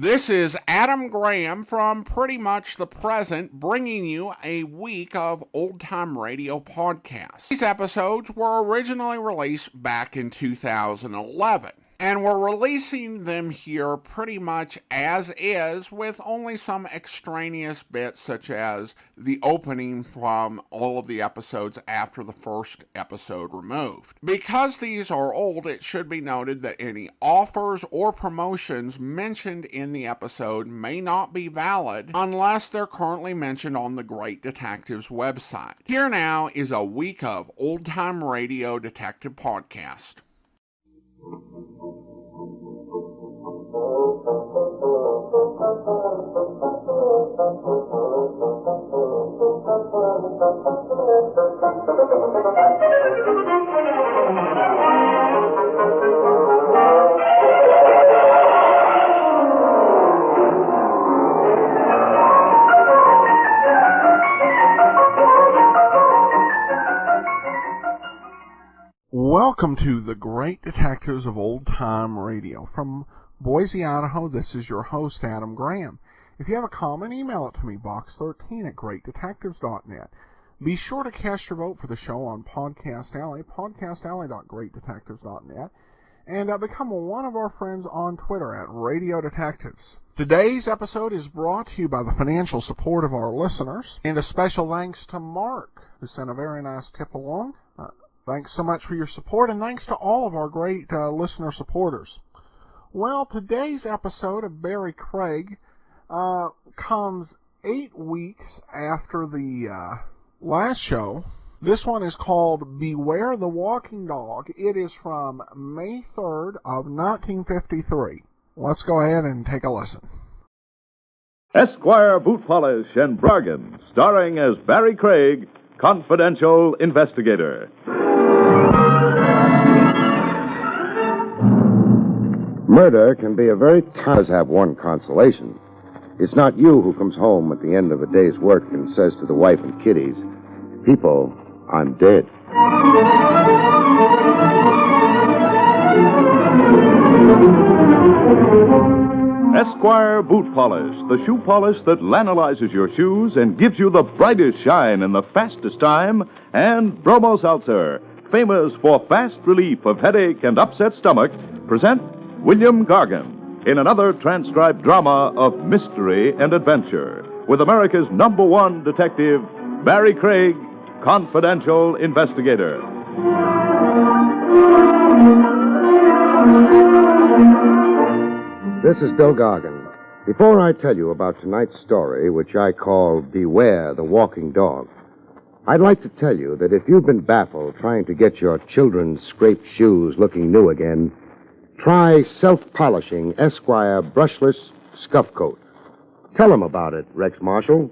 This is Adam Graham from Pretty Much the Present, bringing you a week of old-time radio podcasts. These episodes were originally released back in 2011, and we're releasing them here pretty much as is, with only some extraneous bits such as the opening from all of the episodes after the first episode removed. Because these are old, it should be noted that any offers or promotions mentioned in the episode may not be valid unless they're currently mentioned on the Great Detectives website. Here now is a week of old-time radio detective podcast. Welcome to the Great Detectives of Old Time Radio. From Boise, Idaho, this is your host, Adam Graham. If you have a comment, email it to me, box13@greatdetectives.net. Be sure to cast your vote for the show on Podcast Alley, podcastalley.greatdetectives.net, and become one of our friends on Twitter at Radio Detectives. Today's episode is brought to you by the financial support of our listeners, and a special thanks to Mark, who sent a very nice tip along. Thanks so much for your support, and thanks to all of our great listener supporters. Well, today's episode of Barrie Craig comes 8 weeks after the last show. This one is called Beware the Walking Dog. It is from May 3rd of 1953. Let's go ahead and take a listen. Esquire Boot Polish and Gargan, starring as Barrie Craig, confidential investigator. Murder can be a very does have one consolation. It's not you who comes home at the end of a day's work and says to the wife and kiddies, "People, I'm dead." Esquire Boot Polish, the shoe polish that lanolizes your shoes and gives you the brightest shine in the fastest time, and Bromo Seltzer, famous for fast relief of headache and upset stomach, present William Gargan in another transcribed drama of mystery and adventure with America's #1 detective, Barrie Craig, confidential investigator. This is Bill Gargan. Before I tell you about tonight's story, which I call Beware the Walking Dog, I'd like to tell you that if you've been baffled trying to get your children's scraped shoes looking new again, try self-polishing Esquire brushless scuff coat. Tell them about it, Rex Marshall.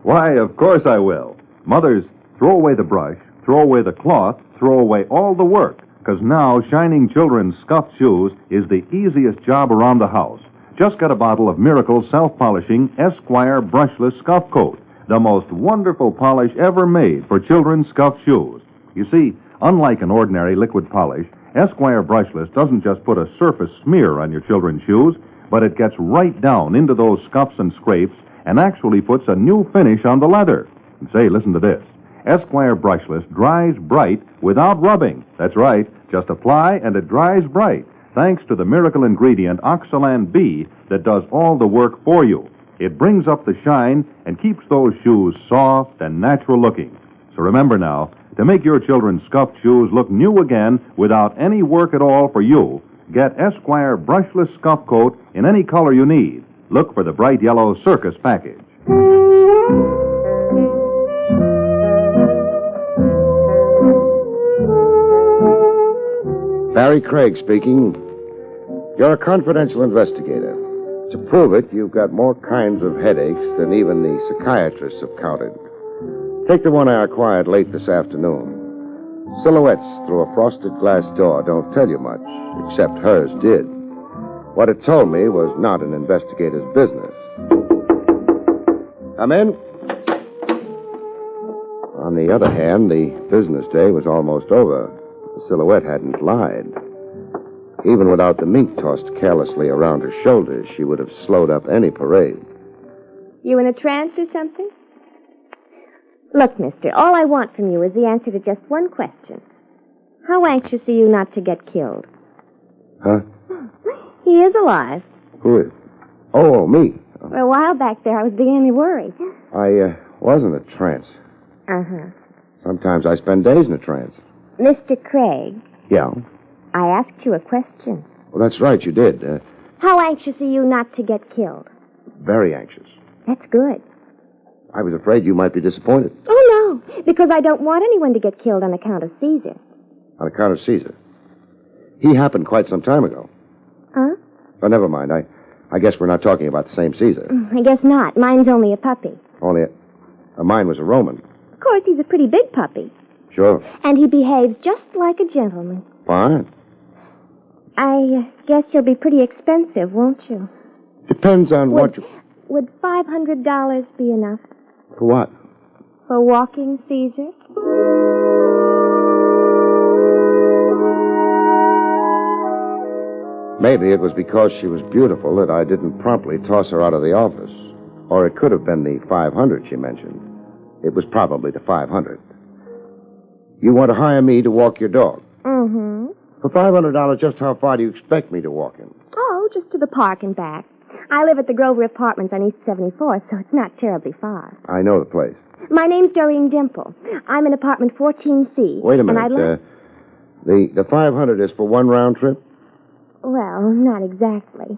Why, of course I will. Mothers, throw away the brush, throw away the cloth, throw away all the work, because now shining children's scuffed shoes is the easiest job around the house. Just get a bottle of Miracle self-polishing Esquire brushless scuff coat, the most wonderful polish ever made for children's scuffed shoes. You see, unlike an ordinary liquid polish, Esquire brushless doesn't just put a surface smear on your children's shoes, but it gets right down into those scuffs and scrapes and actually puts a new finish on the leather. And say, listen to this. Esquire brushless dries bright without rubbing. That's right, just apply and it dries bright, thanks to the miracle ingredient Oxalan B that does all the work for you. It brings up the shine and keeps those shoes soft and natural looking. So remember now, to make your children's scuffed shoes look new again without any work at all for you, get Esquire brushless scuff coat in any color you need. Look for the bright yellow circus package. Barrie Craig speaking. You're a confidential investigator. To prove it, you've got more kinds of headaches than even the psychiatrists have counted. Take the one I acquired late this afternoon. Silhouettes through a frosted glass door don't tell you much, except hers did. What it told me was not an investigator's business. Come in. On the other hand, the business day was almost over. The silhouette hadn't lied. Even without the mink tossed carelessly around her shoulders, she would have slowed up any parade. You in a trance or something? Look, mister, all I want from you is the answer to just one question. How anxious are you not to get killed? Huh? He is alive. Who is? Oh, me. For a while back there, I was beginning to worry. I was in a trance. Uh-huh. Sometimes I spend days in a trance. Mr. Craig, Yeah? I asked you a question. Well, that's right, you did. How anxious are you not to get killed? Very anxious. That's good. I was afraid you might be disappointed. Oh, no, because I don't want anyone to get killed on account of Caesar. On account of Caesar. He happened quite some time ago. Huh? Oh, never mind. I guess we're not talking about the same Caesar. I guess not. Mine's only a puppy. Only mine was a Roman. Of course, he's a pretty big puppy. Sure. And he behaves just like a gentleman. Fine. I guess you'll be pretty expensive, won't you? Depends on what you... Would $500 be enough? For what? For walking Caesar? Maybe it was because she was beautiful that I didn't promptly toss her out of the office. Or it could have been the 500 she mentioned. It was probably the 500. You want to hire me to walk your dog? Mm-hmm. For $500, just how far do you expect me to walk him? Oh, just to the park and back. I live at the Grover Apartments on East 74th, so it's not terribly far. I know the place. My name's Doreen Dimple. I'm in apartment 14C. Wait a minute. And I'd the 500 is for one round trip? Well, not exactly.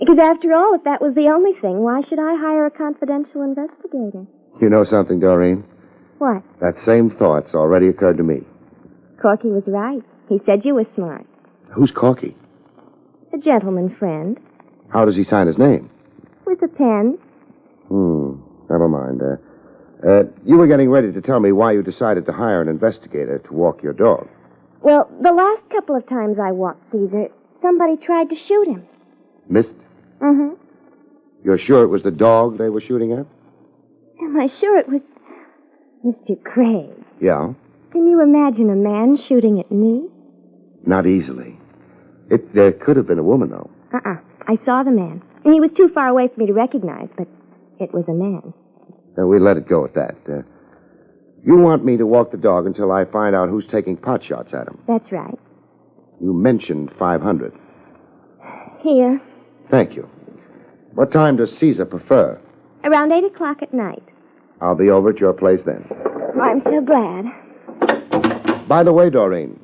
Because after all, if that was the only thing, why should I hire a confidential investigator? You know something, Doreen? What? That same thought's already occurred to me. Corky was right. He said you were smart. Who's Corky? A gentleman friend. How does he sign his name? With a pen. Never mind. You were getting ready to tell me why you decided to hire an investigator to walk your dog. Well, the last couple of times I walked Caesar, somebody tried to shoot him. Missed? Mm-hmm. You're sure it was the dog they were shooting at? Am I sure it was... Mr. Craig, Yeah. can you imagine a man shooting at me? Not easily. It could have been a woman, though. I saw the man. And he was too far away for me to recognize, but it was a man. We let it go at that. You want me to walk the dog until I find out who's taking pot shots at him. That's right. You mentioned 500. Here. Thank you. What time does Caesar prefer? Around 8 o'clock at night. I'll be over at your place then. I'm so glad. By the way, Doreen.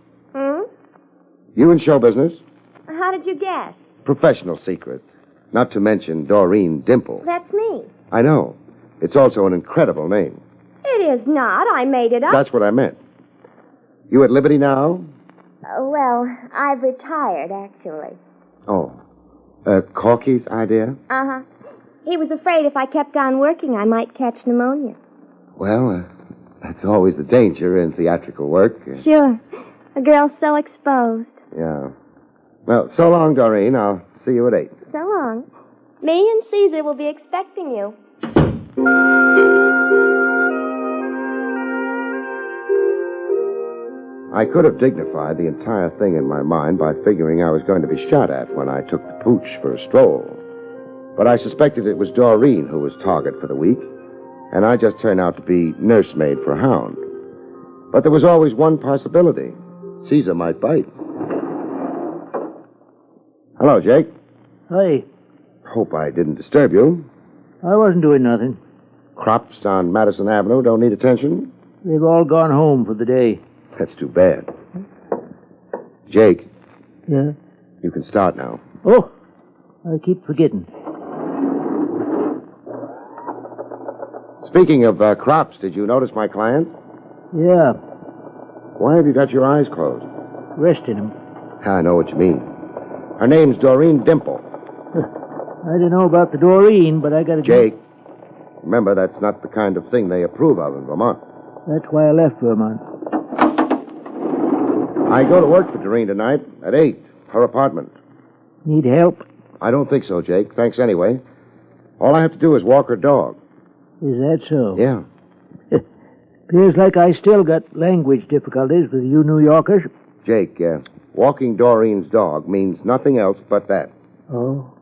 You in show business? How did you guess? Professional secret. Not to mention Doreen Dimple. That's me. I know. It's also an incredible name. It is not. I made it up. That's what I meant. You at liberty now? Well, I've retired, actually. Oh. Corky's idea? Uh-huh. He was afraid if I kept on working, I might catch pneumonia. Well, that's always the danger in theatrical work. Sure. A girl's so exposed. Yeah. Well, so long, Doreen. I'll see you at 8. So long. Me and Caesar will be expecting you. I could have dignified the entire thing in my mind by figuring I was going to be shot at when I took the pooch for a stroll. But I suspected it was Doreen who was target for the week, and I just turned out to be nursemaid for Hound. But there was always one possibility. Caesar might bite. Hello, Jake. Hi. Hope I didn't disturb you. I wasn't doing nothing. Crops on Madison Avenue don't need attention? They've all gone home for the day. That's too bad. Jake, Yeah? you can start now. Oh, I keep forgetting. Speaking of crops, did you notice my client? Yeah, Why have you got your eyes closed? resting him. I know what you mean. Her name's Doreen Dimple. I don't know about the Doreen, but I got to... Jake, remember, that's not the kind of thing they approve of in Vermont. That's why I left Vermont. I go to work for Doreen tonight at 8, her apartment. Need help? I don't think so, Jake. Thanks anyway. All I have to do is walk her dog. Is that so? Yeah. Appears like I still got language difficulties with you New Yorkers. Jake, Walking Doreen's dog means nothing else but that. Oh.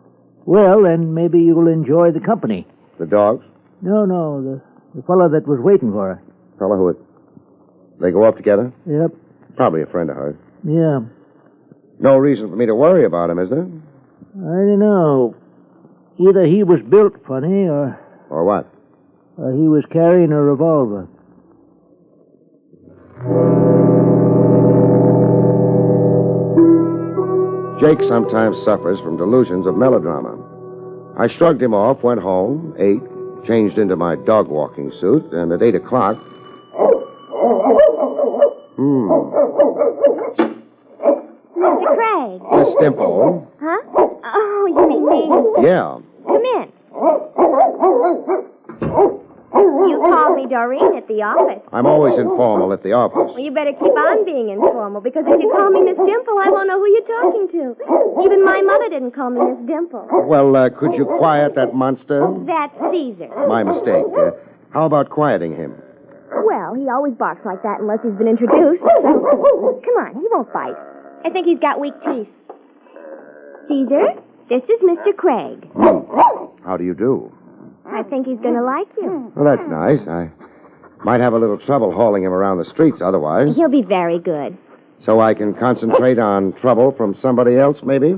Well, then maybe you'll enjoy the company. The dogs? No, the fellow that was waiting for her. Fella who... They go up together? Yep. Probably a friend of hers. Yeah. No reason for me to worry about him, is there? I don't know. Either he was built funny or... Or what? Or he was carrying a revolver. Jake sometimes suffers from delusions of melodrama. I shrugged him off, went home, ate, changed into my dog-walking suit, and at 8 o'clock... Mr. Craig. Miss Dimple. Huh? Oh, you mean me? Yeah. Come in. You called me Doreen at the office. I'm always informal at the office. Well, you better keep on being informal, because if you call me Miss Dimple, I won't know who you're talking to. Even my mother didn't call me Miss Dimple. Well, could you quiet that monster? That's Caesar. My mistake. How about quieting him? Well, he always barks like that unless he's been introduced. So, come on, he won't bite. I think he's got weak teeth. Caesar, this is Mr. Craig. How do you do? I think he's going to like you. Well, that's nice. I might have a little trouble hauling him around the streets otherwise. He'll be very good. So I can concentrate on trouble from somebody else, maybe?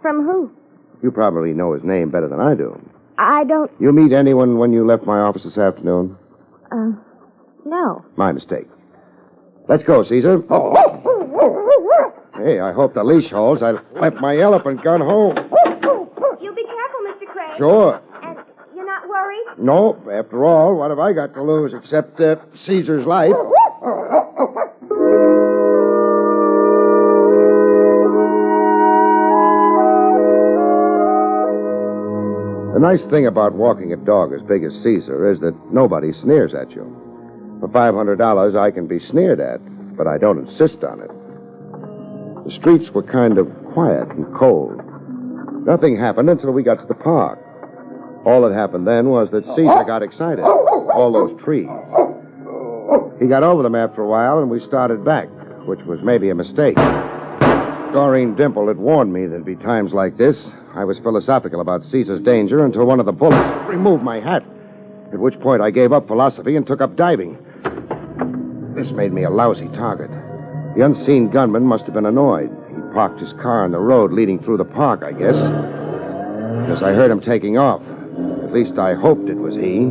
From who? You probably know his name better than I do. I don't... You meet anyone when you left my office this afternoon? No. My mistake. Let's go, Caesar. Hey, I hope the leash holds. I left my elephant gun home. You be careful, Mr. Craig. Sure. And you're not worried? No, after all, what have I got to lose except Caesar's life? The nice thing about walking a dog as big as Caesar is that nobody sneers at you. For $500, I can be sneered at, but I don't insist on it. The streets were kind of quiet and cold. Nothing happened until we got to the park. All that happened then was that Caesar got excited. All those trees. He got over them after a while, and we started back, which was maybe a mistake. Doreen Dimple had warned me there'd be times like this. I was philosophical about Caesar's danger until one of the bullets removed my hat, at which point I gave up philosophy and took up diving. This made me a lousy target. The unseen gunman must have been annoyed. He parked his car on the road leading through the park, I guess. Because I heard him taking off. At least I hoped it was he.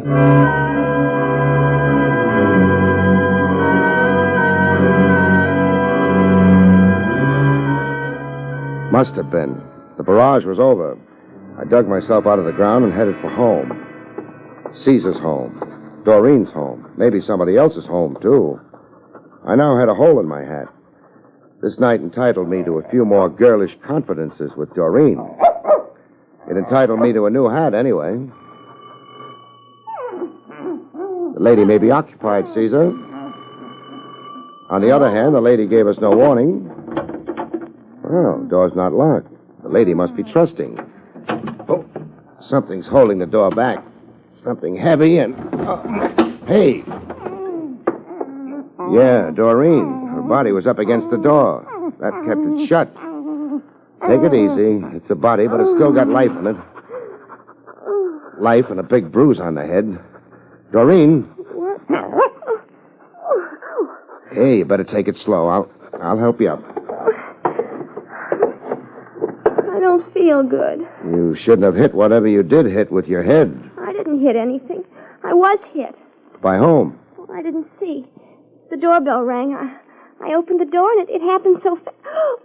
Must have been. The barrage was over. I dug myself out of the ground and headed for home. Caesar's home. Doreen's home. Maybe somebody else's home, too. I now had a hole in my hat. This night entitled me to a few more girlish confidences with Doreen. It entitled me to a new hat, anyway. The lady may be occupied, Caesar. On the other hand, the lady gave us no warning. Oh, door's not locked. The lady must be trusting. Oh, something's holding the door back. Something heavy and... hey! Yeah, Doreen. Her body was up against the door. That kept it shut. Take it easy. It's a body, but it's still got life in it. Life and a big bruise on the head. Doreen. What? Hey, you better take it slow. I'll help you up. I don't feel good. You shouldn't have hit whatever you did hit with your head. I didn't hit anything. I was hit. By whom? I didn't see. The doorbell rang. I opened the door, and it happened so fast.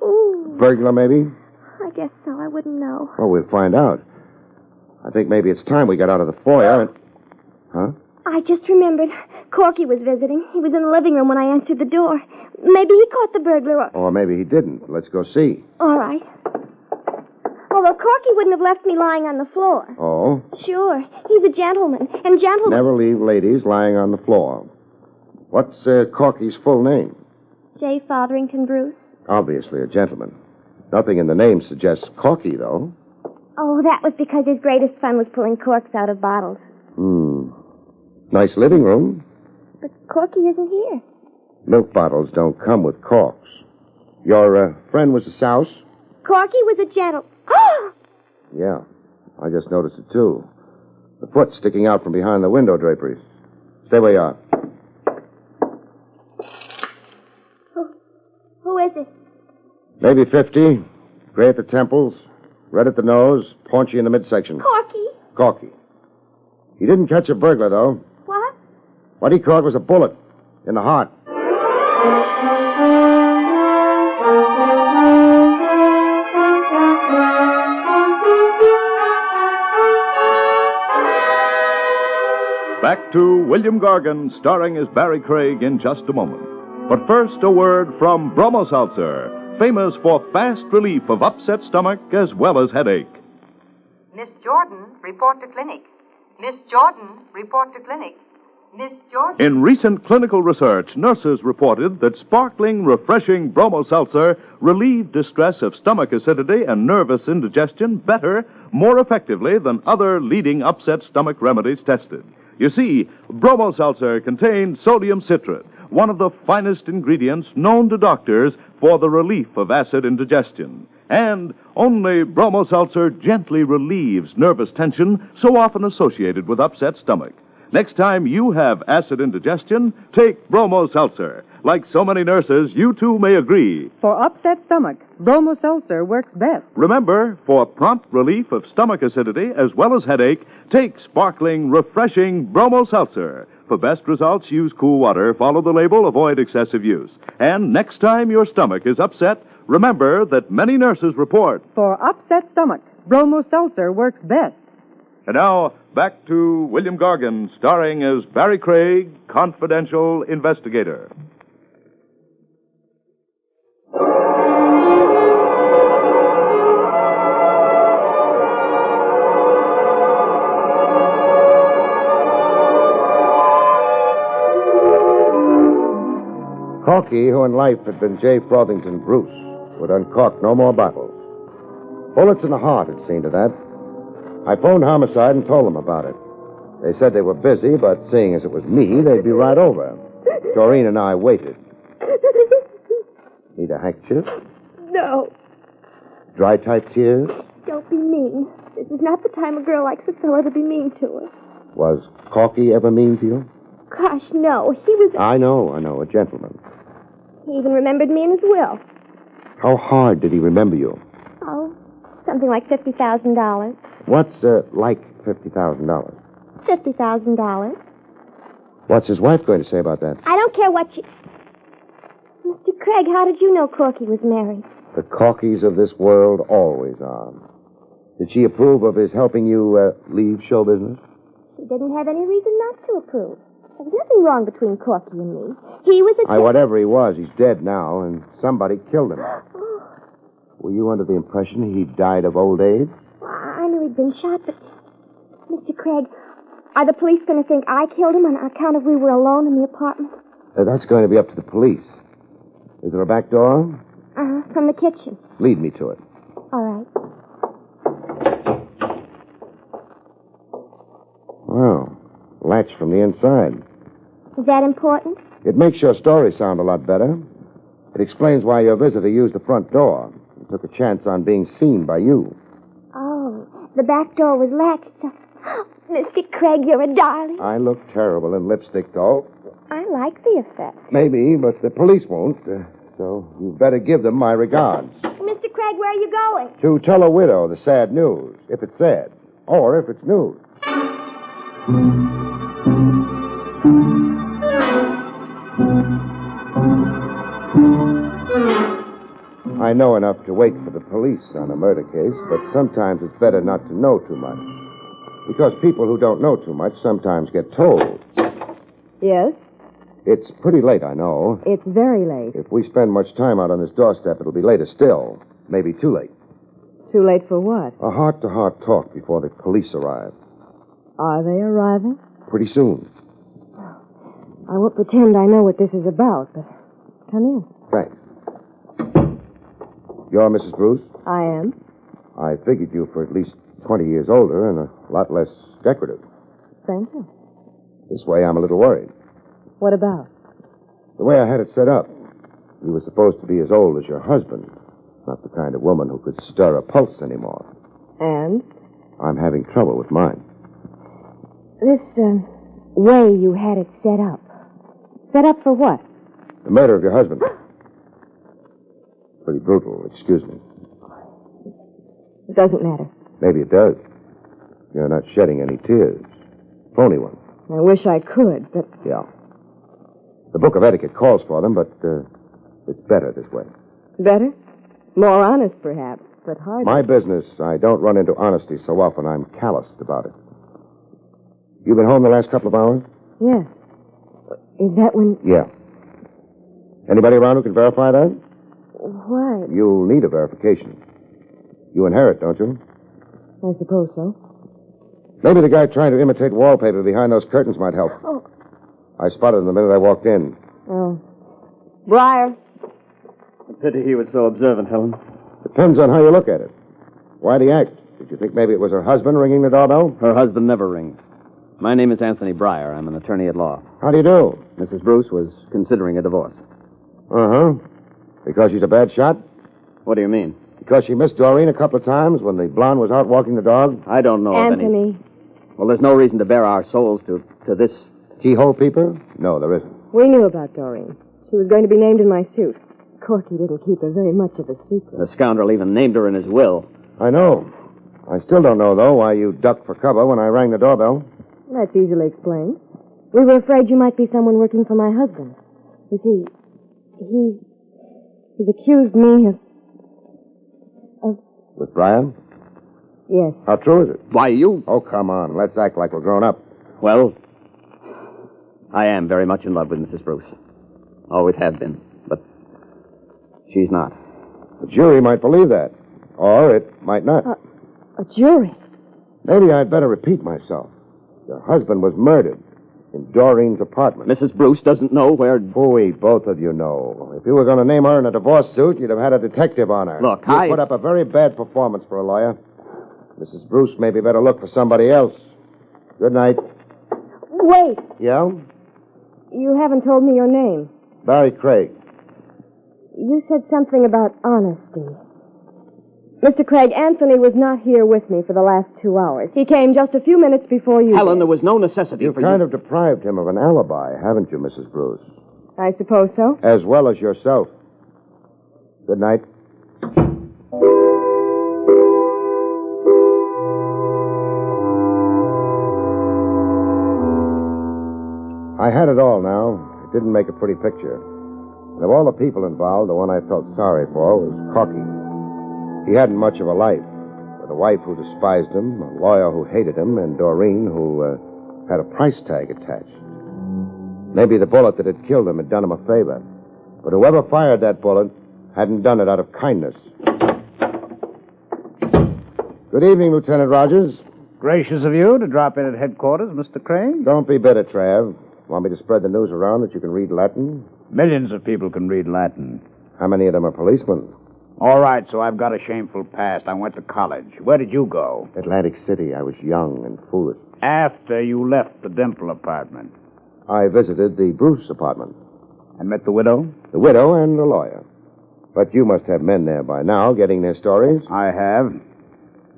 Ooh. Burglar, maybe? I guess so. I wouldn't know. Well, we'll find out. I think maybe it's time we got out of the foyer and... Huh? I just remembered. Corky was visiting. He was in the living room when I answered the door. Maybe he caught the burglar Or maybe he didn't. Let's go see. All right. Although Corky wouldn't have left me lying on the floor. Oh? Sure. He's a gentleman. And gentlemen... Never leave ladies lying on the floor. What's Corky's full name? J. Fotherington Bruce. Obviously a gentleman. Nothing in the name suggests Corky, though. Oh, that was because his greatest fun was pulling corks out of bottles. Nice living room. But Corky isn't here. Milk bottles don't come with corks. Your friend was a souse? Corky was a gentle... Yeah, I just noticed it, too. The foot sticking out from behind the window draperies. Stay where you are. Who is it? Maybe 50. Gray at the temples, red at the nose, paunchy in the midsection. Corky. He didn't catch a burglar, though. What? What he caught was a bullet in the heart. Back to William Gargan, starring as Barrie Craig in just a moment. But first, a word from Bromo Seltzer, famous for fast relief of upset stomach as well as headache. Miss Jordan, report to clinic. Miss Jordan, report to clinic. Miss Jordan. In recent clinical research, nurses reported that sparkling, refreshing Bromo Seltzer relieved distress of stomach acidity and nervous indigestion better, more effectively than other leading upset stomach remedies tested. You see, Bromo Seltzer contained sodium citrate, one of the finest ingredients known to doctors for the relief of acid indigestion. And only Bromo Seltzer gently relieves nervous tension so often associated with upset stomach. Next time you have acid indigestion, take Bromo Seltzer. Like so many nurses, you too may agree. For upset stomach, Bromo Seltzer works best. Remember, for prompt relief of stomach acidity as well as headache, take sparkling, refreshing Bromo Seltzer. For best results, use cool water, follow the label, avoid excessive use. And next time your stomach is upset, remember that many nurses report. For upset stomach, Bromo Seltzer works best. And now, back to William Gargan, starring as Barrie Craig, confidential investigator. Corky, who in life had been J. Frothingham Bruce, would uncork no more bottles. Bullets in the heart had seen to that. I phoned Homicide and told them about it. They said they were busy, but seeing as it was me, they'd be right over. Doreen and I waited. Need a handkerchief? No. Dry type tears? Don't be mean. This is not the time a girl likes a fella to be mean to her. Was Corky ever mean to you? Gosh, no. He was... I know, a gentleman. He even remembered me in his will. How hard did he remember you? Oh, something like $50,000. What's, like $50,000? $50,000. What's his wife going to say about that? I don't care what she... Mr. Craig, how did you know Corky was married? The Corkys of this world always are. Did she approve of his helping you, leave show business? She didn't have any reason not to approve. There was nothing wrong between Corky and me. He was a... Whatever he was, he's dead now, and somebody killed him. Oh. Were you under the impression he died of old age? I knew he'd been shot, but... Mr. Craig, are the police going to think I killed him on account of we were alone in the apartment? That's going to be up to the police. Is there a back door? From the kitchen. Lead me to it. All right. Wow. Latch from the inside. Is that important? It makes your story sound a lot better. It explains why your visitor used the front door and took a chance on being seen by you. Oh, the back door was latched. So... Mr. Craig, you're a darling. I look terrible in lipstick, though. I like the effect. Maybe, but the police won't. So you better give them my regards. Mr. Craig, where are you going? To tell a widow the sad news, if it's sad, or if it's news. I know enough to wait for the police on a murder case, but sometimes it's better not to know too much. Because people who don't know too much sometimes get told. Yes? It's pretty late, I know. It's very late. If we spend much time out on this doorstep, it'll be later still. Maybe too late. Too late for what? A heart-to-heart talk before the police arrive. Are they arriving? Pretty soon. I won't pretend I know what this is about, but come in. Thanks. You're Mrs. Bruce? I am. I figured you for at least 20 years older and a lot less decorative. Thank you. This way, I'm a little worried. What about? The way I had it set up. He was supposed to be as old as your husband. Not the kind of woman who could stir a pulse anymore. And? I'm having trouble with mine. This, way you had it set up. Set up for what? The murder of your husband. Pretty brutal, excuse me. It doesn't matter. Maybe it does. You're not shedding any tears. Phony ones. I wish I could, but... Yeah. The book of etiquette calls for them, but it's better this way. Better? More honest, perhaps, but hardly. My business, I don't run into honesty so often I'm calloused about it. You been home the last couple of hours? Yes. Is that when... Yeah. Anybody around who can verify that? Why? You'll need a verification. You inherit, don't you? I suppose so. Maybe the guy trying to imitate wallpaper behind those curtains might help. Oh. I spotted him the minute I walked in. Oh. Briar. A pity he was so observant, Helen. Depends on how you look at it. Why'd he act? Did you think maybe it was her husband ringing the doorbell? Her husband never rings. My name is Anthony Briar. I'm an attorney at law. How do you do? Mrs. Bruce was considering a divorce. Uh-huh. Because she's a bad shot? What do you mean? Because she missed Doreen a couple of times when the blonde was out walking the dog? I don't know of any... Anthony. Well, there's no reason to bare our souls to this... Keyhole peeper? No, there isn't. We knew about Doreen. She was going to be named in my suit. Corky didn't keep her very much of a secret. The scoundrel even named her in his will. I know. I still don't know, though, why you ducked for cover when I rang the doorbell. That's easily explained. We were afraid you might be someone working for my husband. You see, he's accused me of... With Brian? Yes. How true is it? Why, you... Oh, come on. Let's act like we're grown up. Well, I am very much in love with Mrs. Bruce. Always have been. But she's not. The jury might believe that. Or it might not. A jury? Maybe I'd better repeat myself. Your husband was murdered in Doreen's apartment. Mrs. Bruce doesn't know where... Phooey, both of you know. If you were going to name her in a divorce suit, you'd have had a detective on her. Look, you put up a very bad performance for a lawyer. Mrs. Bruce maybe better look for somebody else. Good night. Wait. Yeah? You haven't told me your name. Barrie Craig. You said something about honesty. Mr. Craig, Anthony was not here with me for the last 2 hours. He came just a few minutes before you Helen, did. there was no necessity You've for kind of deprived him of an alibi, haven't you, Mrs. Bruce? I suppose so. As well as yourself. Good night. I had it all now. It didn't make a pretty picture. And of all the people involved, the one I felt sorry for was Corky. He hadn't much of a life, with a wife who despised him, a lawyer who hated him, and Doreen who had a price tag attached. Maybe the bullet that had killed him had done him a favor. But whoever fired that bullet hadn't done it out of kindness. Good evening, Lieutenant Rogers. Gracious of you to drop in at headquarters, Mr. Craig. Don't be bitter, Trav. Want me to spread the news around that you can read Latin? Millions of people can read Latin. How many of them are policemen? All right, so I've got a shameful past. I went to college. Where did you go? Atlantic City. I was young and foolish. After you left the dental apartment. I visited the Bruce apartment. And met the widow? The widow and the lawyer. But you must have men there by now getting their stories. I have.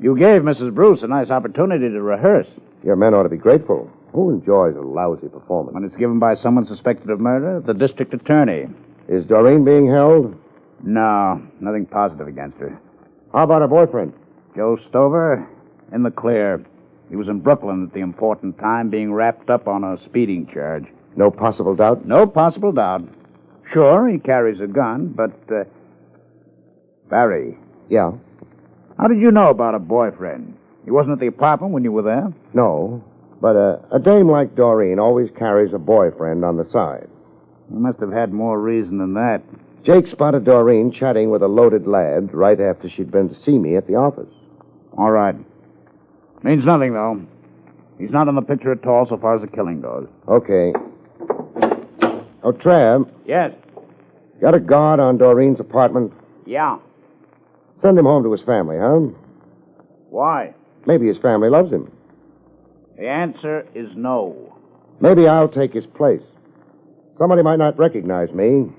You gave Mrs. Bruce a nice opportunity to rehearse. Your men ought to be grateful. Who enjoys a lousy performance? When it's given by someone suspected of murder, the district attorney. Is Doreen being held? No, nothing positive against her. How about her boyfriend? Joe Stover, in the clear. He was in Brooklyn at the important time, being wrapped up on a speeding charge. No possible doubt? No possible doubt. Sure, he carries a gun, but, Barrie. Yeah? How did you know about a boyfriend? He wasn't at the apartment when you were there? No, but a dame like Doreen always carries a boyfriend on the side. You must have had more reason than that. Jake spotted Doreen chatting with a loaded lad right after she'd been to see me at the office. All right. Means nothing, though. He's not in the picture at all so far as the killing goes. Okay. Oh, Trav. Yes. Got a guard on Doreen's apartment? Yeah. Send him home to his family, huh? Why? Maybe his family loves him. The answer is no. Maybe I'll take his place. Somebody might not recognize me.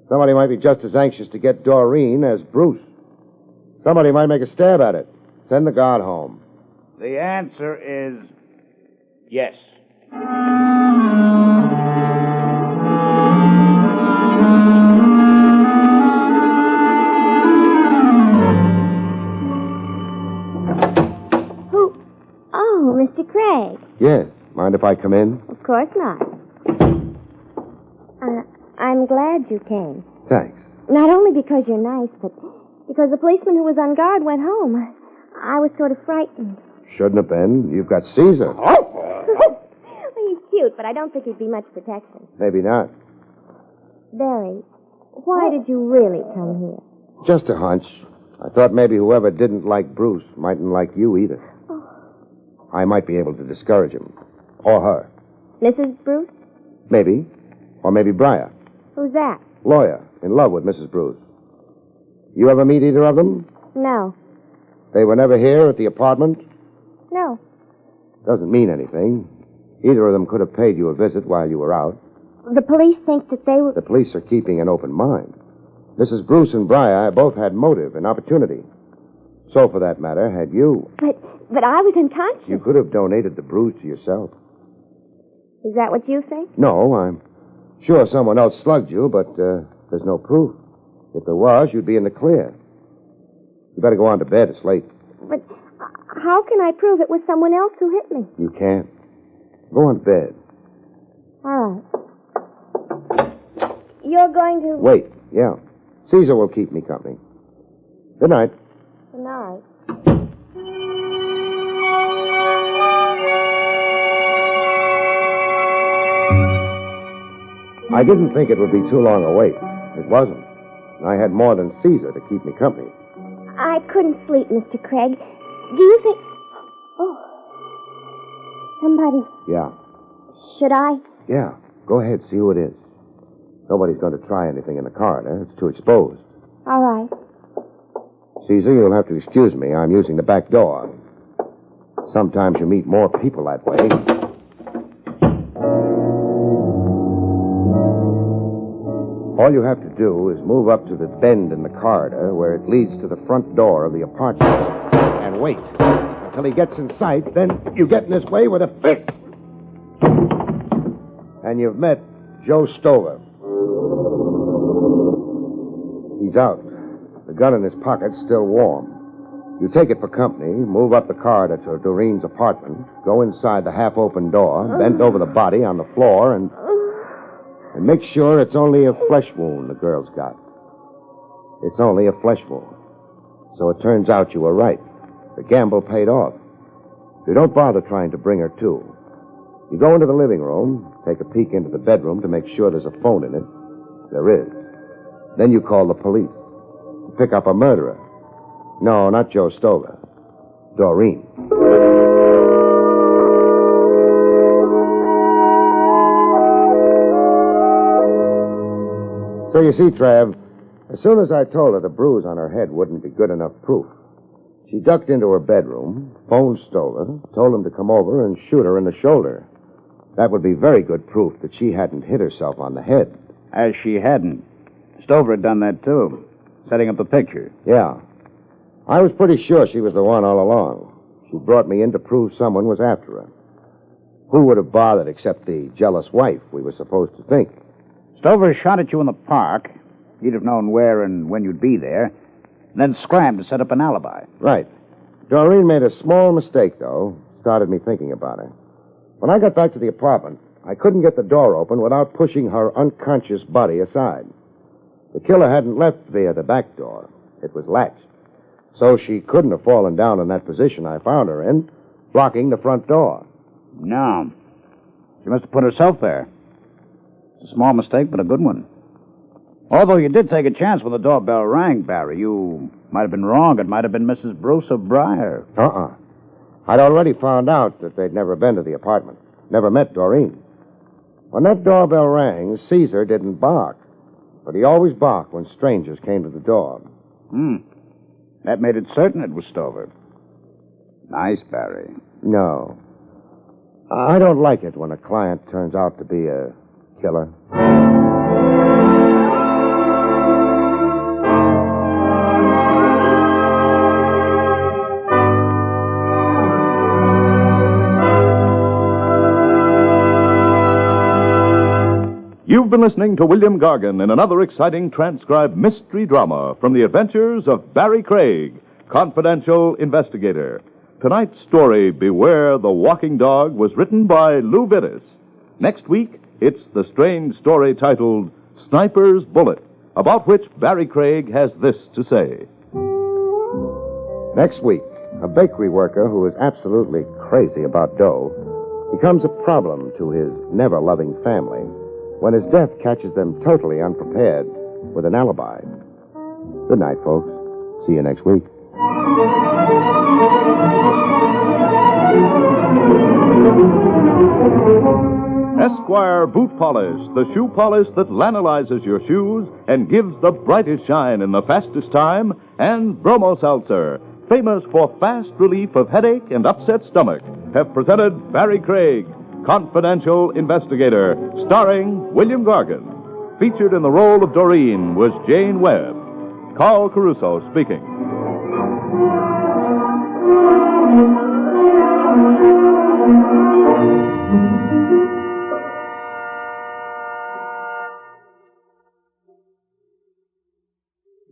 Somebody might be just as anxious to get Doreen as Bruce. Somebody might make a stab at it. Send the guard home. The answer is yes. Who? Oh, Mr. Craig. Yes. Mind if I come in? Of course not. I'm glad you came. Thanks. Not only because you're nice, but because the policeman who was on guard went home. I was sort of frightened. Shouldn't have been. You've got Caesar. Well, he's cute, but I don't think he'd be much protection. Maybe not. Barrie, why did you really come here? Just a hunch. I thought maybe whoever didn't like Bruce mightn't like you either. Oh. I might be able to discourage him. Or her. Mrs. Bruce? Maybe. Or maybe Briar. Who's that? Lawyer. In love with Mrs. Bruce. You ever meet either of them? No. They were never here at the apartment? No. Doesn't mean anything. Either of them could have paid you a visit while you were out. The police think that they were... The police are keeping an open mind. Mrs. Bruce and Briar both had motive and opportunity. So, for that matter, had you. But I was unconscious. You could have donated the bruise to yourself. Is that what you think? No, I'm sure someone else slugged you, but there's no proof. If there was, you'd be in the clear. You better go on to bed. It's late. But how can I prove it was someone else who hit me? You can't. Go on to bed. All right. You're going to... Wait, yeah. Caesar will keep me company. Good night. Good night. I didn't think it would be too long a wait. It wasn't. I had more than Caesar to keep me company. I couldn't sleep, Mr. Craig. Do you think... Oh. Somebody... Yeah. Should I? Yeah. Go ahead, see who it is. Nobody's going to try anything in the corridor. It's too exposed. All right. Caesar, you'll have to excuse me. I'm using the back door. Sometimes you meet more people that way. All you have to do is move up to the bend in the corridor where it leads to the front door of the apartment and wait until he gets in sight. Then you get in his way with a fist. And you've met Joe Stover. He's out. The gun in his pocket's still warm. You take it for company, move up the corridor to Doreen's apartment, go inside the half-open door, bend over the body on the floor, and make sure it's only a flesh wound the girl's got. It's only a flesh wound. So it turns out you were right. The gamble paid off. You don't bother trying to bring her to. You go into the living room, take a peek into the bedroom to make sure there's a phone in it. There is. Then you call the police to pick up a murderer. No, not Joe Stover. Doreen. So you see, Trav, as soon as I told her the bruise on her head wouldn't be good enough proof, she ducked into her bedroom, phoned Stover, told him to come over and shoot her in the shoulder. That would be very good proof that she hadn't hit herself on the head. As she hadn't. Stover had done that, too, setting up the picture. Yeah. I was pretty sure she was the one all along. She brought me in to prove someone was after her. Who would have bothered except the jealous wife, we were supposed to think? Stover shot at you in the park. He'd have known where and when you'd be there, and then scrammed to set up an alibi. Right. Doreen made a small mistake, though. Started me thinking about her. When I got back to the apartment, I couldn't get the door open without pushing her unconscious body aside. The killer hadn't left via the back door. It was latched. So she couldn't have fallen down in that position I found her in, blocking the front door. No. She must have put herself there. It's a small mistake, but a good one. Although you did take a chance when the doorbell rang, Barrie. You might have been wrong. It might have been Mrs. Bruce or Briar. I'd already found out that they'd never been to the apartment. Never met Doreen. When that doorbell rang, Caesar didn't bark. But he always barked when strangers came to the door. That made it certain it was Stover. Nice, Barrie. No. I don't like it when a client turns out to be a killer. You've been listening to William Gargan in another exciting transcribed mystery drama from the adventures of Barrie Craig, confidential investigator. Tonight's story, Beware the Walking Dog, was written by Lou Vittis. Next week, it's the strange story titled Sniper's Bullet, about which Barrie Craig has this to say. Next week, a bakery worker who is absolutely crazy about dough becomes a problem to his never-loving family when his death catches them totally unprepared with an alibi. Good night, folks. See you next week. Esquire Boot Polish, the shoe polish that lanolizes your shoes and gives the brightest shine in the fastest time, and Bromo Seltzer, famous for fast relief of headache and upset stomach, have presented Barrie Craig, confidential investigator, starring William Gargan. Featured in the role of Doreen was Jane Webb. Carl Caruso speaking.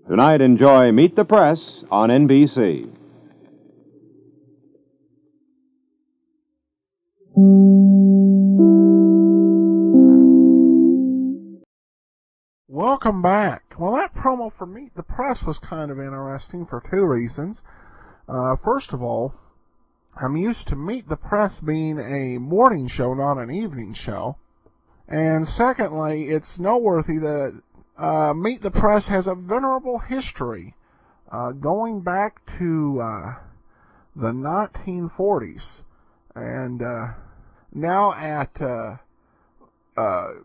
Tonight, enjoy Meet the Press on NBC. Welcome back. Well, that promo for Meet the Press was kind of interesting for two reasons. First of all, I'm used to Meet the Press being a morning show, not an evening show. And secondly, it's noteworthy that Meet the Press has a venerable history going back to the 1940s. And now at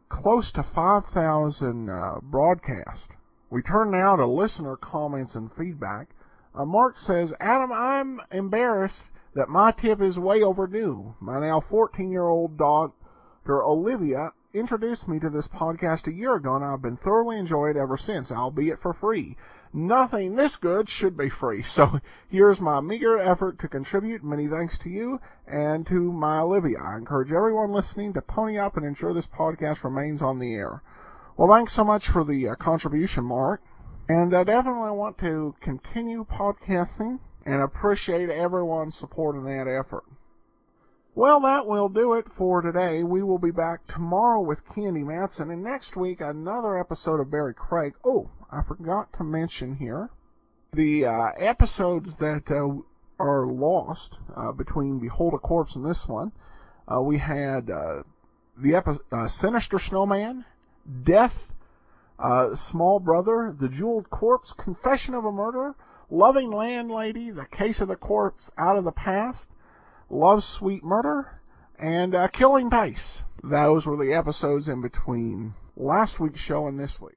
close to 5,000 broadcasts. We turn now to listener comments and feedback. Mark says, Adam, I'm embarrassed that my tip is way overdue. My now 14-year-old daughter, Olivia, introduced me to this podcast a year ago, and I've been thoroughly enjoying it ever since, albeit for free. Nothing this good should be free, so here's my meager effort to contribute. Many thanks to you and to my Olivia. I encourage everyone listening to pony up and ensure this podcast remains on the air. Well, thanks so much for the contribution, Mark. And I definitely want to continue podcasting and appreciate everyone's support in that effort. Well, that will do it for today. We will be back tomorrow with Candy Matson, and next week another episode of Barrie Craig. Oh, I forgot to mention here the episodes that are lost between Behold a Corpse and this one. We had the Sinister Snowman, Death, Small Brother, The Jeweled Corpse, Confession of a Murder, Loving Landlady, The Case of the Corpse Out of the Past, Love's Sweet Murder, and Killing Pace. Those were the episodes in between last week's show and this week.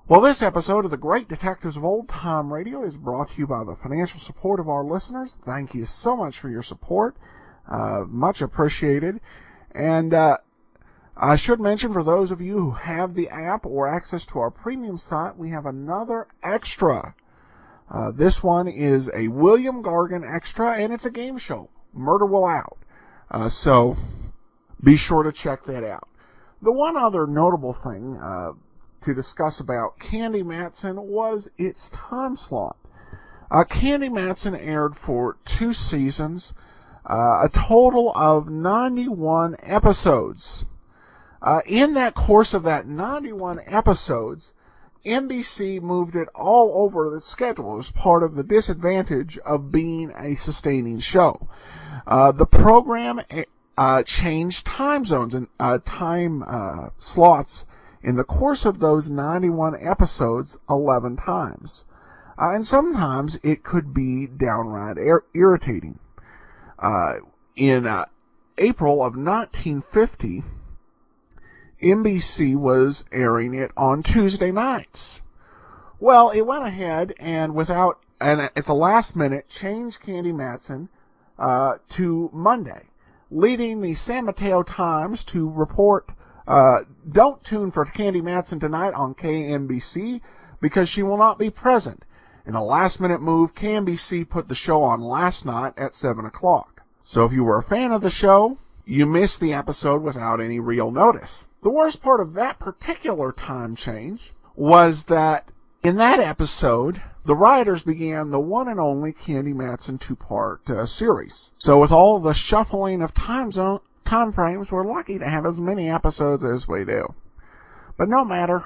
Well, this episode of The Great Detectives of Old Time Radio is brought to you by the financial support of our listeners. Thank you so much for your support. Much appreciated. And I should mention, for those of you who have the app or access to our premium site, we have another extra. This one is a William Gargan extra, and it's a game show, Murder Will Out. So be sure to check that out. The one other notable thing to discuss about Candy Matson was its time slot. Candy Matson aired for 2 seasons, a total of 91 episodes. In that course of that 91 episodes, NBC moved it all over the schedule as part of the disadvantage of being a sustaining show. The program changed time zones and time slots in the course of those 91 episodes 11 times. And sometimes it could be downright irritating. In April of 1950, NBC was airing it on Tuesday nights. Well, it went ahead and at the last minute changed Candy Matson to Monday, leading the San Mateo Times to report, don't tune for Candy Matson tonight on KNBC because she will not be present. In a last-minute move, KNBC put the show on last night at 7 o'clock. So if you were a fan of the show, you miss the episode without any real notice. The worst part of that particular time change was that in that episode, the writers began the one and only Candy Matson two-part series. So with all the shuffling of time frames, we're lucky to have as many episodes as we do. But no matter,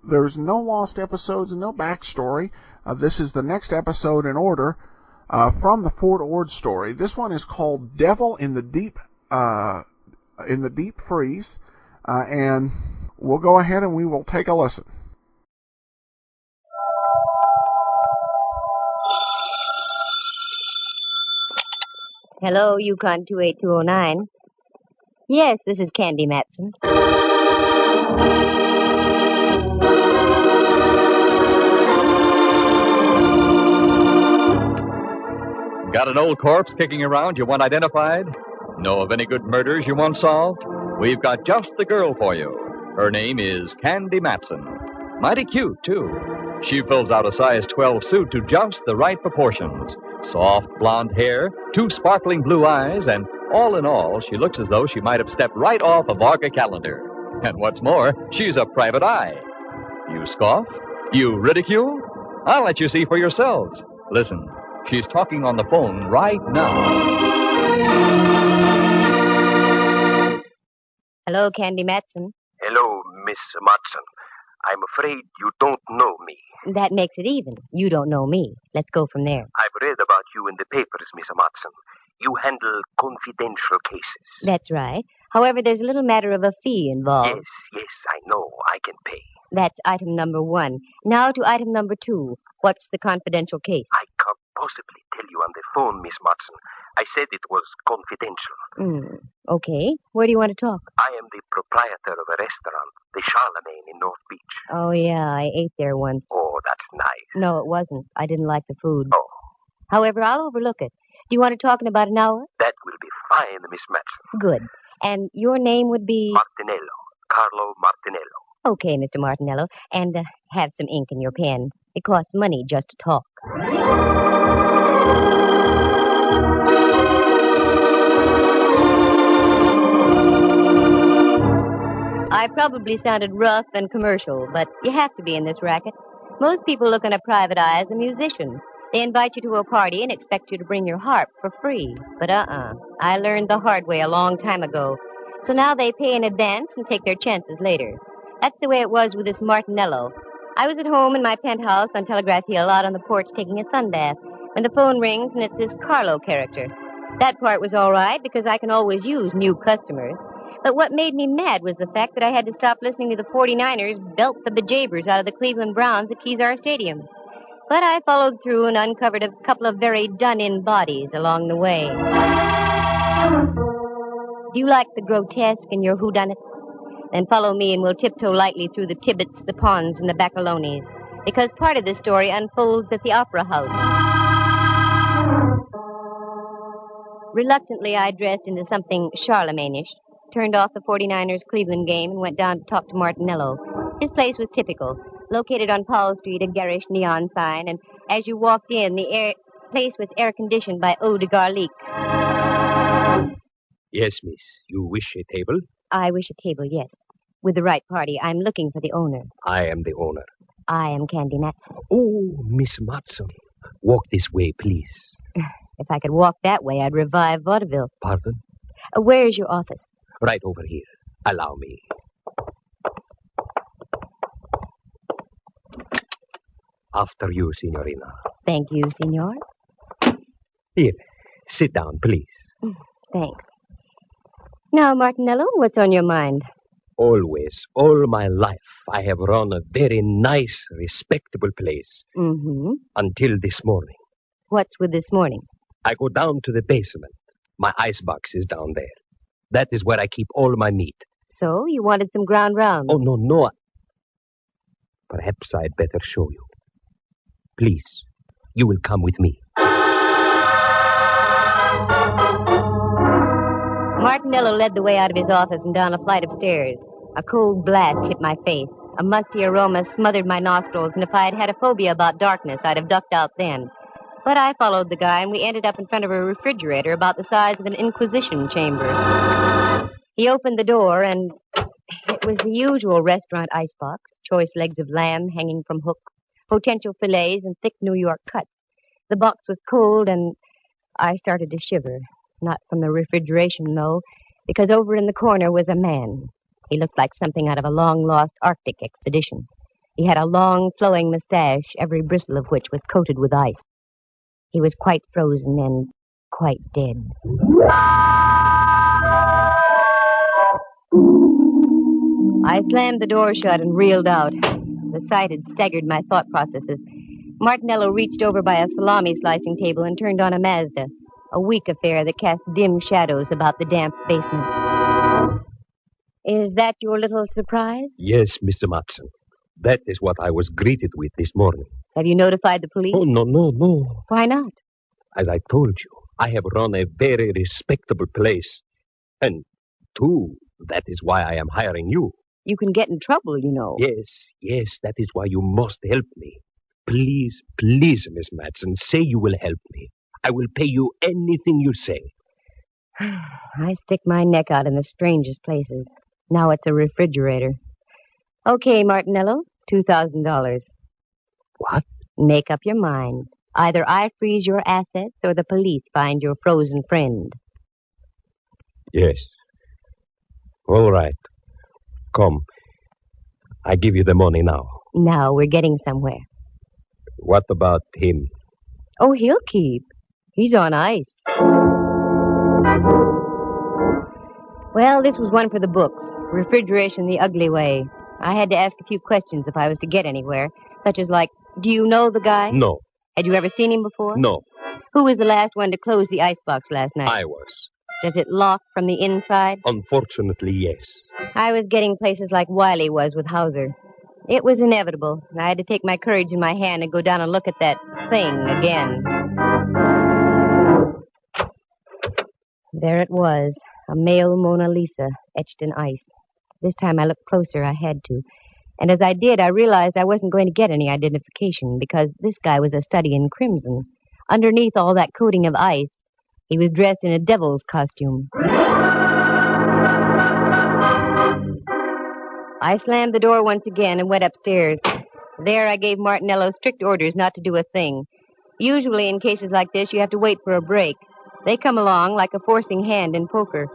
there's no lost episodes and no backstory. This is the next episode in order from the Fort Ord story. This one is called Devil in the Deep Freeze, and we'll go ahead and we will take a listen. Hello, Yukon 28209. Yes, this is Candy Matson. Got an old corpse kicking around you want identified? Know of any good murders you want solved? We've got just the girl for you. Her name is Candy Matson. Mighty cute, too. She fills out a size 12 suit to just the right proportions. Soft blonde hair, 2 sparkling blue eyes, and all in all, she looks as though she might have stepped right off a Varga calendar. And what's more, she's a private eye. You scoff? You ridicule? I'll let you see for yourselves. Listen, she's talking on the phone right now. Hello, Candy Matson. Hello, Miss Matson. I'm afraid you don't know me. That makes it even. You don't know me. Let's go from there. I've read about you in the papers, Miss Matson. You handle confidential cases. That's right. However, there's a little matter of a fee involved. Yes, I know. I can pay. That's item number 1. Now to item number 2. What's the confidential case? I can't possibly tell you on the phone, Miss Matson. I said it was confidential. Okay. Where do you want to talk? I am the proprietor of a restaurant, the Charlemagne in North Beach. Oh, yeah, I ate there once. Oh, that's nice. No, it wasn't. I didn't like the food. Oh. However, I'll overlook it. Do you want to talk in about an hour? That will be fine, Miss Matson. Good. And your name would be? Martinello. Carlo Martinello. Okay, Mr. Martinello. And have some ink in your pen. It costs money just to talk. I probably sounded rough and commercial, but you have to be in this racket. Most people look on a private eye as a musician. They invite you to a party and expect you to bring your harp for free. But I learned the hard way a long time ago. So now they pay in advance and take their chances later. That's the way it was with this Martinello. I was at home in my penthouse on Telegraph Hill out on the porch taking a sunbath when the phone rings and it's this Carlo character. That part was all right because I can always use new customers. But what made me mad was the fact that I had to stop listening to the 49ers belt the bejabers out of the Cleveland Browns at Kezar Stadium. But I followed through and uncovered a couple of very done-in bodies along the way. Do you like the grotesque in your whodunits? Then follow me and we'll tiptoe lightly through the Tibbets, the Ponds, and the Baccalonis, because part of this story unfolds at the Opera House. Reluctantly, I dressed into something Charlemagne-ish, turned off the 49ers Cleveland game, and went down to talk to Martinello. His place was typical, located on Paul Street, a garish neon sign, and as you walked in, the place was air-conditioned by eau de garlic. Yes, miss. You wish a table? I wish a table, yes. With the right party. I'm looking for the owner. I am the owner. I am Candy Matson. Oh, Miss Matson. Walk this way, please. If I could walk that way, I'd revive vaudeville. Pardon? Where is your office? Right over here. Allow me. After you, Signorina. Thank you, Signor. Here, sit down, please. Thanks. Now, Martinello, what's on your mind? Always, all my life, I have run a very nice, respectable place. Mm-hmm. Until this morning. What's with this morning? I go down to the basement. My icebox is down there. That is where I keep all my meat. So, you wanted some ground round? Oh, no. Perhaps I'd better show you. Please, you will come with me. Martinello led the way out of his office and down a flight of stairs. A cold blast hit my face. A musty aroma smothered my nostrils, and if I had had a phobia about darkness, I'd have ducked out then. But I followed the guy, and we ended up in front of a refrigerator about the size of an inquisition chamber. He opened the door, and it was the usual restaurant icebox, choice legs of lamb hanging from hooks, potential fillets, and thick New York cuts. The box was cold, and I started to shiver. Not from the refrigeration, though, because over in the corner was a man. He looked like something out of a long-lost Arctic expedition. He had a long, flowing mustache, every bristle of which was coated with ice. He was quite frozen and quite dead. I slammed the door shut and reeled out. The sight had staggered my thought processes. Martinello reached over by a salami-slicing table and turned on a Mazda, a weak affair that cast dim shadows about the damp basement. Is that your little surprise? Yes, Mr. Matson. That is what I was greeted with this morning. Have you notified the police? Oh, no. Why not? As I told you, I have run a very respectable place. And, too, that is why I am hiring you. You can get in trouble, you know. Yes, that is why you must help me. Please, Miss Matson, say you will help me. I will pay you anything you say. I stick my neck out in the strangest places. Now it's a refrigerator. Okay, Martinello, $2,000. What? Make up your mind. Either I freeze your assets or the police find your frozen friend. Yes. All right. Come. I give you the money now. Now we're getting somewhere. What about him? Oh, he'll keep. He's on ice. Well, this was one for the books. Refrigeration the ugly way. I had to ask a few questions if I was to get anywhere, such as like, do you know the guy? No. Had you ever seen him before? No. Who was the last one to close the icebox last night? I was. Does it lock from the inside? Unfortunately, yes. I was getting places like Wiley was with Hauser. It was inevitable. I had to take my courage in my hand and go down and look at that thing again. There it was, a male Mona Lisa etched in ice. This time I looked closer, I had to. And as I did, I realized I wasn't going to get any identification because this guy was a study in crimson. Underneath all that coating of ice, he was dressed in a devil's costume. I slammed the door once again and went upstairs. There I gave Martinello strict orders not to do a thing. Usually in cases like this, you have to wait for a break. They come along like a forcing hand in poker.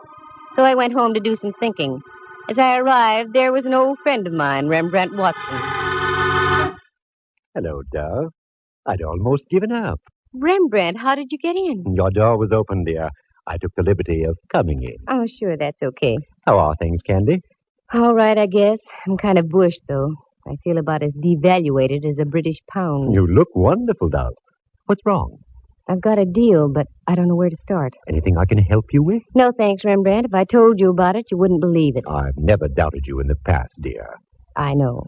So I went home to do some thinking. As I arrived, there was an old friend of mine, Rembrandt Watson. Hello, Dove. I'd almost given up. Rembrandt, how did you get in? Your door was open, dear. I took the liberty of coming in. Oh, sure, that's okay. How are things, Candy? All right, I guess. I'm kind of bushed, though. I feel about as devaluated as a British pound. You look wonderful, Dove. What's wrong? I've got a deal, but I don't know where to start. Anything I can help you with? No, thanks, Rembrandt. If I told you about it, you wouldn't believe it. I've never doubted you in the past, dear. I know.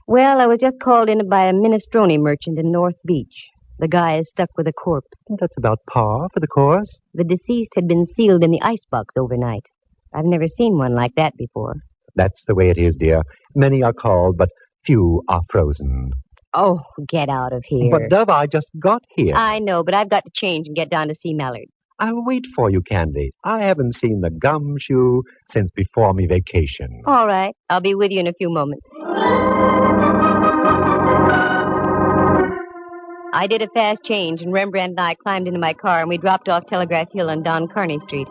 Well, I was just called in by a minestrone merchant in North Beach. The guy is stuck with a corpse. That's about par for the course. The deceased had been sealed in the icebox overnight. I've never seen one like that before. That's the way it is, dear. Many are called, but few are frozen. Oh, get out of here. But, Dove, I just got here. I know, but I've got to change and get down to see Mallard. I'll wait for you, Candy. I haven't seen the gumshoe since before me vacation. All right. I'll be with you in a few moments. I did a fast change, and Rembrandt and I climbed into my car, and we dropped off Telegraph Hill on Don Carney Street.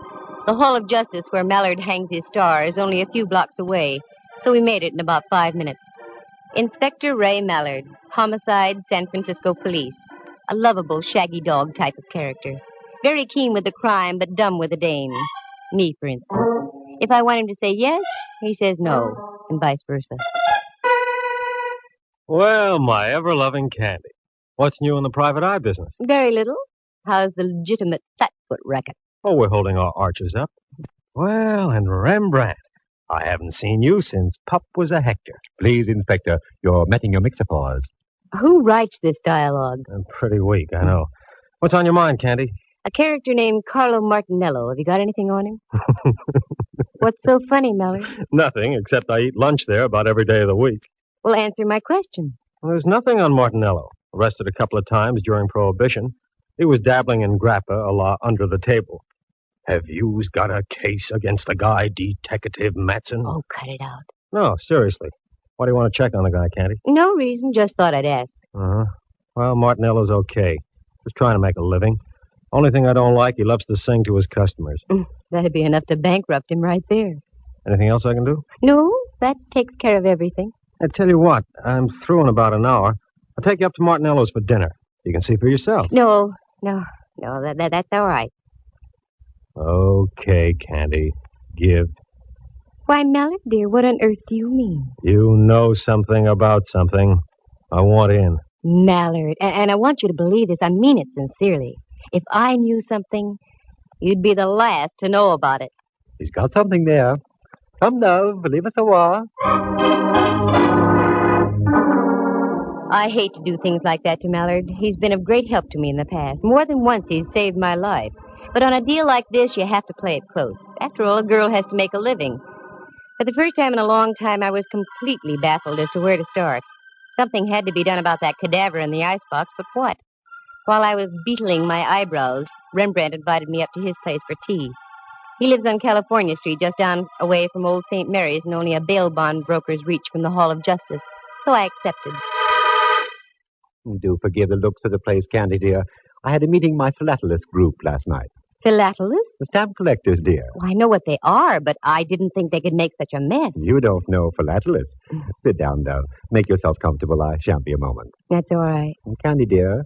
The Hall of Justice, where Mallard hangs his star, is only a few blocks away, so we made it in about 5 minutes. Inspector Ray Mallard, Homicide, San Francisco Police. A lovable, shaggy dog type of character. Very keen with the crime, but dumb with the dame. Me, for instance. If I want him to say yes, he says no, and vice versa. Well, my ever-loving Candy. What's new in the private eye business? Very little. How's the legitimate flatfoot racket? Oh, we're holding our arches up. Well, and Rembrandt, I haven't seen you since Pup was a Hector. Please, Inspector, you're metting your mixophores. Who writes this dialogue? I'm pretty weak, I know. What's on your mind, Candy? A character named Carlo Martinello. Have you got anything on him? What's so funny, Mallard? Nothing, except I eat lunch there about every day of the week. Well, answer my question. Well, there's nothing on Martinello. Arrested a couple of times during Prohibition. He was dabbling in grappa a la under the table. Have you got a case against the guy, Detective Matson? Oh, cut it out. No, seriously. Why do you want to check on the guy, Candy? No reason, just thought I'd ask. Uh-huh. Well, Martinello's okay. Just trying to make a living. Only thing I don't like, he loves to sing to his customers. That'd be enough to bankrupt him right there. Anything else I can do? No, that takes care of everything. I tell you what, I'm through in about an hour. I'll take you up to Martinello's for dinner. You can see for yourself. No, that's all right. Okay, Candy. Give. Why, Mallard, dear, what on earth do you mean? You know something about something. I want in. Mallard, and I want you to believe this. I mean it sincerely. If I knew something, you'd be the last to know about it. He's got something there. Come now, leave us a while. I hate to do things like that to Mallard. He's been of great help to me in the past. More than once he's saved my life. But on a deal like this, you have to play it close. After all, a girl has to make a living. For the first time in a long time, I was completely baffled as to where to start. Something had to be done about that cadaver in the icebox, but what? While I was beetling my eyebrows, Rembrandt invited me up to his place for tea. He lives on California Street, just down away from Old St. Mary's, and only a bail bond broker's reach from the Hall of Justice. So I accepted. Do forgive the looks of the place, Candy, dear. I had a meeting my philatelist group last night. Philatelist? The stamp collectors, dear. Well, I know what they are, but I didn't think they could make such a mess. You don't know philatelists. Sit down, though. Make yourself comfortable. I shan't be a moment. That's all right. Candy, dear,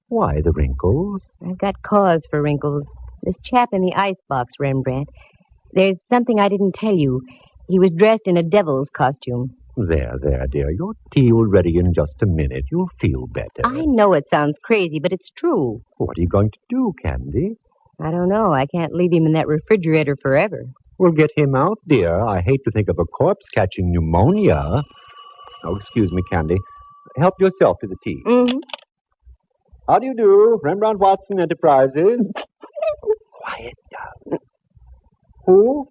why the wrinkles? I've got cause for wrinkles. This chap in the icebox, Rembrandt. There's something I didn't tell you. He was dressed in a devil's costume. There, dear. Your tea will ready in just a minute. You'll feel better. I know it sounds crazy, but it's true. What are you going to do, Candy? I don't know. I can't leave him in that refrigerator forever. We'll get him out, dear. I hate to think of a corpse catching pneumonia. Oh, excuse me, Candy. Help yourself to the tea. Mm-hmm. How do you do, Rembrandt Watson Enterprises? Quiet down. Who?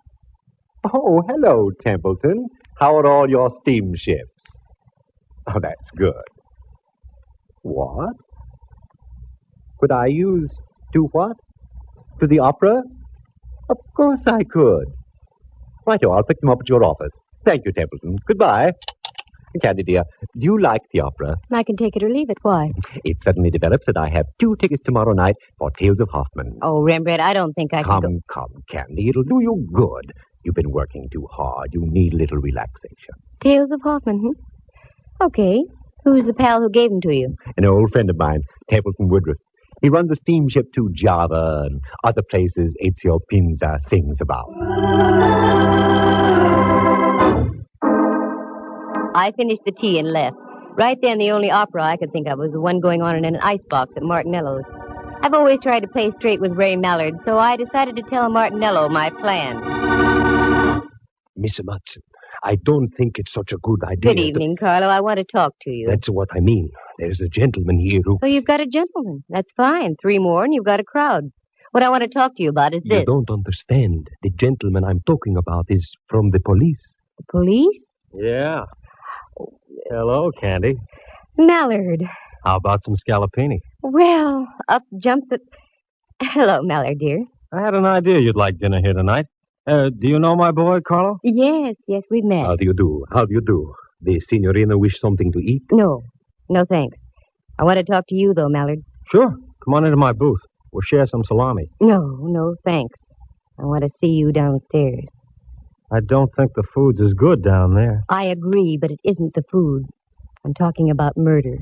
Oh, hello, Templeton. How are all your steamships? Oh, that's good. What? Could I use... do what? To the opera? Of course I could. Righto, I'll pick them up at your office. Thank you, Templeton. Goodbye. Candy, dear, do you like the opera? I can take it or leave it. Why? It suddenly develops that I have 2 tickets tomorrow night for Tales of Hoffman. Oh, Rembrandt, I don't think I can go... Come, Candy. It'll do you good. You've been working too hard. You need a little relaxation. Tales of Hoffman, Okay. Who's the pal who gave them to you? An old friend of mine, Templeton Woodruff. He runs a steamship to Java and other places Ezio Pinza sings about. I finished the tea and left. Right then, the only opera I could think of was the one going on in an icebox at Martinello's. I've always tried to play straight with Ray Mallard, so I decided to tell Martinello my plan. Miss Matson, I don't think it's such a good idea. Good evening, Carlo. I want to talk to you. That's what I mean. There's a gentleman here who... Oh, you've got a gentleman. That's fine. 3 more and you've got a crowd. What I want to talk to you about is this. You don't understand. The gentleman I'm talking about is from the police. The police? Yeah. Hello, Candy. Mallard. How about some scallopini? Well, up jumped the... Hello, Mallard, dear. I had an idea you'd like dinner here tonight. Do you know my boy, Carlo? Yes, we've met. How do you do? The signorina wish something to eat? No, thanks. I want to talk to you, though, Mallard. Sure. Come on into my booth. We'll share some salami. No, thanks. I want to see you downstairs. I don't think the food's as good down there. I agree, but it isn't the food. I'm talking about murder.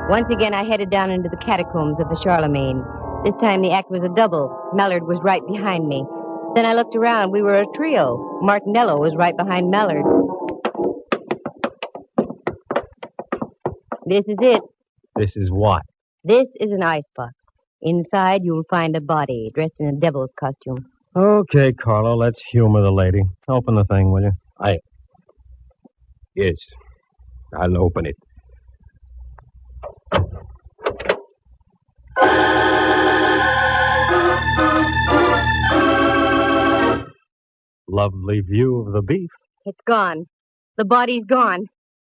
Once again, I headed down into the catacombs of the Charlemagne. This time the act was a double. Mallard was right behind me. Then I looked around. We were a trio. Martinello was right behind Mallard. This is it. This is what? This is an icebox. Inside, you'll find a body dressed in a devil's costume. Okay, Carlo, let's humor the lady. Open the thing, will you? Yes, I'll open it. Lovely view of the beef. It's gone. The body's gone.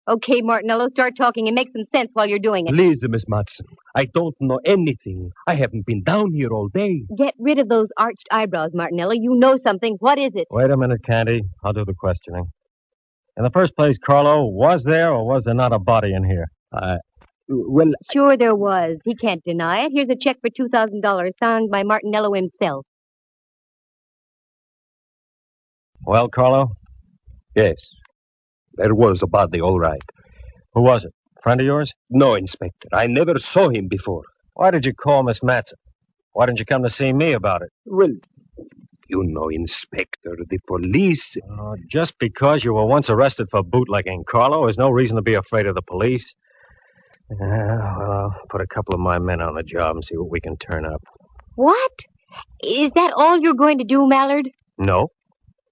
Okay, Martinello, start talking and make some sense while you're doing it. Please, Miss Matson. I don't know anything. I haven't been down here all day. Get rid of those arched eyebrows, Martinello. You know something. What is it? Wait a minute, Candy. I'll do the questioning. In the first place, Carlo, was there or was there not a body in here? Well... Sure there was. He can't deny it. Here's a check for $2,000 signed by Martinello himself. Well, Carlo? Yes. There was a body, all right. Who was it? Friend of yours? No, Inspector. I never saw him before. Why did you call Miss Matson? Why didn't you come to see me about it? Well, you know, Inspector, the police... Just because you were once arrested for bootlegging, Carlo, is no reason to be afraid of the police. Well, I'll put a couple of my men on the job and see what we can turn up. What? Is that all you're going to do, Mallard? No.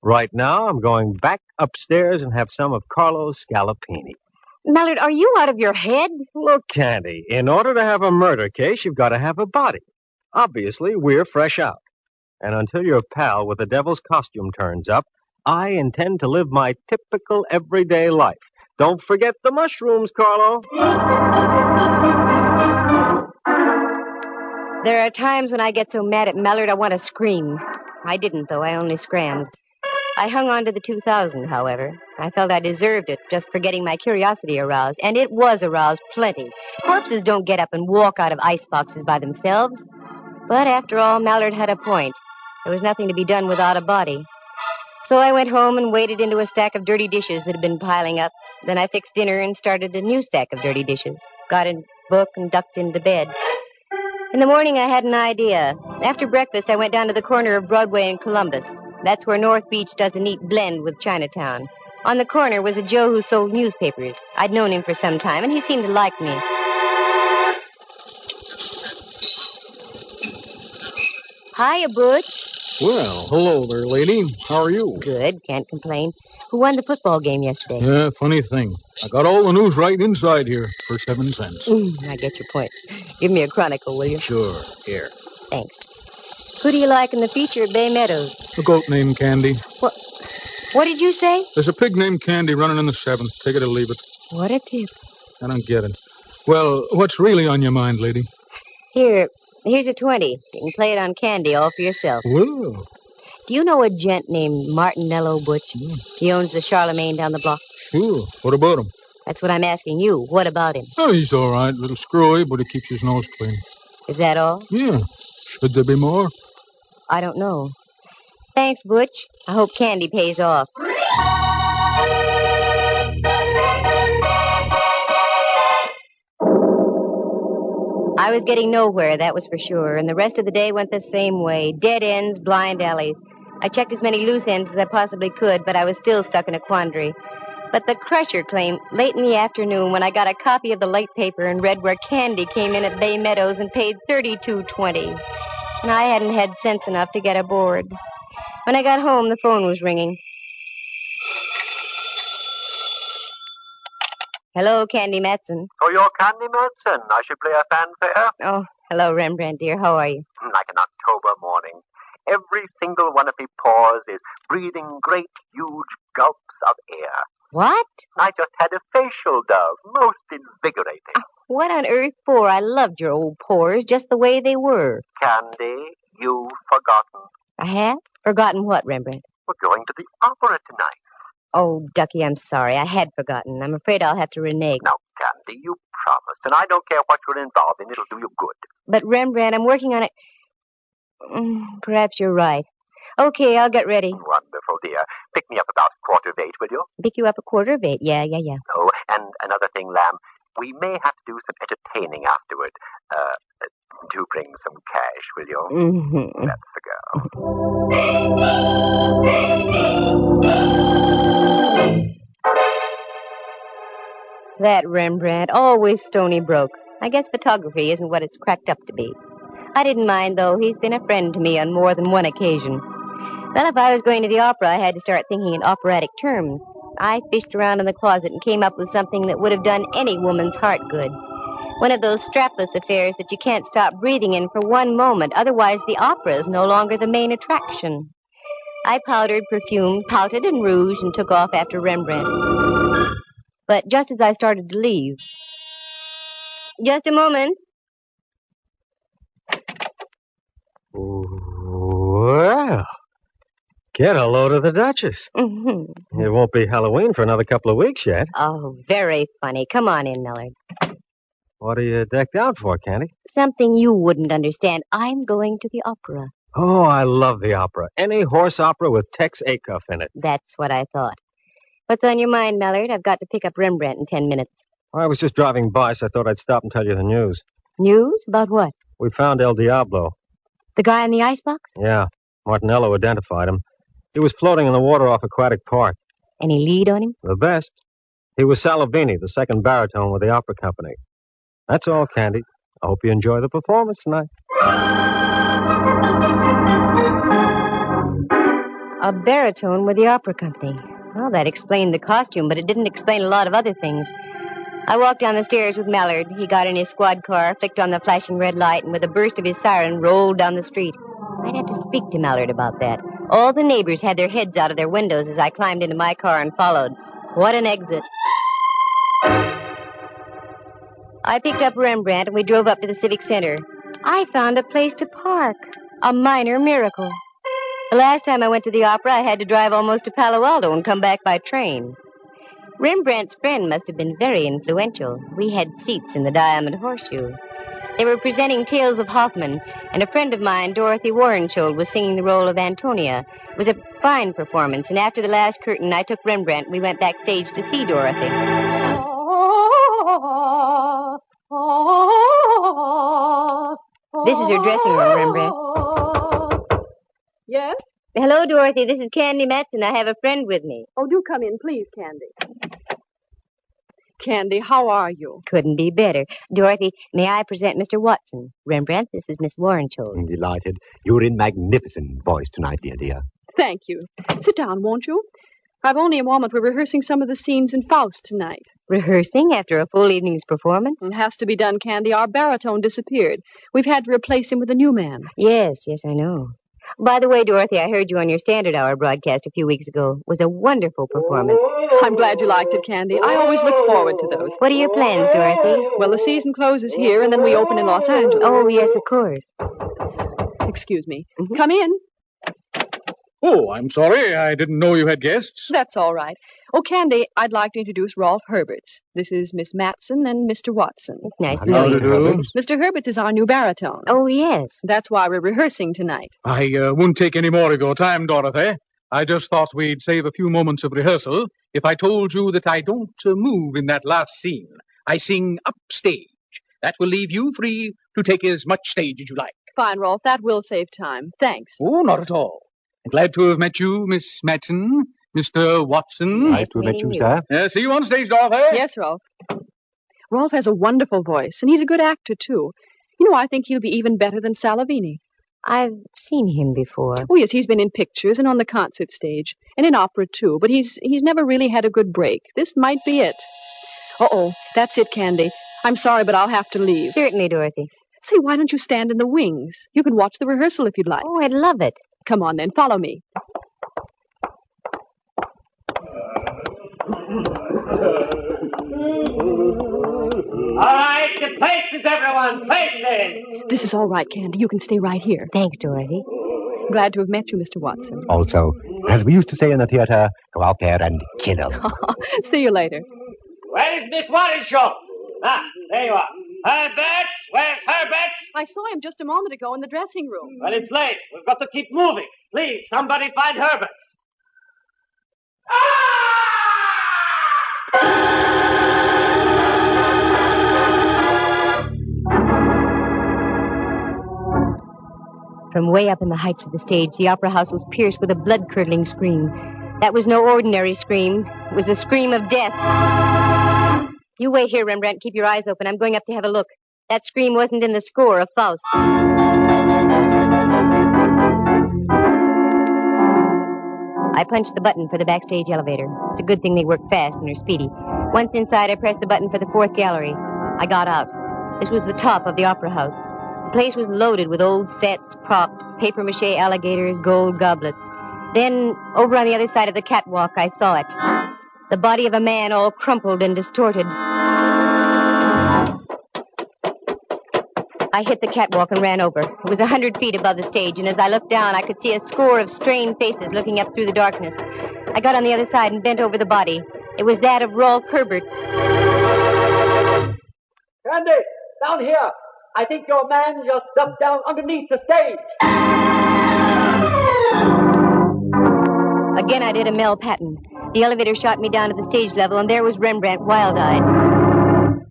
Right now, I'm going back upstairs and have some of Carlo's scallopini. Mallard, are you out of your head? Look, Candy, in order to have a murder case, you've got to have a body. Obviously, we're fresh out. And until your pal with the devil's costume turns up, I intend to live my typical everyday life. Don't forget the mushrooms, Carlo. There are times when I get so mad at Mallard I want to scream. I didn't, though. I only scrammed. I hung on to the $2,000, however. I felt I deserved it just for getting my curiosity aroused, and it was aroused plenty. Corpses don't get up and walk out of ice boxes by themselves. But after all, Mallard had a point. There was nothing to be done without a body. So I went home and waded into a stack of dirty dishes that had been piling up. Then I fixed dinner and started a new stack of dirty dishes. Got a book and ducked into bed. In the morning, I had an idea. After breakfast, I went down to the corner of Broadway and Columbus. That's where North Beach does a neat blend with Chinatown. On the corner was a Joe who sold newspapers. I'd known him for some time, and he seemed to like me. Hiya, Butch. Well, hello there, lady. How are you? Good, can't complain. Who won the football game yesterday? Yeah, funny thing. I got all the news right inside here for 7 cents. I get your point. Give me a chronicle, will you? Sure, here. Thanks. Who do you like in the feature at Bay Meadows? A goat named Candy. What did you say? There's a pig named Candy running in the 7th. Take it or leave it. What a tip. I don't get it. Well, what's really on your mind, lady? Here's a 20. You can play it on Candy all for yourself. Well. Do you know a gent named Martinello, Butch? He owns the Charlemagne down the block. Sure. What about him? That's what I'm asking you. What about him? Oh, he's all right. A little screwy, but he keeps his nose clean. Is that all? Yeah. Should there be more? I don't know. Thanks, Butch. I hope Candy pays off. I was getting nowhere, that was for sure, and the rest of the day went the same way. Dead ends, blind alleys. I checked as many loose ends as I possibly could, but I was still stuck in a quandary. But the crusher claimed late in the afternoon when I got a copy of the late paper and read where Candy came in at Bay Meadows and paid $32.20. And I hadn't had sense enough to get aboard. When I got home, the phone was ringing. Hello, Candy Matson. Oh, you're Candy Matson. I should play a fanfare. Oh, hello, Rembrandt, dear. How are you? Like an October morning. Every single one of me pores is breathing great, huge gulps of air. What? I just had a facial dove. Most invigorating. What on earth for? I loved your old pores just the way they were. Candy, you've forgotten. I have? Forgotten what, Rembrandt? We're going to the opera tonight. Oh, Ducky, I'm sorry. I had forgotten. I'm afraid I'll have to renege. Now, Candy, you promised, and I don't care what you're involved in. It'll do you good. But, Rembrandt, I'm working on it. Perhaps you're right. Okay, I'll get ready. Wonderful, dear. Pick me up about 7:45, will you? Pick you up 7:45. Yeah. Oh, and another thing, Lamb. We may have to do some entertaining afterward. Do bring some cash, will you? Mm-hmm. That's the girl. That Rembrandt, always stony broke. I guess photography isn't what it's cracked up to be. I didn't mind, though. He's been a friend to me on more than one occasion. Well, if I was going to the opera, I had to start thinking in operatic terms. I fished around in the closet and came up with something that would have done any woman's heart good. One of those strapless affairs that you can't stop breathing in for one moment. Otherwise, the opera is no longer the main attraction. I powdered, perfumed, pouted, and rouged, and took off after Rembrandt. But just as I started to leave... Just a moment. Well, get a load of the Duchess. Mm-hmm. It won't be Halloween for another couple of weeks yet. Oh, very funny. Come on in, Millard. What are you decked out for, Candy? Something you wouldn't understand. I'm going to the opera. Oh, I love the opera. Any horse opera with Tex Acuff in it. That's what I thought. What's on your mind, Millard? I've got to pick up Rembrandt in 10 minutes. I was just driving by, so I thought I'd stop and tell you the news. News? About what? We found El Diablo. The guy in the icebox? Yeah. Martinello identified him. He was floating in the water off Aquatic Park. Any lead on him? The best. He was Salavini, the second baritone with the opera company. That's all, Candy. I hope you enjoy the performance tonight. A baritone with the opera company. Well, that explained the costume, but it didn't explain a lot of other things. I walked down the stairs with Mallard. He got in his squad car, flicked on the flashing red light, and with a burst of his siren, rolled down the street. I'd have to speak to Mallard about that. All the neighbors had their heads out of their windows as I climbed into my car and followed. What an exit. I picked up Rembrandt, and we drove up to the Civic Center. I found a place to park. A minor miracle. The last time I went to the opera, I had to drive almost to Palo Alto and come back by train. Rembrandt's friend must have been very influential. We had seats in the Diamond Horseshoe. They were presenting Tales of Hoffmann, and a friend of mine, Dorothy Warrenschold, was singing the role of Antonia. It was a fine performance, and after the last curtain, I took Rembrandt and we went backstage to see Dorothy. This is her dressing room, Rembrandt. Yes? Hello, Dorothy. This is Candy Matson. I have a friend with me. Oh, do come in, please, Candy. Candy, how are you? Couldn't be better. Dorothy, may I present Mr. Watson? Rembrandt, this is Miss Warrenschold. I'm delighted. You're in magnificent voice tonight, dear. Thank you. Sit down, won't you? I've only a moment. We're rehearsing some of the scenes in Faust tonight. Rehearsing after a full evening's performance? It has to be done, Candy. Our baritone disappeared. We've had to replace him with a new man. Yes, I know. By the way, Dorothy, I heard you on your Standard Hour broadcast a few weeks ago. It was a wonderful performance. I'm glad you liked it, Candy. I always look forward to those. What are your plans, Dorothy? Well, the season closes here, and then we open in Los Angeles. Oh, yes, of course. Excuse me. Mm-hmm. Come in. Oh, I'm sorry. I didn't know you had guests. That's all right. Oh, Candy, I'd like to introduce Rolf Herberts. This is Miss Matson and Mr. Watson. It's nice to know you. Mr. Herberts is our new baritone. Oh, yes. That's why we're rehearsing tonight. I won't take any more of your time, Dorothy. I just thought we'd save a few moments of rehearsal if I told you that I don't move in that last scene. I sing upstage. That will leave you free to take as much stage as you like. Fine, Rolf. That will save time. Thanks. Oh, not at all. Glad to have met you, Miss Matson. Mr. Watson. Nice to have met you, sir. See you on stage, Dorothy. Yes, Rolf. Rolf has a wonderful voice, and he's a good actor, too. You know, I think he'll be even better than Salavini. I've seen him before. Oh, yes, he's been in pictures and on the concert stage, and in opera, too, but he's never really had a good break. This might be it. Uh-oh, that's it, Candy. I'm sorry, but I'll have to leave. Certainly, Dorothy. Say, why don't you stand in the wings? You can watch the rehearsal if you'd like. Oh, I'd love it. Come on, then. Follow me. All right, to places, everyone. Places. This is all right, Candy. You can stay right here. Thanks, Dorothy. Glad to have met you, Mr. Watson. Also, as we used to say in the theater, go out there and kill 'em. See you later. Where is Miss Warrenschold? Ah, there you are. Herbert? Where's Herbert? I saw him just a moment ago in the dressing room. Well, it's late. We've got to keep moving. Please, somebody find Herbert. From way up in the heights of the stage, the opera house was pierced with a blood-curdling scream. That was no ordinary scream. It was the scream of death. You wait here, Rembrandt. Keep your eyes open. I'm going up to have a look. That scream wasn't in the score of Faust. I punched the button for the backstage elevator. It's a good thing they work fast and are speedy. Once inside, I pressed the button for the fourth gallery. I got out. This was the top of the opera house. The place was loaded with old sets, props, papier-mâché alligators, gold goblets. Then, over on the other side of the catwalk, I saw it. The body of a man all crumpled and distorted. I hit the catwalk and ran over. It was 100 feet above the stage, and as I looked down, I could see a score of strained faces looking up through the darkness. I got on the other side and bent over the body. It was that of Rolf Herbert. Candy, down here. I think your man just dumped down underneath the stage. Again, I did a Mel Patton. The elevator shot me down to the stage level, and there was Rembrandt, wild-eyed.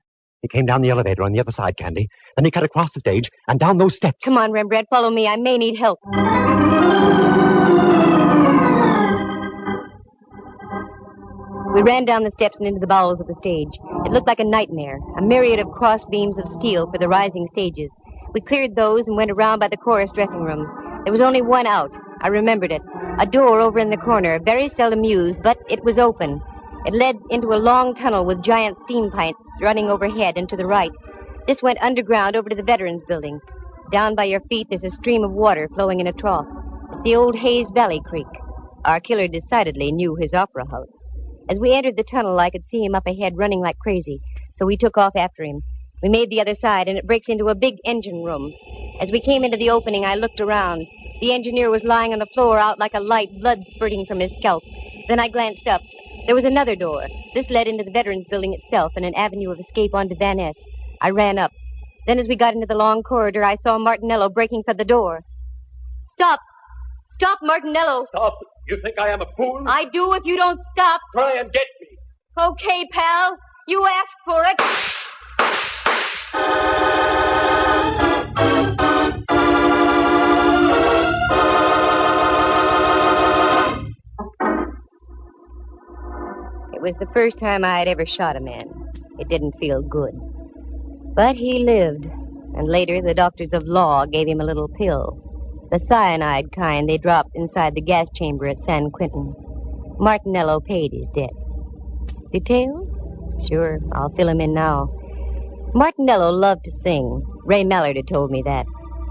He came down the elevator on the other side, Candy. Then he cut across the stage and down those steps. Come on, Rembrandt, follow me. I may need help. We ran down the steps and into the bowels of the stage. It looked like a nightmare, a myriad of cross beams of steel for the rising stages. We cleared those and went around by the chorus dressing rooms. There was only one out. I remembered it. A door over in the corner, very seldom used, but it was open. It led into a long tunnel with giant steam pipes running overhead and to the right. This went underground over to the Veterans Building. Down by your feet, there's a stream of water flowing in a trough. It's the old Hayes Valley Creek. Our killer decidedly knew his opera house. As we entered the tunnel, I could see him up ahead running like crazy, so we took off after him. We made the other side, and it breaks into a big engine room. As we came into the opening, I looked around. The engineer was lying on the floor out like a light, blood spurting from his scalp. Then I glanced up. There was another door. This led into the Veterans Building itself and an avenue of escape onto Van Ness. I ran up. Then as we got into the long corridor, I saw Martinello breaking for the door. Stop! Stop, Martinello! Stop! You think I am a fool? I do if you don't stop. Try and get me. Okay, pal. You asked for it. It was the first time I had ever shot a man. It didn't feel good. But he lived, and later the doctors of law gave him a little pill. The cyanide kind they dropped inside the gas chamber at San Quentin. Martinello paid his debt. Details? Sure, I'll fill him in now. Martinello loved to sing. Ray Mallard had told me that.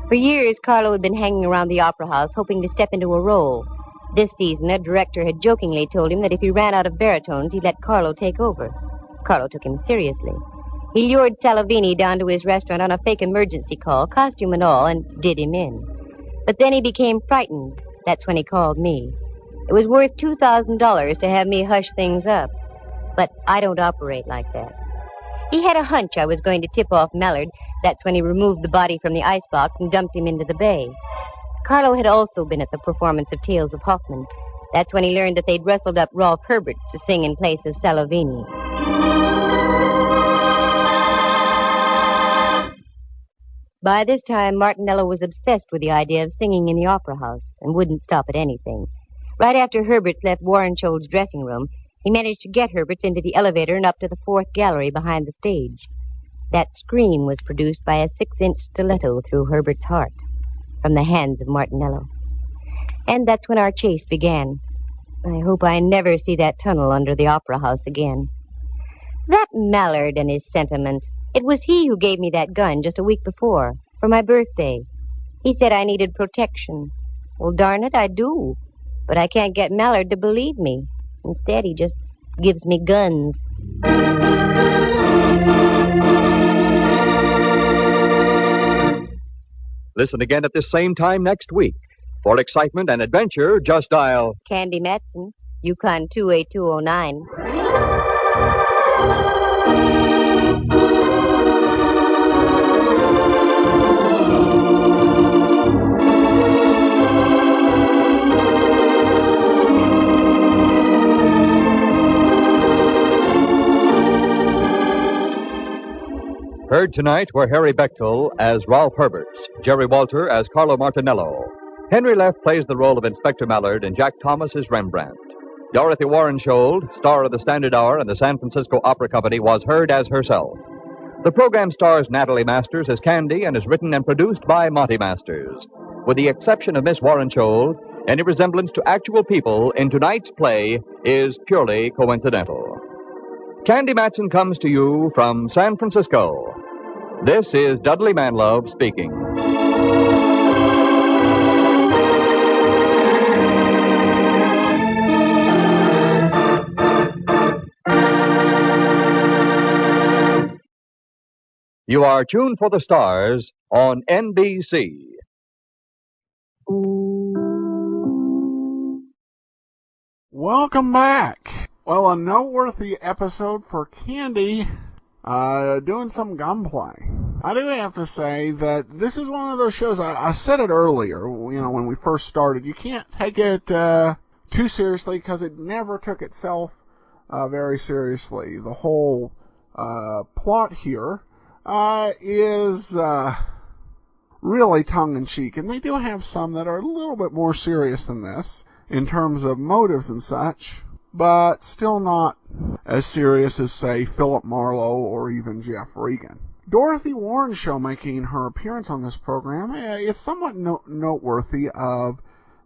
For years, Carlo had been hanging around the opera house, hoping to step into a role. This season, a director had jokingly told him that if he ran out of baritones, he'd let Carlo take over. Carlo took him seriously. He lured Salovini down to his restaurant on a fake emergency call, costume and all, and did him in. But then he became frightened. That's when he called me. It was worth $2,000 to have me hush things up. But I don't operate like that. He had a hunch I was going to tip off Mallard. That's when he removed the body from the icebox and dumped him into the bay. Carlo had also been at the performance of Tales of Hoffman. That's when he learned that they'd rustled up Rolf Herbert to sing in place of Salovini. By this time, Martinello was obsessed with the idea of singing in the opera house and wouldn't stop at anything. Right after Herberts left Warrenshold's dressing room, he managed to get Herberts into the elevator and up to the fourth gallery behind the stage. That scream was produced by a 6-inch stiletto through Herbert's heart from the hands of Martinello. And that's when our chase began. I hope I never see that tunnel under the opera house again. That Mallard and his sentiments. It was he who gave me that gun just a week before, for my birthday. He said I needed protection. Well, darn it, I do. But I can't get Mallard to believe me. Instead, he just gives me guns. Listen again at this same time next week. For excitement and adventure, just dial Candy Matson, Yukon 28209. Heard tonight were Harry Bechtel as Rolf Herbert, Jerry Walter as Carlo Martinello. Henry Leff plays the role of Inspector Mallard, and Jack Thomas is Rembrandt. Dorothy Warrenshold, star of the Standard Hour and the San Francisco Opera Company, was heard as herself. The program stars Natalie Masters as Candy and is written and produced by Monty Masters. With the exception of Miss Warrenshold, any resemblance to actual people in tonight's play is purely coincidental. Candy Matson comes to you from San Francisco. This is Dudley Manlove speaking. You are tuned for the stars on NBC. Welcome back. Well, a noteworthy episode for Candy, doing some gunplay. I do have to say that this is one of those shows, I said it earlier, when we first started, you can't take it too seriously because it never took itself very seriously. The whole plot here is really tongue-in-cheek, and they do have some that are a little bit more serious than this in terms of motives and such, but still not as serious as, say, Philip Marlowe or even Jeff Regan. Dorothy Warren's show making her appearance on this program, it's somewhat noteworthy of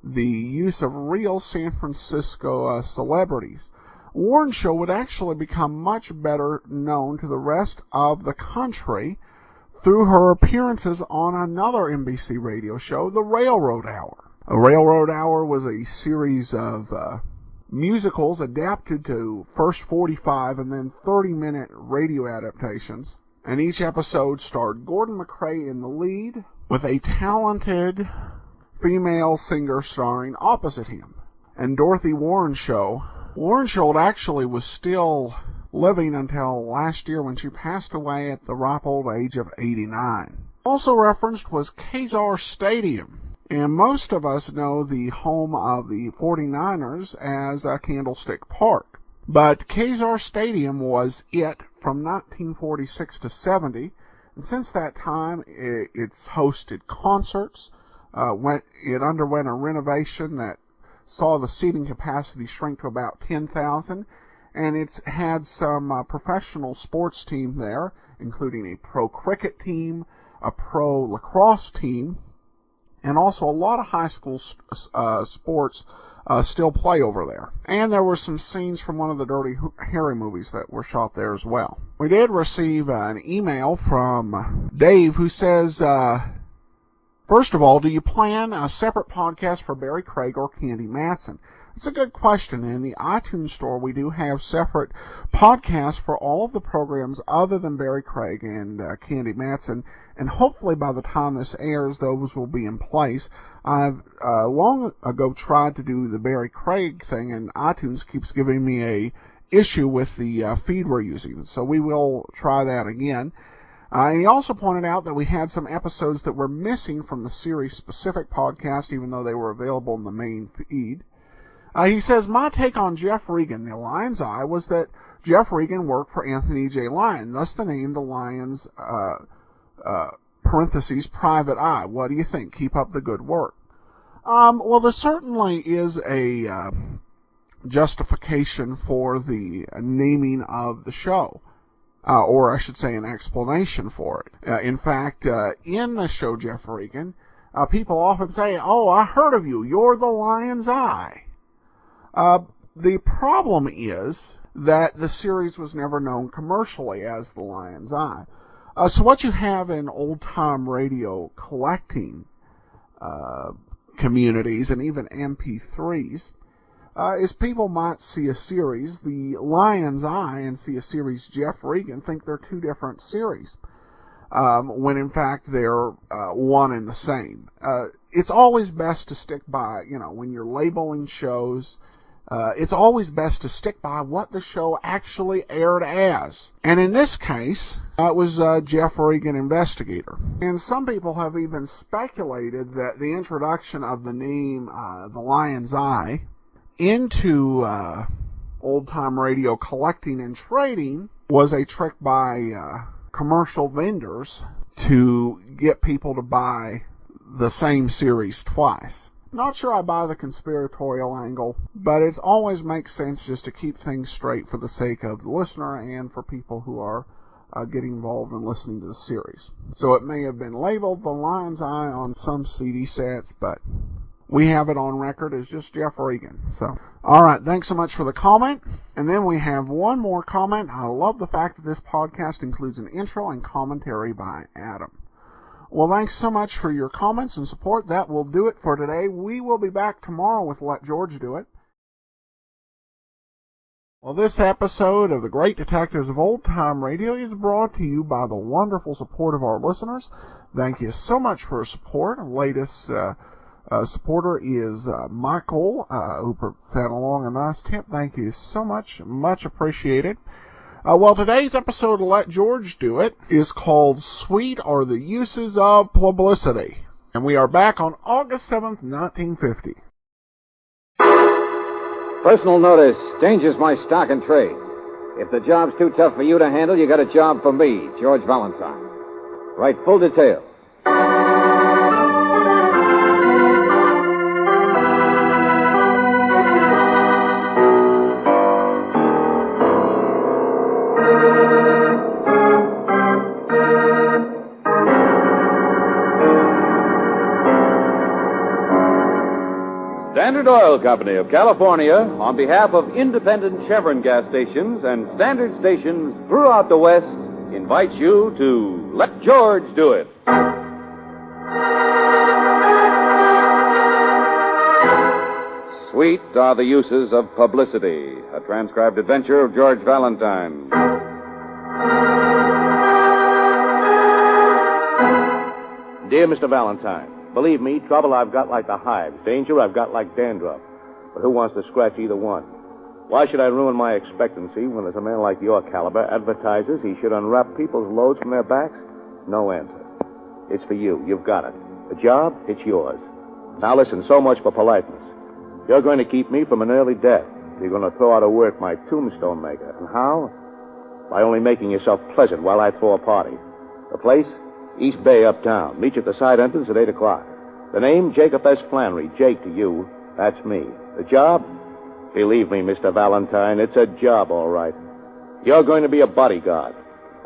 the use of real San Francisco celebrities. Warren's show would actually become much better known to the rest of the country through her appearances on another NBC radio show, The Railroad Hour. A Railroad Hour was a series of musicals adapted to first 45 and then 30-minute radio adaptations, and each episode starred Gordon McCrae in the lead with a talented female singer starring opposite him. And Dorothy Warren's show actually was still living until last year when she passed away at the ripe old age of 89. Also referenced was Kezar Stadium, and most of us know the home of the 49ers as Candlestick Park. But Kezar Stadium was it from 1946 to 70, and since that time it's hosted concerts. It underwent a renovation that saw the seating capacity shrink to about 10,000, and it's had some professional sports team there, including a pro cricket team, a pro lacrosse team, and also a lot of high school sports still play over there. And there were some scenes from one of the Dirty Harry movies that were shot there as well. We did receive an email from Dave who says, first of all, do you plan a separate podcast for Barrie Craig or Candy Matson? It's a good question. In the iTunes store, we do have separate podcasts for all of the programs other than Barrie Craig and Candy Matson, and hopefully by the time this airs, those will be in place. I've long ago tried to do the Barrie Craig thing, and iTunes keeps giving me a issue with the feed we're using, so we will try that again. And he also pointed out that we had some episodes that were missing from the series-specific podcast, even though they were available in the main feed. He says, my take on Jeff Regan, the Lion's Eye, was that Jeff Regan worked for Anthony J. Lyon, thus the name the Lion's, parentheses, private eye. What do you think? Keep up the good work. Well, there certainly is a justification for the naming of the show. Or I should say an explanation for it. In fact, in the show Jeff Regan, people often say, oh, I heard of you. You're the Lion's Eye. The problem is that the series was never known commercially as the Lion's Eye. So what you have in old-time radio collecting communities and even MP3s is people might see a series, The Lion's Eye, and see a series Jeff Regan, think they're two different series, when in fact they're one and the same. It's always best to stick by, when you're labeling shows, it's always best to stick by what the show actually aired as. And in this case, it was Jeff Regan Investigator. And some people have even speculated that the introduction of the name The Lion's Eye into old-time radio collecting and trading was a trick by commercial vendors to get people to buy the same series twice. Not sure I buy the conspiratorial angle, but it always makes sense just to keep things straight for the sake of the listener and for people who are getting involved in listening to the series. So it may have been labeled The Lion's Eye on some CD sets, but we have it on record as just Jeff Regan. So, alright, thanks so much for the comment. And then we have one more comment. I love the fact that this podcast includes an intro and commentary by Adam. Well, thanks so much for your comments and support. That will do it for today. We will be back tomorrow with Let George Do It. Well, this episode of The Great Detectives of Old Time Radio is brought to you by the wonderful support of our listeners. Thank you so much for your support. Our latest supporter is Michael, who sent along a nice tip. Thank you so much. Much appreciated. Well, today's episode of Let George Do It is called Sweet Are the Uses of Publicity. And we are back on August 7th, 1950. Personal notice, changes my stock and trade. If the job's too tough for you to handle, you got a job for me, George Valentine. Write full details. Standard Oil Company of California, on behalf of independent Chevron gas stations and standard stations throughout the West, invites you to Let George Do It. Sweet are the uses of publicity, a transcribed adventure of George Valentine. Dear Mr. Valentine, believe me, trouble I've got like the hives. Danger I've got like dandruff. But who wants to scratch either one? Why should I ruin my expectancy when there's a man like your caliber advertises he should unwrap people's loads from their backs? No answer. It's for you. You've got it. The job, it's yours. Now listen, so much for politeness. You're going to keep me from an early death. You're going to throw out of work my tombstone maker. And how? By only making yourself pleasant while I throw a party. The place? East Bay uptown. Meet you at the side entrance at 8 o'clock. The name, Jacob S. Flannery. Jake to you. That's me. The job? Believe me, Mr. Valentine, it's a job, all right. You're going to be a bodyguard.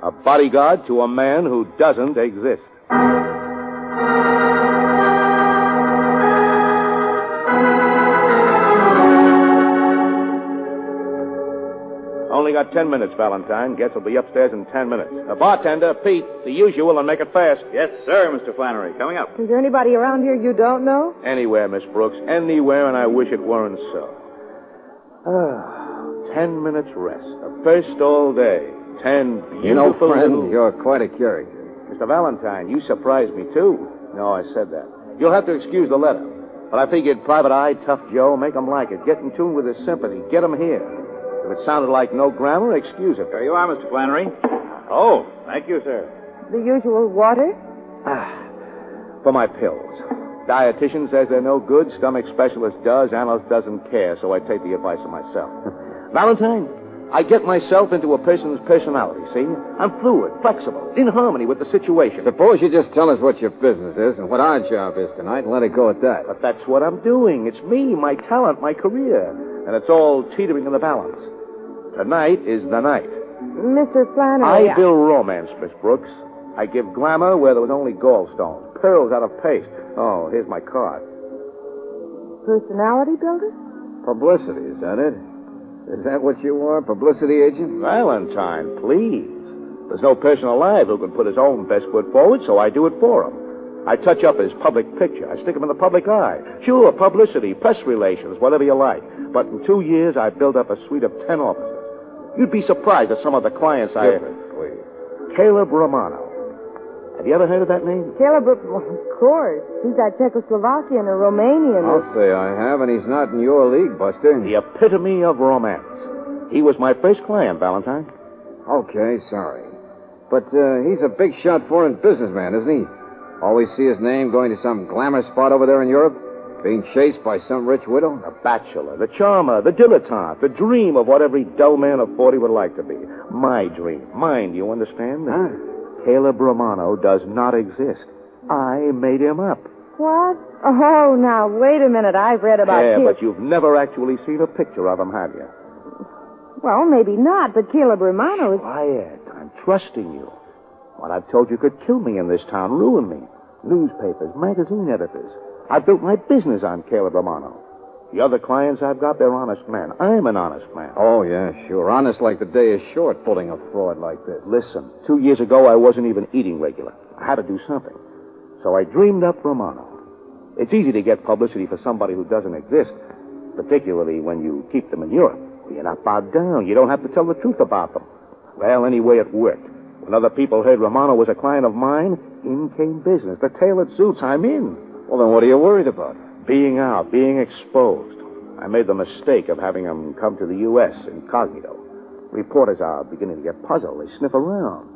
A bodyguard to a man who doesn't exist. Only got 10 minutes, Valentine. Guess we'll be upstairs in 10 minutes. The bartender, Pete, the usual, and make it fast. Yes, sir, Mr. Flannery. Coming up. Is there anybody around here you don't know? Anywhere, Miss Brooks. Anywhere, and I wish it weren't so. 10 minutes rest. The first all day. 10 beautiful... You know, friend, little... you're quite a character. Mr. Valentine, you surprised me, too. No, I said that. You'll have to excuse the letter. But I figured Private Eye, Tough Joe, make 'em like it. Get in tune with his sympathy. Get 'em here. If it sounded like no grammar, excuse it. There you are, Mr. Flannery. Oh, thank you, sir. The usual water? For my pills. Dietitian says they're no good. Stomach specialist does. Analyst doesn't care, so I take the advice of myself. Valentine, I get myself into a person's personality, see? I'm fluid, flexible, in harmony with the situation. Suppose you just tell us what your business is and what our job is tonight and let it go at that. But that's what I'm doing. It's me, my talent, my career. And it's all teetering in the balance. Tonight is the night. Mr. Flannery... I build romance, Miss Brooks. I give glamour where there was only gallstones, pearls out of paste. Oh, here's my card. Personality builder? Publicity, is that it? Is that what you are, publicity agent? Valentine, please. There's no person alive who can put his own best foot forward, so I do it for him. I touch up his public picture. I stick him in the public eye. Sure, publicity, press relations, whatever you like. But in 2 years, I built up a suite of 10 offices. You'd be surprised at some of the clients Skip it, please. Caleb Romano. Have you ever heard of that name? Caleb, well, of course. He's that Czechoslovakian or Romanian. I'll say I have, and he's not in your league, Buster. The epitome of romance. He was my first client, Valentine. Okay, sorry. But he's a big shot foreign businessman, isn't he? Always see his name going to some glamour spot over there in Europe? Being chased by some rich widow? The bachelor, the charmer, the dilettante, the dream of what every dull man of 40 would like to be. My dream. Mine, you understand? Huh? Caleb Romano does not exist. I made him up. What? Oh, now, wait a minute. I've read about Yeah, Caleb. but you've never actually seen a picture of him, have you? Well, maybe not, but Caleb Romano is... Quiet. I'm trusting you. What I've told you could kill me in this town, ruin me. Newspapers, magazine editors. I built my business on Caleb Romano. The other clients I've got, they're honest men. I'm an honest man. Oh, yeah, sure. Honest like the day is short, pulling a fraud like this. Listen, 2 years ago, I wasn't even eating regular. I had to do something. So I dreamed up Romano. It's easy to get publicity for somebody who doesn't exist, particularly when you keep them in Europe. You're not bogged down. You don't have to tell the truth about them. Well, anyway, it worked. When other people heard Romano was a client of mine, in came business. The tailored suits, I'm in. Well, then what are you worried about? Being out, being exposed. I made the mistake of having him come to the U.S. incognito. Reporters are beginning to get puzzled. They sniff around.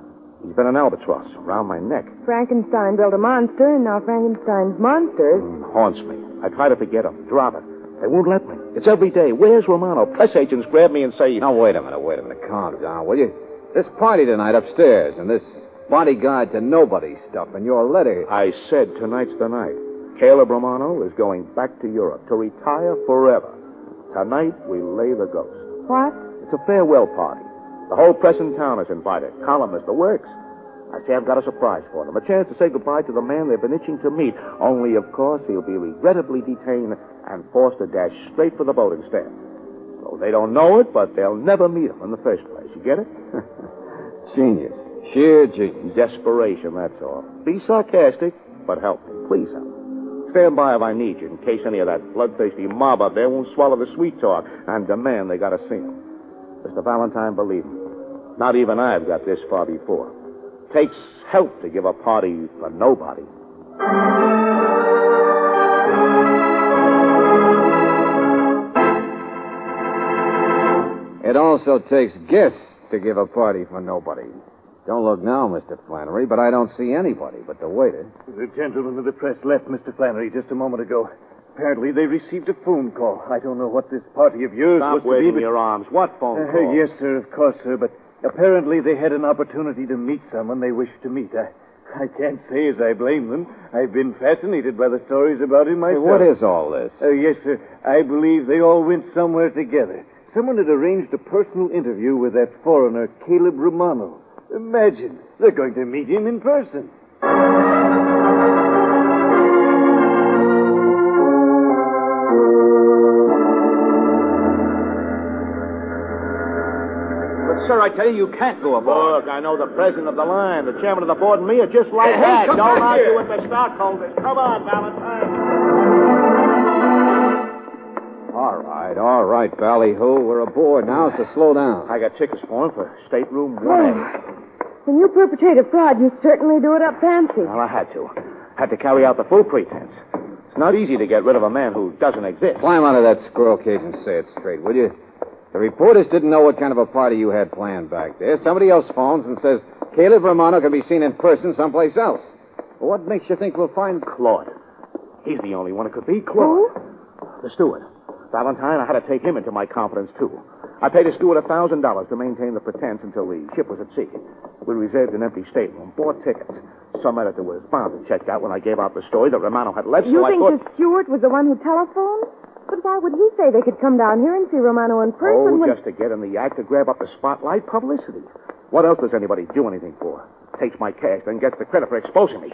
He's been an albatross around my neck. Frankenstein built a monster, and now Frankenstein's monster Haunts me. I try to forget him, drop it. They won't let me. It's every day. Where's Romano? Press agents grab me and say... Now, wait a minute. Calm down, will you? This party tonight upstairs, and this bodyguard to nobody stuff, and your letter... I said tonight's the night. Caleb Romano is going back to Europe to retire forever. Tonight, we lay the ghost. What? It's a farewell party. The whole press in town is invited. Columnists, the works. I say I've got a surprise for them. A chance to say goodbye to the man they've been itching to meet. Only, of course, he'll be regrettably detained and forced to dash straight for the boat instead. So they don't know it, but they'll never meet him in the first place. You get it? Genius. Sheer genius. Desperation, that's all. Be sarcastic, but help me. Please help me. Stand by if I need you, in case any of that bloodthirsty mob up there won't swallow the sweet talk and demand they gotta see him. Mr. Valentine, believe me, not even I've got this far before. Takes help to give a party for nobody. It also takes guests to give a party for nobody. Don't look now, Mr. Flannery, but I don't see anybody but the waiter. The gentlemen of the press left Mr. Flannery just a moment ago. Apparently, they received a phone call. I don't know what this party of yours was Stop waving your arms. What phone call? Yes, sir, of course, sir, but apparently they had an opportunity to meet someone they wished to meet. I can't say as I blame them. I've been fascinated by the stories about him myself. Hey, what is all this? Yes, sir. I believe they all went somewhere together. Someone had arranged a personal interview with that foreigner, Caleb Romano. Imagine, they're going to meet him in person. Sir, I tell you can't go aboard. Look, I know the president of the line, the chairman of the board, and me are just like that. Don't argue with the stockholders. Come on, Valentine. All right, ballyhoo. We're aboard now, so slow down. I got tickets for him for stateroom 1A. When you perpetrate a fraud, you certainly do it up fancy. Well, I had to. Had to carry out the full pretense. It's not easy to get rid of a man who doesn't exist. Climb out of that squirrel cage and say it straight, will you? The reporters didn't know what kind of a party you had planned back there. Somebody else phones and says Caleb Romano can be seen in person someplace else. Well, what makes you think we'll find Claude? He's the only one it could be. Claude. Who? The steward. Valentine, I had to take him into my confidence, too. I paid the steward $1,000 to maintain the pretense until the ship was at sea. We reserved an empty stateroom, bought tickets. Some editor was bound and checked out when I gave out the story that Romano had left, You so I think thought... the steward was the one who telephoned? But why would he say they could come down here and see Romano in person? Just to get in the act to grab up the spotlight publicity. What else does anybody do anything for? Takes my cash, then gets the credit for exposing me.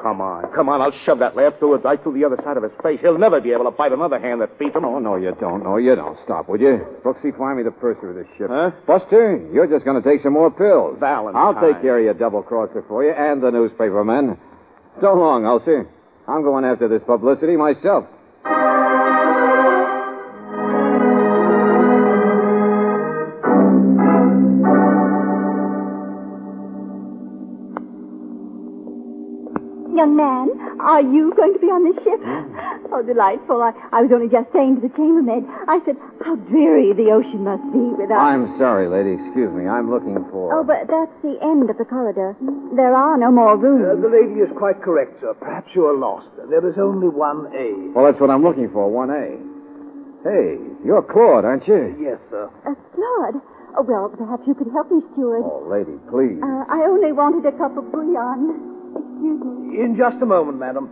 Come on. I'll shove that laugh through right through the other side of his face. He'll never be able to bite another hand that feeds him. Oh, no, you don't. Stop, would you? Brooksy, find me the purser of this ship. Huh? Buster, you're just going to take some more pills. Valentine. I'll take care of your double-crosser for you and the newspaper men. So long, Ulcer. I'm going after this publicity myself. Young man, are you going to be on this ship? Oh, delightful. I was only just saying to the chambermaid, I said, how dreary the ocean must be without... I'm sorry, lady. Excuse me. I'm looking for... Oh, but that's the end of the corridor. There are no more rooms. The lady is quite correct, sir. Perhaps you are lost. There is only 1A. Well, that's what I'm looking for, 1A. Hey, you're Claude, aren't you? Yes, sir. Claude? Oh, well, perhaps you could help me, steward. Oh, lady, please. I only wanted a cup of bouillon. Excuse me. In just a moment, madam.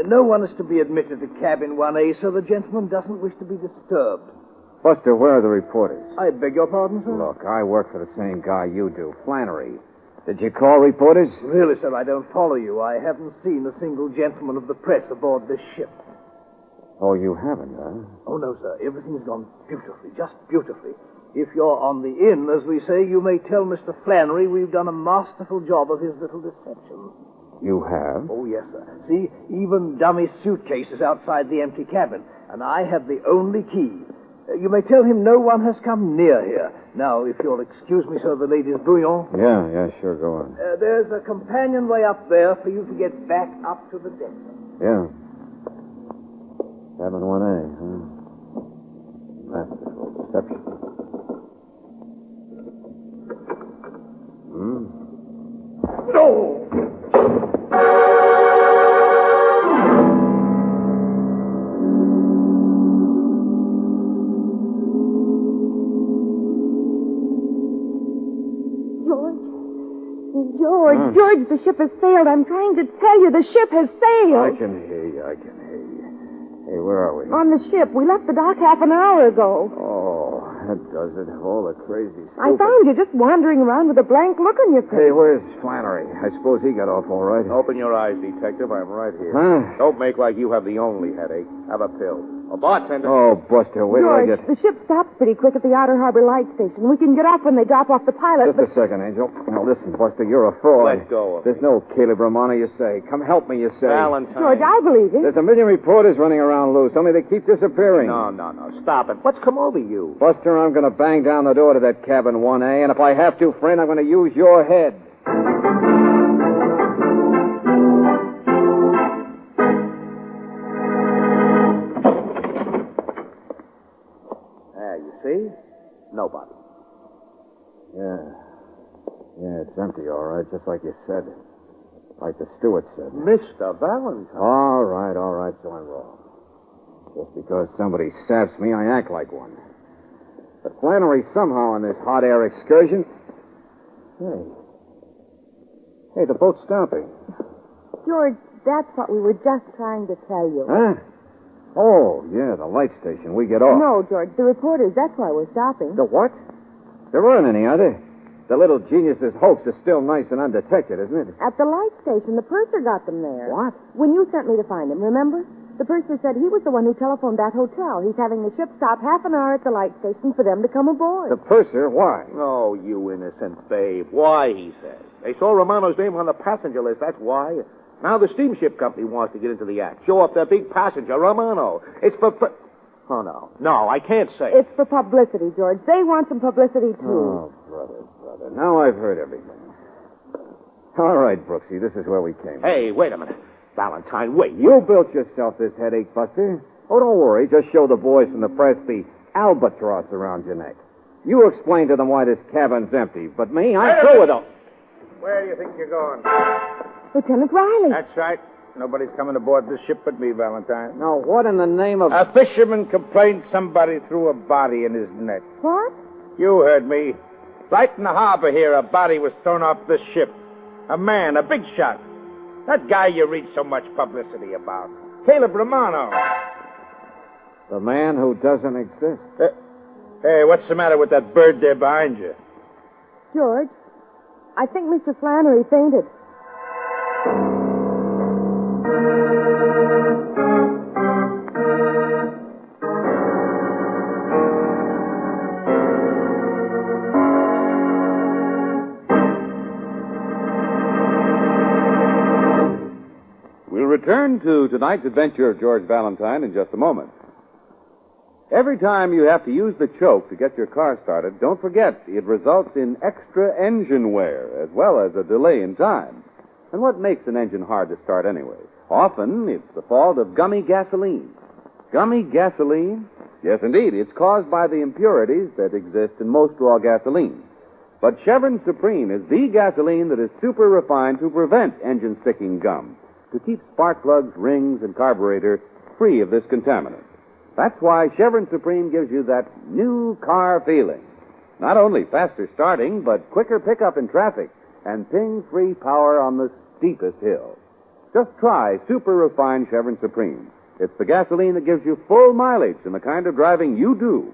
No one is to be admitted to cabin 1A, so the gentleman doesn't wish to be disturbed. Buster, where are the reporters? I beg your pardon, sir? Look, I work for the same guy you do, Flannery. Did you call reporters? Really, sir, I don't follow you. I haven't seen a single gentleman of the press aboard this ship. Oh, you haven't, huh? Oh, no, sir. Everything's gone beautifully, just beautifully. If you're on the in, as we say, you may tell Mr. Flannery we've done a masterful job of his little deception. You have? Oh, yes, sir. See, even dummy suitcases outside the empty cabin, and I have the only key. You may tell him no one has come near here. Now, if you'll excuse me, sir, the lady's brouillon. Yeah, sure, go on. There's a companionway up there for you to get back up to the deck. Yeah. Cabin 1A, huh? Masterful deception. No! George, the ship has sailed. I'm trying to tell you, the ship has sailed. I can hear you. Hey, where are we? On the ship. We left the dock half an hour ago. Oh, that does it. All the crazy stuff. I found you just wandering around with a blank look on your face. Hey, where's Flannery? I suppose he got off all right. Open your eyes, detective. I'm right here. Huh? Don't make like you have the only headache. Have a pill. A bartender. Oh, Buster, wait till I George, get... the ship stops pretty quick at the Outer Harbor Light Station. We can get off when they drop off the pilot. Just a second, Angel. Now, listen, Buster, you're a fraud. Let go of There's no Caleb Romano, you say. Come help me, you say. Valentine. George, I believe it. There's a million reporters running around loose, only they keep disappearing. No. Stop it. What's come over you? Buster, I'm going to bang down the door to that cabin 1A, and if I have to, friend, I'm going to use your head. You see? Nobody. Yeah, it's empty, all right, just like you said. Like the steward said. Mr. Valentine. All right, so I'm wrong. Just because somebody saps me, I act like one. But Flannery somehow on this hot air excursion... Hey, the boat's stopping. George, that's what we were just trying to tell you. Huh? Oh, yeah, the light station. We get off. No, George, the reporters, that's why we're stopping. The what? There aren't any, are there? The little genius's hoax is still nice and undetected, isn't it? At the light station, the purser got them there. What? When you sent me to find him, remember? The purser said he was the one who telephoned that hotel. He's having the ship stop half an hour at the light station for them to come aboard. The purser? Why? Oh, you innocent babe. Why, he says. They saw Romano's name on the passenger list. That's why. Now the steamship company wants to get into the act. Show off their big passenger, Romano. It's for... Oh, no. No, I can't say it. It's for publicity, George. They want some publicity, too. Oh, brother. Now I've heard everything. All right, Brooksy, this is where we came. Hey, wait a minute. Valentine, wait. You built yourself this headache, Buster. Oh, don't worry. Just show the boys from the press the albatross around your neck. You explain to them why this cabin's empty. But me, I'm through with them. Where do you think you're going? Lieutenant Riley. That's right. Nobody's coming aboard this ship but me, Valentine. Now, what in the name of... A fisherman complained somebody threw a body in his net. What? You heard me. Right in the harbor here, a body was thrown off this ship. A man, a big shot. That guy you read so much publicity about. Caleb Romano. The man who doesn't exist. Hey, what's the matter with that bird there behind you? George, I think Mr. Flannery fainted. We'll return to tonight's adventure of George Valentine in just a moment. Every time you have to use the choke to get your car started, don't forget it results in extra engine wear as well as a delay in time. And what makes an engine hard to start anyway? Often it's the fault of gummy gasoline. Gummy gasoline? Yes, indeed. It's caused by the impurities that exist in most raw gasoline. But Chevron Supreme is the gasoline that is super refined to prevent engine sticking gum, to keep spark plugs, rings, and carburetor free of this contaminant. That's why Chevron Supreme gives you that new car feeling. Not only faster starting, but quicker pickup in traffic and ping-free power on the steepest hill. Just try super refined Chevron Supreme. It's the gasoline that gives you full mileage in the kind of driving you do.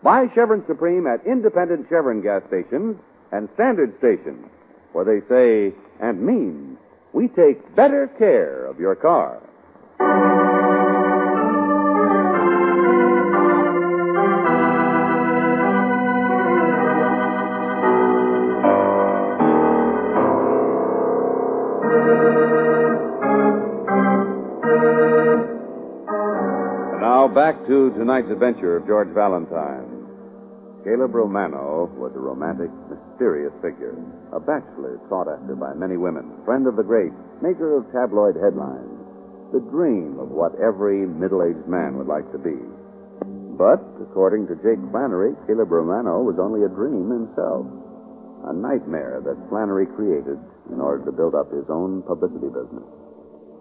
Buy Chevron Supreme at independent Chevron gas stations and standard stations, where they say and mean, we take better care of your car. Now back to tonight's adventure of George Valentine. Caleb Romano was a romantic, mysterious figure, a bachelor sought after by many women, friend of the great, maker of tabloid headlines, the dream of what every middle-aged man would like to be. But, according to Jake Flannery, Caleb Romano was only a dream himself, a nightmare that Flannery created in order to build up his own publicity business.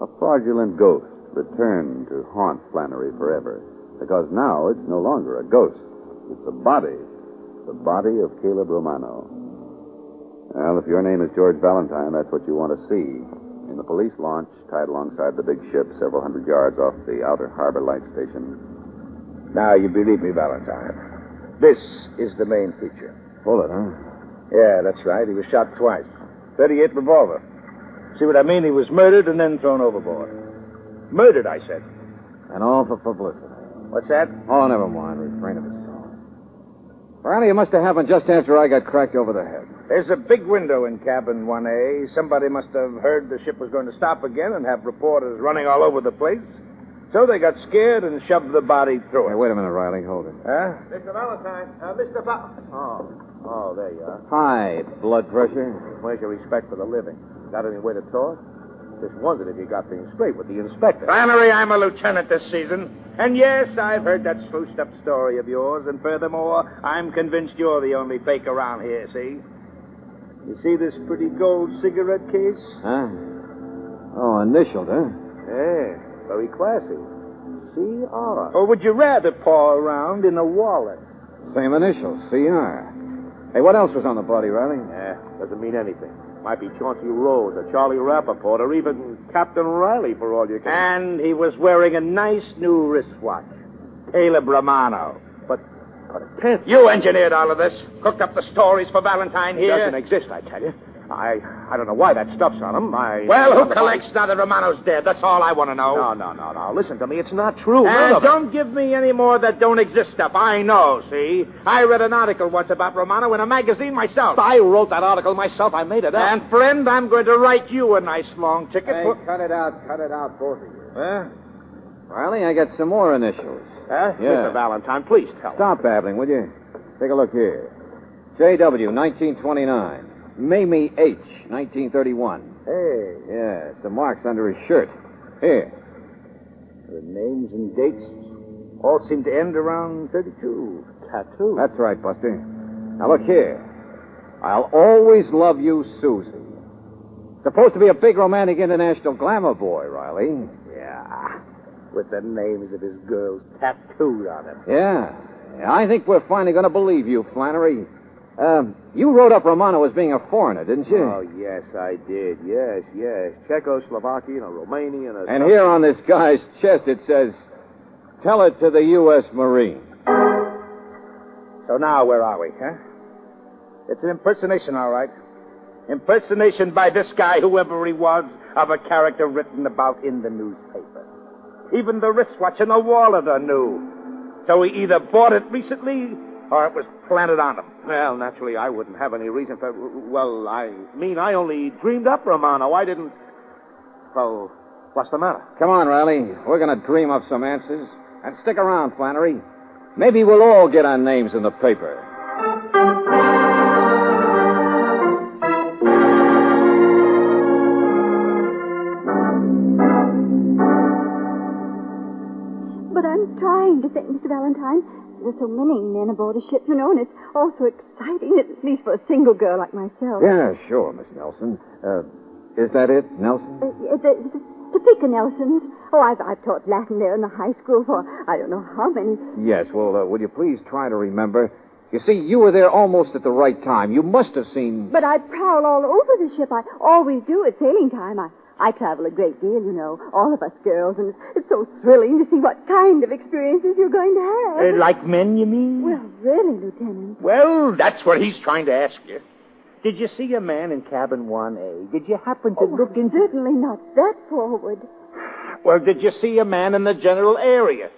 A fraudulent ghost returned to haunt Flannery forever, because now it's no longer a ghost. It's a body. The body of Caleb Romano. Well, if your name is George Valentine, that's what you want to see. In the police launch, tied alongside the big ship several hundred yards off the outer harbor light station. Now, you believe me, Valentine. This is the main feature. Bullet, huh? Yeah, that's right. He was shot twice. 38 revolver. See what I mean? He was murdered and then thrown overboard. Murdered, I said. And all for publicity. What's that? Oh, never mind. Refrain of it. Riley, it must have happened just after I got cracked over the head. There's a big window in cabin 1A. Somebody must have heard the ship was going to stop again and have reporters running all over the place. So they got scared and shoved the body through it. Hey, wait a minute, Riley. Hold it. Huh? Mr. Valentine. Mr. Oh, there you are. Hi, blood pressure. Where's your respect for the living? Got any way to talk? Just wondered if you got things straight with the inspector. Flannery, I'm a lieutenant this season. And yes, I've heard that spruced up story of yours. And furthermore, I'm convinced you're the only fake around here, see? You see this pretty gold cigarette case? Huh? Oh, initialed, huh? Yeah, very classy. C.R. Or would you rather paw around in a wallet? Same initials, C.R. Hey, what else was on the body, Riley? Doesn't mean anything. Might be Chauncey Rose or Charlie Rappaport or even Captain Riley for all you can. And he was wearing a nice new wristwatch. Caleb Romano. But it can't. You engineered all of this. Cooked up the stories for Valentine It here. doesn't exist, I tell you. I don't know why that stuff's on him. Well, who collects now that Romano's dead? That's all I want to know. No. Listen to me. It's not true. And don't give me any more that don't exist stuff. I know, see? I read an article once about Romano in a magazine myself. I wrote that article myself. I made it up. And, friend, I'm going to write you a nice long ticket. Hey, cut it out, both of you. Huh? Riley, I got some more initials. Huh? Yeah. Mr. Valentine, please tell me. Stop babbling, will you? Take a look here. J.W., 1929. Mamie H., 1931. Hey. Yeah, some marks under his shirt. Here. The names and dates all seem to end around 32. Tattoo. That's right, Buster. Now look here. I'll always love you, Susie. Supposed to be a big romantic international glamour boy, Riley. Yeah. With the names of his girls tattooed on him. Yeah. I think we're finally going to believe you, Flannery. You wrote up Romano as being a foreigner, didn't you? Oh, yes, I did. Yes. Czechoslovakian, a Romanian, And here on this guy's chest it says, tell it to the U.S. Marine. So now, where are we, huh? It's an impersonation, all right. Impersonation by this guy, whoever he was, of a character written about in the newspaper. Even the wristwatch and the wallet are new. So he either bought it recently or it was planted on him. Well, naturally, I wouldn't have any reason for... Well, I only dreamed up Romano. I didn't... Well, what's the matter? Come on, Riley. We're going to dream up some answers. And stick around, Flannery. Maybe we'll all get our names in the paper. But I'm trying to think, Mr. Valentine. There's so many men aboard a ship, and it's all so exciting, at least for a single girl like myself. Yeah, sure, Miss Nelson. Is that it, Nelson? Topeka Nelsons. Oh, I've taught Latin there in the high school for I don't know how many. Yes, well, will you please try to remember? You see, you were there almost at the right time. You must have seen... But I prowl all over the ship. I always do at sailing time. I travel a great deal, all of us girls, and it's so thrilling to see what kind of experiences you're going to have. Like men, you mean? Well, really, Lieutenant. Well, that's what he's trying to ask you. Did you see a man in cabin 1A? Did you happen to look into... Certainly not that forward. Well, did you see a man in the general area?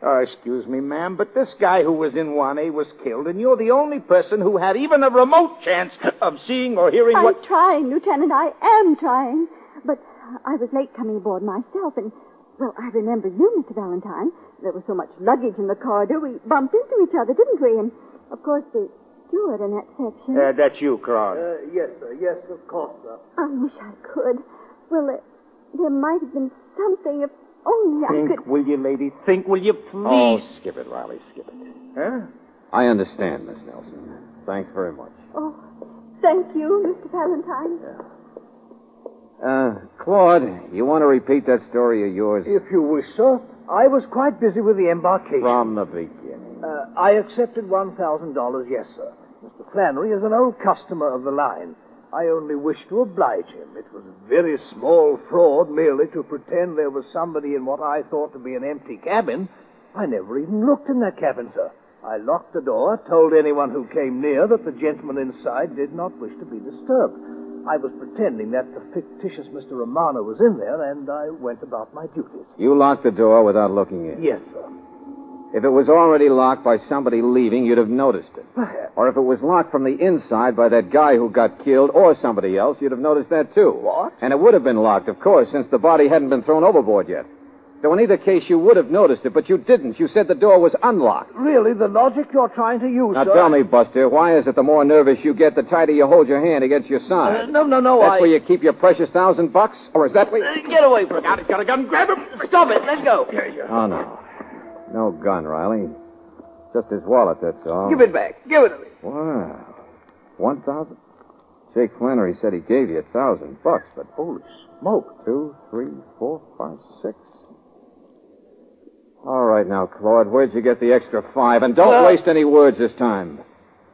Oh, excuse me, ma'am, but this guy who was in 1A was killed, and you're the only person who had even a remote chance of seeing or hearing I'm trying, Lieutenant. I am trying. But I was late coming aboard myself, and Well, I remember you, Mr. Valentine. There was so much luggage in the corridor, we bumped into each other, didn't we? And, of course, the steward in that section. That's you, Claude. Yes, sir. Yes, of course, sir. I wish I could. Well, there might have been something if only I Think, could... will you, lady? Think, will you, please? Oh, skip it, Riley, skip it. Huh? I understand, Miss Nelson. Thanks very much. Oh, thank you, Mr. Valentine. Claude, you want to repeat that story of yours? If you wish, sir. I was quite busy with the embarkation. From the beginning. I accepted $1,000, yes, sir. Mr. Flannery is an old customer of the line. I only wished to oblige him. It was a very small fraud merely to pretend there was somebody in what I thought to be an empty cabin. I never even looked in that cabin, sir. I locked the door, told anyone who came near that the gentleman inside did not wish to be disturbed. I was pretending that the fictitious Mr. Romano was in there, and I went about my duties. You locked the door without looking in? Yes, sir. If it was already locked by somebody leaving, you'd have noticed it. Perhaps. Or if it was locked from the inside by that guy who got killed or somebody else, you'd have noticed that too. What? And it would have been locked, of course, since the body hadn't been thrown overboard yet. So in either case, you would have noticed it, but you didn't. You said the door was unlocked. Really, the logic you're trying to use, Now sir... tell me, Buster, why is it the more nervous you get, the tighter you hold your hand against your side? No, That's where you keep your precious $1,000? Or is that where... Get away from me. Got a gun. Grab him. Stop it. Let's go. Oh, no. No gun, Riley. Just his wallet, that's all. Give it back. Give it to me. Wow. 1,000? Jake Flannery said he gave you $1,000, but holy smoke. 2, 3, 4, 5, 6. All right now, Claude, where'd you get the extra 5? And don't waste any words this time.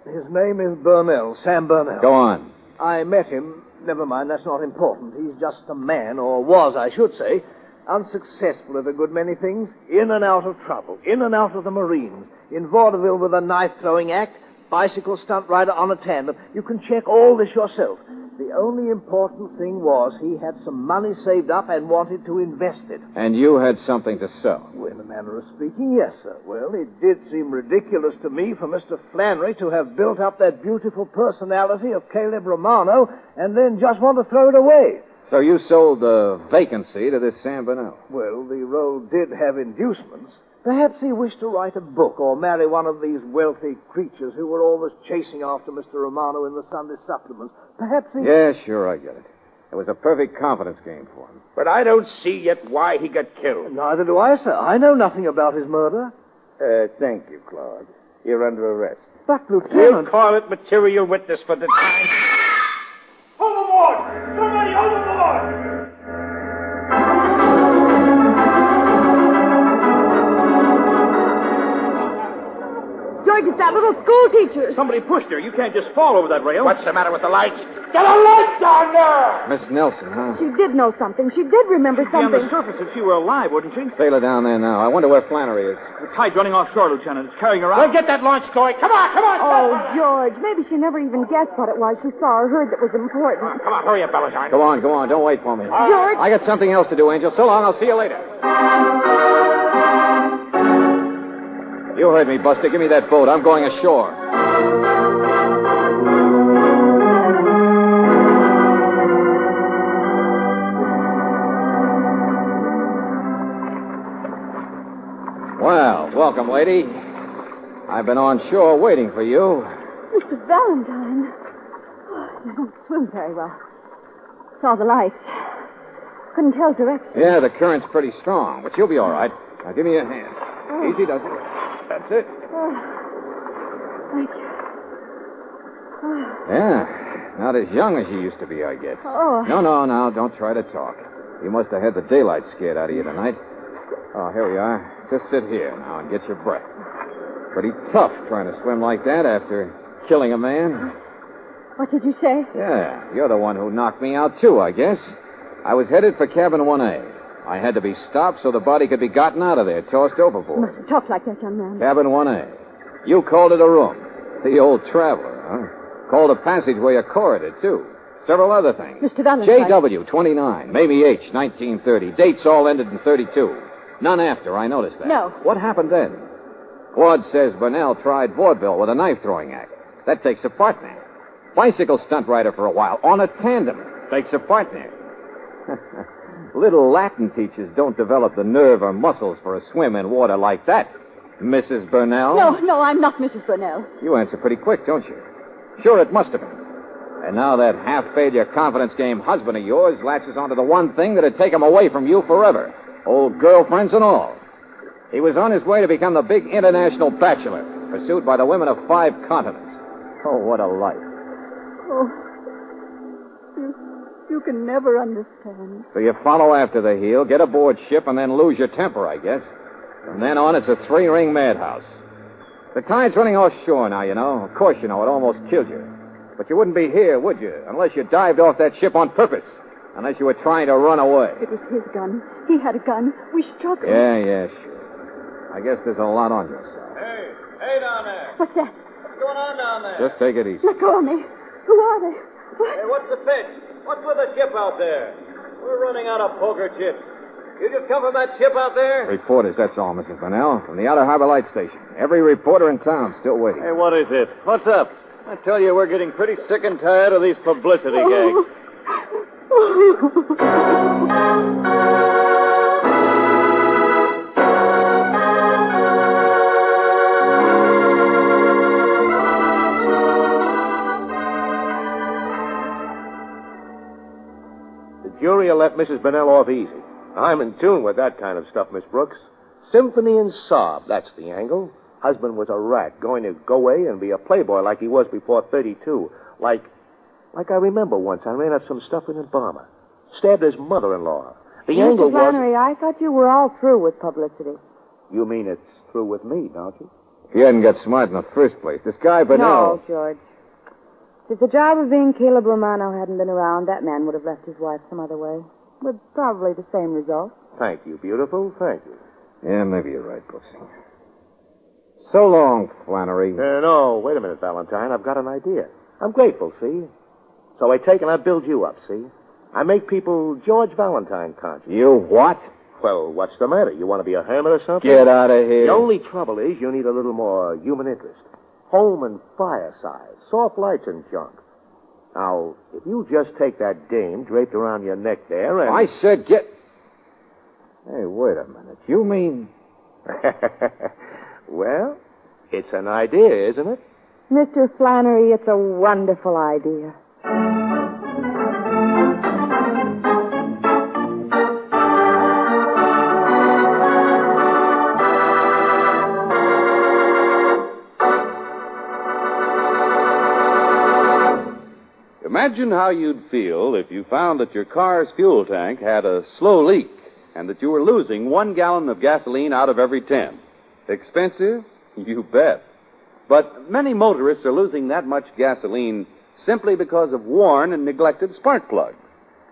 His name is Burnell, Sam Burnell. Go on. I met him. Never mind, that's not important. He's just a man, or was, I should say, unsuccessful at a good many things, in and out of trouble, in and out of the Marines, in vaudeville with a knife-throwing act, bicycle stunt rider on a tandem. You can check all this yourself. The only important thing was he had some money saved up and wanted to invest it. And you had something to sell. Well, in a manner of speaking, yes, sir. Well, it did seem ridiculous to me for Mr. Flannery to have built up that beautiful personality of Caleb Romano and then just want to throw it away. So you sold the vacancy to this Sam Burnell? Well, the role did have inducements. Perhaps he wished to write a book or marry one of these wealthy creatures who were always chasing after Mr. Romano in the Sunday supplements. Perhaps he... Yeah, sure, I get it. It was a perfect confidence game for him. But I don't see yet why he got killed. Neither do I, sir. I know nothing about his murder. Thank you, Claude. You're under arrest. But, Lieutenant... We'll call it material witness for the time. Overboard! Somebody overboard! George, it's that little school teacher. Somebody pushed her. You can't just fall over that rail. What's the matter with the lights? Get a light down there! Miss Nelson, huh? She did know something. She did remember She'd be on something. the surface if she were alive, wouldn't she? Sail her down there now. I wonder where Flannery is. The tide's running offshore, Lieutenant. It's carrying her out. We'll get that launch story. Come on, come on! Oh, George, maybe she never even guessed what it was she saw or heard that was important. Come on, hurry up, Valentine. Go on. Don't wait for me. George? I got something else to do, Angel. So long. I'll see you later. You heard me, Buster. Give me that boat. I'm going ashore. Well, welcome, lady. I've been on shore waiting for you. Mr. Valentine. Oh, you don't swim very well. Saw the lights. Couldn't tell direction. Yeah, the current's pretty strong, but you'll be all right. Now, give me your hand. Easy does it. That's it. Oh, thank you. Oh. Yeah, not as young as you used to be, I guess. Oh. No, don't try to talk. You must have had the daylight scared out of you tonight. Oh, here we are. Just sit here now and get your breath. Pretty tough trying to swim like that after killing a man. What did you say? Yeah, you're the one who knocked me out, too, I guess. I was headed for cabin 1A. I had to be stopped so the body could be gotten out of there, tossed You overboard. mustn't talk like that, young man. Cabin 1A. You called it a room. The old traveler, huh? Called a passageway a corridor, too. Several other things. Mr. Valentine. JW, 29. Mamie H, 1930. Dates all ended in 32. None after, I noticed that. No. What happened then? Ward says Burnell tried vaudeville with a knife-throwing act. That takes a partner. Bicycle stunt rider for a while, on a tandem. Takes a partner. Little Latin teachers don't develop the nerve or muscles for a swim in water like that. Mrs. Burnell? No, I'm not Mrs. Burnell. You answer pretty quick, don't you? Sure, it must have been. And now that half-failure confidence game husband of yours latches onto the one thing that'd take him away from you forever. Old girlfriends and all. He was on his way to become the big international bachelor, pursued by the women of 5 continents. Oh, what a life. Oh, you can never understand. So you follow after the heel, get aboard ship, and then lose your temper, I guess. From then on, it's a 3-ring madhouse. The tide's running offshore now, you know. Of course you know, it almost killed you. But you wouldn't be here, would you? Unless you dived off that ship on purpose. Unless you were trying to run away. It was his gun. He had a gun. We struck him. Yeah, sure. I guess there's a lot on your side. Hey down there. What's that? What's going on down there? Just take it easy. Let go of me. Who are they? What? Hey, what's the pitch? What's with the ship out there? We're running out of poker chips. You just come from that ship out there? Reporters, that's all, Mrs. Burnell. From the Outer Harbor Light Station. Every reporter in town still waiting. Hey, what is it? What's up? I tell you, we're getting pretty sick and tired of these publicity gags. The jury will let Mrs. Burnell off easy. I'm in tune with that kind of stuff, Miss Brooks. Symphony and sob, that's the angle. Husband was a rat, going to go away and be a playboy like he was before 32. Like I remember once, I ran up some stuff in Obama. Stabbed his mother-in-law. The angle Mr. Flannery, I thought you were all through with publicity. You mean it's through with me, don't you? He hadn't got smart in the first place. This guy Burnell... No, George. If the job of being Caleb Romano hadn't been around, that man would have left his wife some other way. With probably the same result. Thank you, beautiful. Thank you. Yeah, maybe you're right, Brooksy. So long, Flannery. No, wait a minute, Valentine. I've got an idea. I'm grateful, see? So I take and I build you up, see? I make people George Valentine conscious. You what? Well, what's the matter? You want to be a hermit or something? Get out of here. The only trouble is you need a little more human interest. Home and fireside, soft lights and junk. Now, if you just take that dame draped around your neck there and... I said get... Hey, wait a minute. You mean... Well, it's an idea, isn't it? Mr. Flannery, it's a wonderful idea. Imagine how you'd feel if you found that your car's fuel tank had a slow leak and that you were losing 1 gallon of gasoline out of every 10. Expensive? You bet. But many motorists are losing that much gasoline simply because of worn and neglected spark plugs.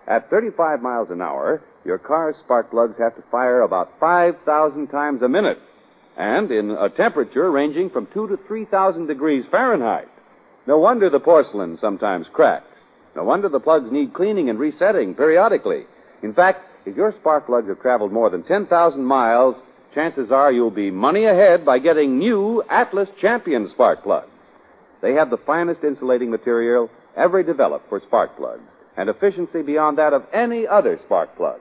At 35 miles an hour, your car's spark plugs have to fire about 5,000 times a minute, and in a temperature ranging from 2,000 to 3,000 degrees Fahrenheit. No wonder the porcelain sometimes cracks. No wonder the plugs need cleaning and resetting periodically. In fact, if your spark plugs have traveled more than 10,000 miles, chances are you'll be money ahead by getting new Atlas Champion spark plugs. They have the finest insulating material ever developed for spark plugs, and efficiency beyond that of any other spark plug.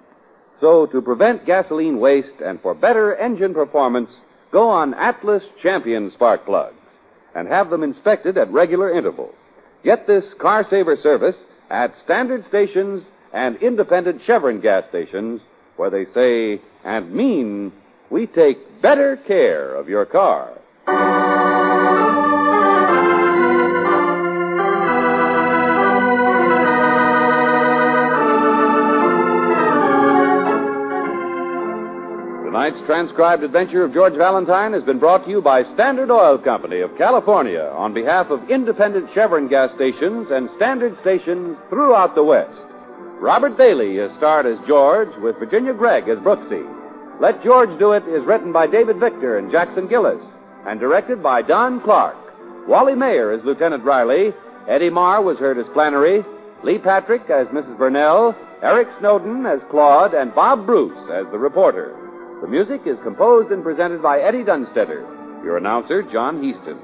So, to prevent gasoline waste and for better engine performance, go on Atlas Champion spark plugs and have them inspected at regular intervals. Get this car-saver service at standard stations and independent Chevron gas stations where they say and mean we take better care of your car. Tonight's transcribed adventure of George Valentine has been brought to you by Standard Oil Company of California on behalf of independent Chevron gas stations and standard stations throughout the West. Robert Bailey is starred as George with Virginia Gregg as Brooksy. Let George Do It is written by David Victor and Jackson Gillis and directed by Don Clark. Wally Mayer as Lieutenant Riley. Eddie Marr was heard as Flannery. Lee Patrick as Mrs. Burnell. Eric Snowden as Claude. And Bob Bruce as the reporter. The music is composed and presented by Eddie Dunstetter. Your announcer, John Heaston.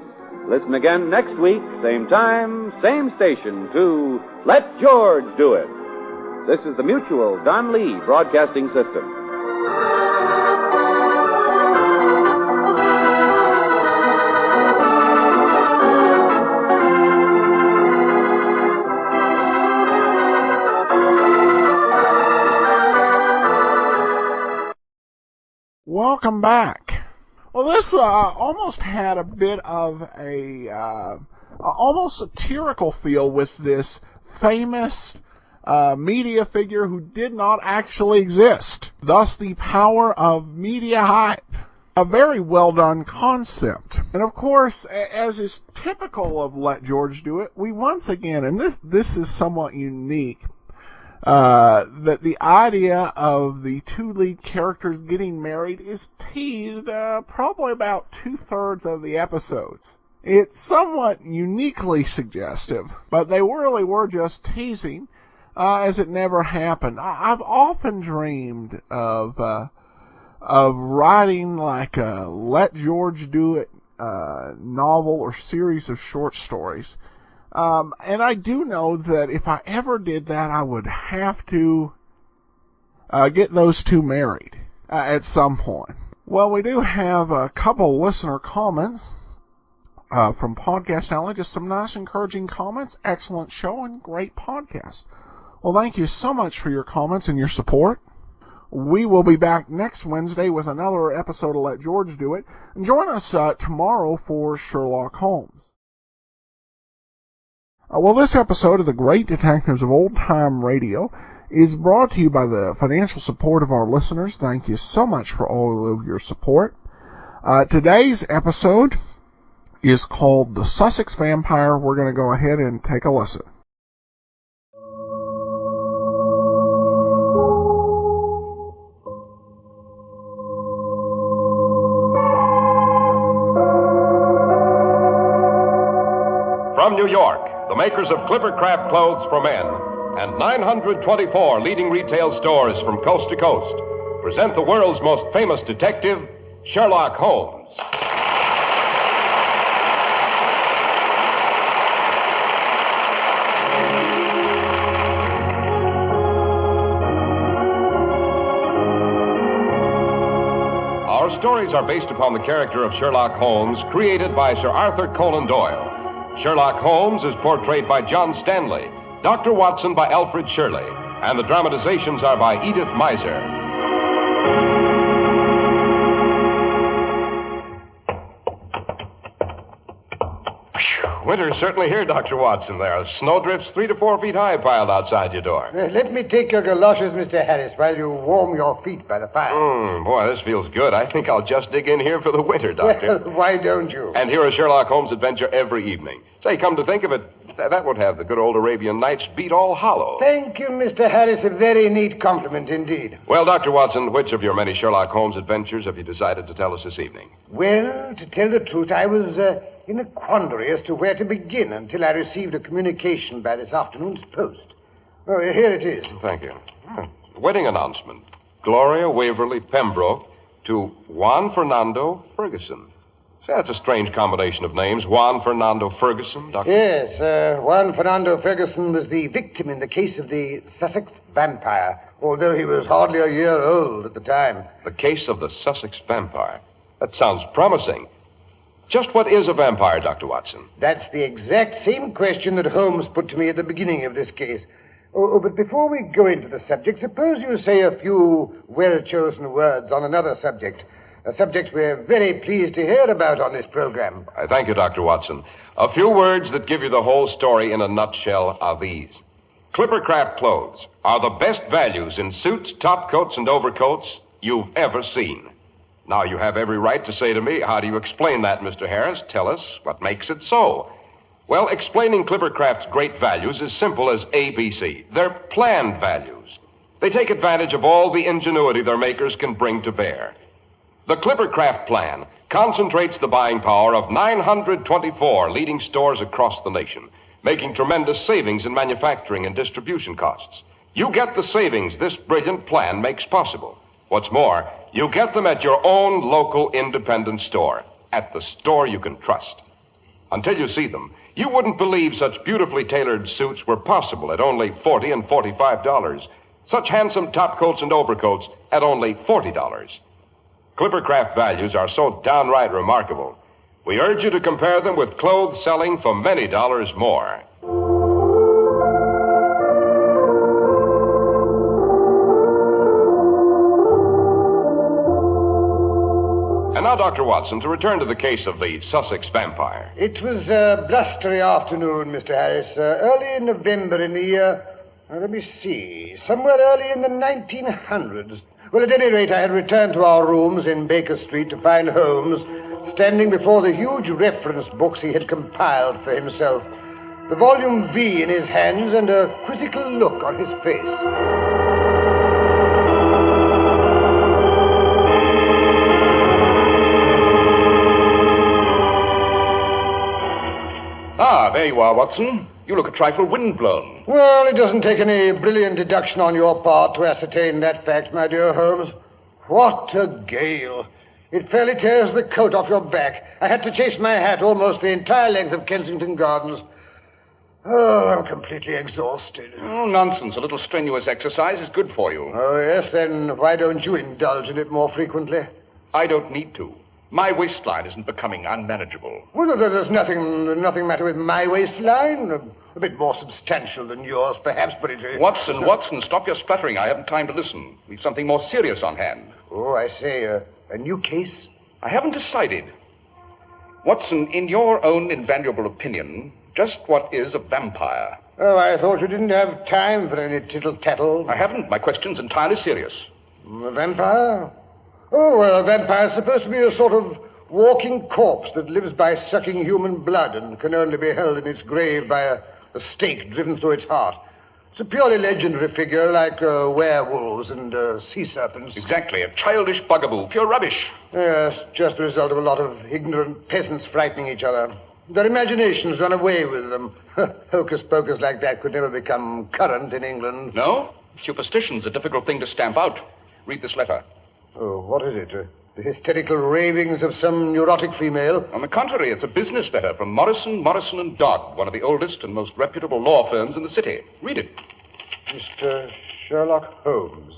Listen again next week, same time, same station, to Let George Do It. This is the Mutual Don Lee Broadcasting System. Welcome back. Well, this almost had a bit of a almost satirical feel with this famous media figure who did not actually exist. Thus, the power of media hype. A very well done concept. And of course, as is typical of Let George Do It, we once again, and this is somewhat unique, that the idea of the two lead characters getting married is teased probably about 2/3 of the episodes. It's somewhat uniquely suggestive, but they really were just teasing, as it never happened. I've often dreamed of writing like a Let George Do It novel or series of short stories. And I do know that if I ever did that, I would have to get those two married at some point. Well, we do have a couple listener comments from Podcast Alley. Just some nice, encouraging comments. Excellent show and great podcast. Well, thank you so much for your comments and your support. We will be back next Wednesday with another episode of Let George Do It. And join us tomorrow for Sherlock Holmes. Well, this episode of The Great Detectives of Old Time Radio is brought to you by the financial support of our listeners. Thank you so much for all of your support. Today's episode is called The Sussex Vampire. We're going to go ahead and take a listen. From New York, the makers of Clippercraft clothes for men and 924 leading retail stores from coast to coast present the world's most famous detective, Sherlock Holmes. Our stories are based upon the character of Sherlock Holmes, created by Sir Arthur Conan Doyle. Sherlock Holmes is portrayed by John Stanley, Dr. Watson by Alfred Shirley, and the dramatizations are by Edith Meiser. Winter's certainly here, Dr. Watson. There are snowdrifts 3 to 4 feet high piled outside your door. Let me take your galoshes, Mr. Harris, while you warm your feet by the fire. Boy, this feels good. I think I'll just dig in here for the winter, Doctor. Well, why don't you? And hear a Sherlock Holmes adventure every evening. Say, come to think of it, that would have the good old Arabian Nights beat all hollow. Thank you, Mr. Harris. A very neat compliment indeed. Well, Dr. Watson, which of your many Sherlock Holmes adventures have you decided to tell us this evening? Well, to tell the truth, I was in a quandary as to where to begin until I received a communication by this afternoon's post. Oh, here it is. Thank you. Wedding announcement. Gloria Waverly Pembroke to Juan Fernando Ferguson. Say, that's a strange combination of names. Juan Fernando Ferguson, Doctor? Yes, Juan Fernando Ferguson was the victim in the case of the Sussex Vampire, although he was hardly a year old at the time. The case of the Sussex Vampire. That sounds promising. Just what is a vampire, Dr. Watson? That's the exact same question that Holmes put to me at the beginning of this case. But before we go into the subject, suppose you say a few well-chosen words on another subject. A subject we're very pleased to hear about on this program. I thank you, Dr. Watson. A few words that give you the whole story in a nutshell are these. Clippercraft clothes are the best values in suits, top coats, and overcoats you've ever seen. Now, you have every right to say to me, how do you explain that, Mr. Harris? Tell us what makes it so. Well, explaining Clippercraft's great values is simple as ABC. They're planned values. They take advantage of all the ingenuity their makers can bring to bear. The Clippercraft plan concentrates the buying power of 924 leading stores across the nation, making tremendous savings in manufacturing and distribution costs. You get the savings this brilliant plan makes possible. What's more, you get them at your own local independent store, at the store you can trust. Until you see them, You wouldn't believe such beautifully tailored suits were possible at only $40 and $45. Such handsome top coats and overcoats at only $40. Clippercraft values are so downright remarkable. We urge you to compare them with clothes selling for many dollars more. And now, Dr. Watson, to return to the case of the Sussex vampire. It was a blustery afternoon, Mr. Harris. Early in November in the year... let me see. Somewhere early in the 1900s. Well, at any rate, I had returned to our rooms in Baker Street to find Holmes standing before the huge reference books he had compiled for himself, the volume V in his hands and a quizzical look on his face. Ah, there you are, Watson. You look a trifle windblown. Well, it doesn't take any brilliant deduction on your part to ascertain that fact, my dear Holmes. What a gale. It fairly tears the coat off your back. I had to chase my hat almost the entire length of Kensington Gardens. Oh, I'm completely exhausted. Oh, nonsense. A little strenuous exercise is good for you. Oh, yes? Then why don't you indulge in it more frequently? I don't need to. My waistline isn't becoming unmanageable. Well, there's nothing matter with my waistline. A bit more substantial than yours, perhaps, but it's... Watson, stop your spluttering. I haven't time to listen. We've something more serious on hand. Oh, I say, a new case? I haven't decided. Watson, in your own invaluable opinion, just what is a vampire? Oh, I thought you didn't have time for any tittle-tattle. I haven't. My question's entirely serious. A vampire? Oh, well, a vampire is supposed to be a sort of walking corpse that lives by sucking human blood and can only be held in its grave by a stake driven through its heart. It's a purely legendary figure like werewolves and sea serpents. Exactly, a childish bugaboo, pure rubbish. Yes, just the result of a lot of ignorant peasants frightening each other. Their imaginations run away with them. Hocus-pocus like that could never become current in England. No? Superstition's a difficult thing to stamp out. Read this letter. Oh, what is it? The hysterical ravings of some neurotic female? On the contrary, it's a business letter from Morrison, and Dodd, one of the oldest and most reputable law firms in the city. Read it. Mr. Sherlock Holmes,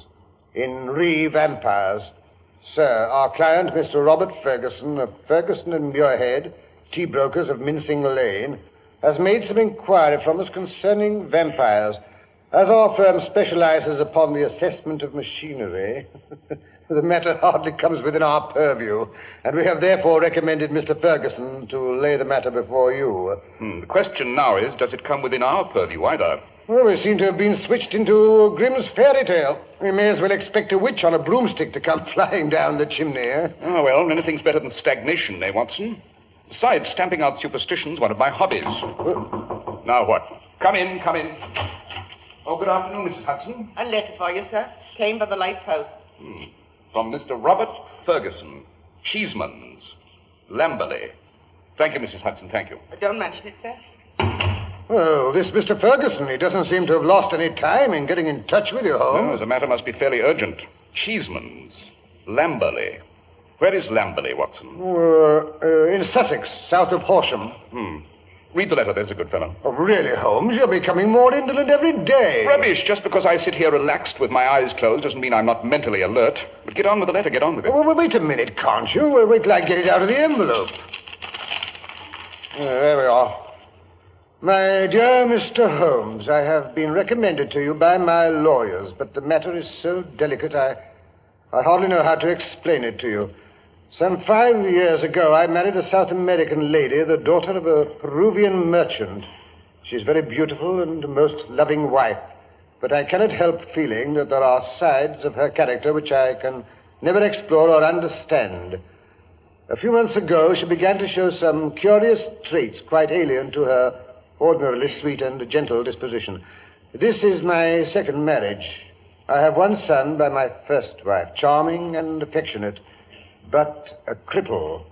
in Re Vampires. Sir, our client, Mr. Robert Ferguson, of Ferguson and Muirhead, tea brokers of Mincing Lane, has made some inquiry from us concerning vampires. As our firm specializes upon the assessment of machinery, the matter hardly comes within our purview, and we have therefore recommended Mr. Ferguson to lay the matter before you. The question now is, does it come within our purview either? Well, we seem to have been switched into Grimm's fairy tale. We may as well expect a witch on a broomstick to come flying down the chimney, eh? Oh, well, anything's better than stagnation, eh, Watson? Besides, stamping out superstition's one of my hobbies. Now what? Come in. Oh, good afternoon, Mrs. Hudson. A letter for you, sir. Came by the late post. From Mr. Robert Ferguson, Cheesemans, Lamberley. Thank you, Mrs. Hudson, thank you. Don't mention it, sir. Well, this Mr. Ferguson, he doesn't seem to have lost any time in getting in touch with you, Holmes. No, the matter must be fairly urgent. Cheesemans, Lamberley. Where is Lamberley, Watson? In Sussex, south of Horsham. Read the letter, there's a good fellow. Oh, really, Holmes? You're becoming more indolent every day. Rubbish. Just because I sit here relaxed with my eyes closed doesn't mean I'm not mentally alert. But get on with the letter, get on with it. Well, wait a minute, can't you? Well, wait till I get it out of the envelope. There we are. My dear Mr. Holmes, I have been recommended to you by my lawyers, but the matter is so delicate I hardly know how to explain it to you. Some 5 years ago, I married a South American lady, the daughter of a Peruvian merchant. She's very beautiful and a most loving wife, but I cannot help feeling that there are sides of her character which I can never explore or understand. A few months ago, she began to show some curious traits quite alien to her ordinarily sweet and gentle disposition. This is my second marriage. I have one son by my first wife, charming and affectionate, but a cripple.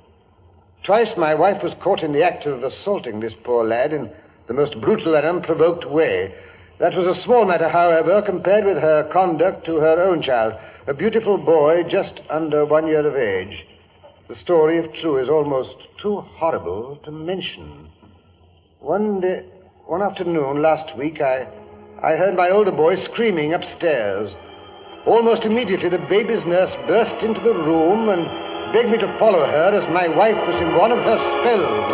Twice my wife was caught in the act of assaulting this poor lad in the most brutal and unprovoked way. That was a small matter, however, compared with her conduct to her own child, a beautiful boy just under 1 year of age. The story, if true, is almost too horrible to mention. One afternoon last week, I heard my older boy screaming upstairs. Almost immediately, the baby's nurse burst into the room and begged me to follow her as my wife was in one of her spells.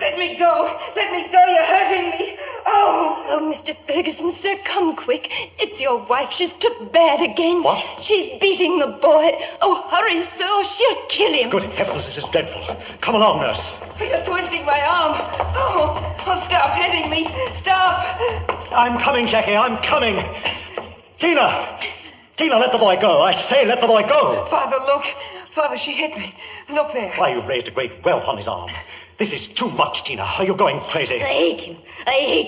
Let me go, you're hurting me. Oh, Mr. Ferguson, sir, come quick. It's your wife. She's took bad again. What? She's beating the boy. Oh, hurry, sir, or she'll kill him. Good heavens, this is dreadful. Come along, nurse. You're twisting my arm. Oh, stop hitting me. Stop. I'm coming, Jackie, I'm coming. Tina, let the boy go. I say, let the boy go. Father, look. Father, she hit me. Look there. Why, you've raised a great welt on his arm. This is too much, Tina. Are you going crazy? I hate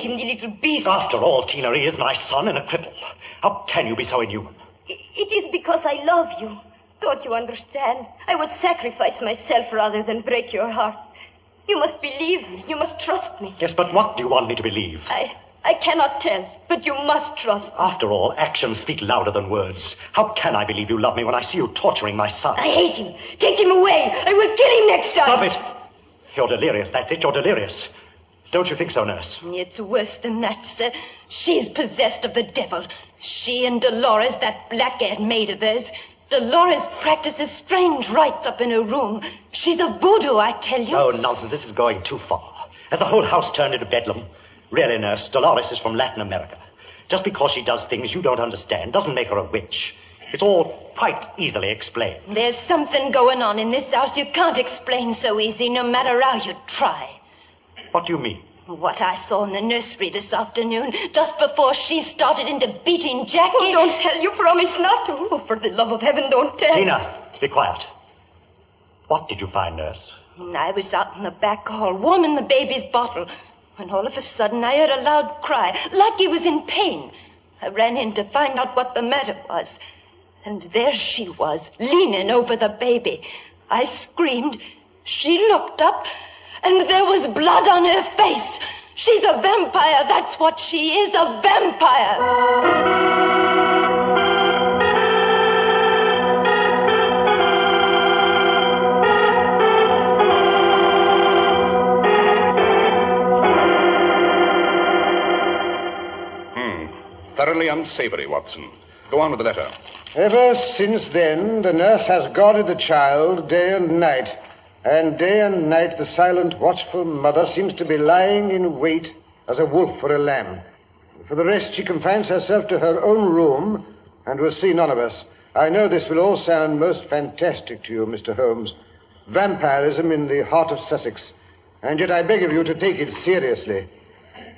him, the little beast. After all, Tina, he is my son and a cripple. How can you be so inhuman? It is because I love you. Don't you understand? I would sacrifice myself rather than break your heart. You must believe me. You must trust me. Yes, but what do you want me to believe? I cannot tell, but you must trust me. After all, actions speak louder than words. How can I believe you love me when I see you torturing my son? I hate him. Take him away. I will kill him next time. Stop it. You're delirious, that's it, you're delirious. Don't you think so, nurse? It's worse than that, sir. She's possessed of the devil. She and Dolores, that black-haired maid of hers. Dolores practices strange rites up in her room. She's a voodoo, I tell you. Oh, nonsense, this is going too far. Has the whole house turned into bedlam? Really, nurse, Dolores is from Latin America. Just because she does things you don't understand doesn't make her a witch. It's all quite easily explained. There's something going on in this house you can't explain so easy, no matter how you try. What do you mean? What I saw in the nursery this afternoon, just before she started into beating Jackie. Oh, don't tell. You promised not to. Oh, for the love of heaven, don't tell. Tina, be quiet. What did you find, nurse? I was out in the back hall, warming the baby's bottle, when all of a sudden I heard a loud cry, like he was in pain. I ran in to find out what the matter was. And there she was, leaning over the baby. I screamed. She looked up, and there was blood on her face. She's a vampire, that's what she is, a vampire. Thoroughly unsavory, Watson. Go on with the letter. Ever since then, the nurse has guarded the child day and night. And day and night, the silent, watchful mother seems to be lying in wait as a wolf for a lamb. For the rest, she confines herself to her own room and will see none of us. I know this will all sound most fantastic to you, Mr. Holmes. Vampirism in the heart of Sussex. And yet I beg of you to take it seriously.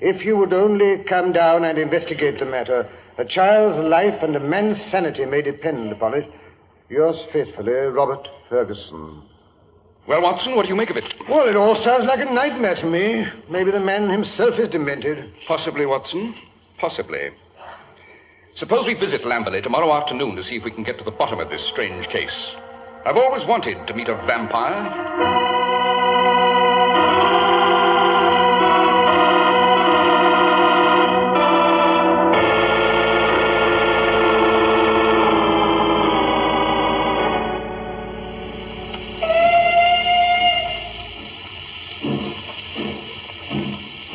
If you would only come down and investigate the matter, a child's life and a man's sanity may depend upon it. Yours faithfully, Robert Ferguson. Well, Watson, what do you make of it? Well, it all sounds like a nightmare to me. Maybe the man himself is demented. Possibly, Watson. Possibly. Suppose we visit Lamberley tomorrow afternoon to see if we can get to the bottom of this strange case. I've always wanted to meet a vampire.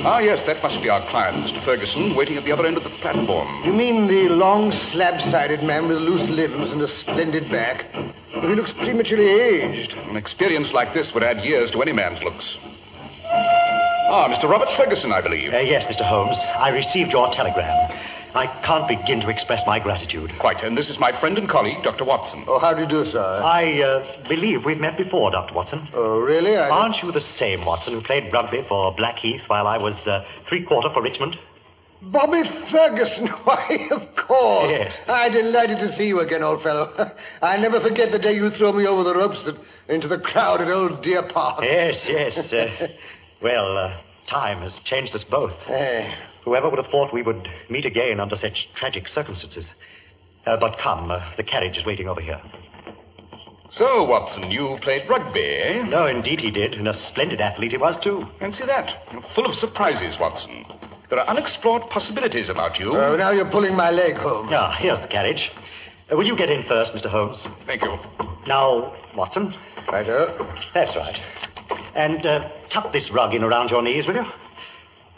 Ah, yes, that must be our client, Mr. Ferguson, waiting at the other end of the platform. You mean the long, slab-sided man with loose limbs and a splendid back? He looks prematurely aged. An experience like this would add years to any man's looks. Ah, Mr. Robert Ferguson, I believe. Yes, Mr. Holmes. I received your telegram. I can't begin to express my gratitude. Quite, and this is my friend and colleague, Dr. Watson. Oh, how do you do, sir? I believe we've met before, Dr. Watson. Oh, really? Aren't you the same Watson who played rugby for Blackheath while I was three-quarter for Richmond? Bobby Ferguson, why, of course. Yes. I'm delighted to see you again, old fellow. I'll never forget the day you threw me over the ropes into the crowd at Old Deer Park. Yes. Time has changed us both. Whoever would have thought we would meet again under such tragic circumstances? But come, the carriage is waiting over here. So, Watson, you played rugby, eh? No, indeed he did, and a splendid athlete he was, too. And see that. You're full of surprises, Watson. There are unexplored possibilities about you. Oh, now you're pulling my leg, Holmes. Ah, here's the carriage. Will you get in first, Mr. Holmes? Thank you. Now, Watson. Righto. That's right. And tuck this rug in around your knees, will you?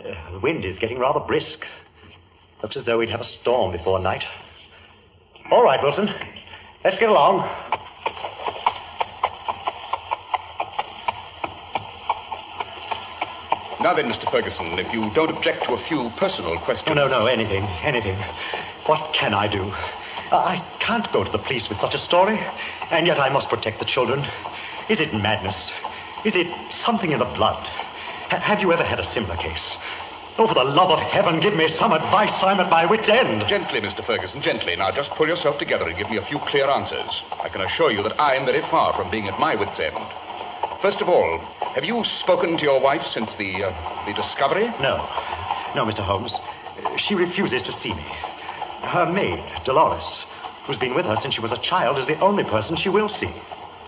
The wind is getting rather brisk. Looks as though we'd have a storm before night. All right, Wilson. Let's get along. Now then, Mr. Ferguson, if you don't object to a few personal questions... No, anything. What can I do? I can't go to the police with such a story, and yet I must protect the children. Is it madness? Is it something in the blood? Have you ever had a similar case? Oh, for the love of heaven, give me some advice. I'm at my wit's end. Gently, Mr. Ferguson, gently. Now, just pull yourself together and give me a few clear answers. I can assure you that I am very far from being at my wit's end. First of all, have you spoken to your wife since the discovery? No, Mr. Holmes. She refuses to see me. Her maid, Dolores, who's been with her since she was a child, is the only person she will see.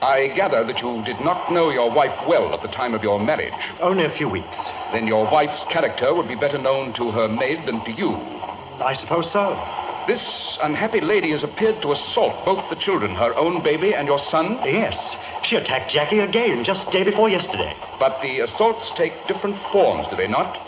I gather that you did not know your wife well at the time of your marriage. Only a few weeks. Then your wife's character would be better known to her maid than to you. I suppose so. This unhappy lady has appeared to assault both the children, her own baby and your son? Yes. She attacked Jackie again just day before yesterday. But the assaults take different forms, do they not?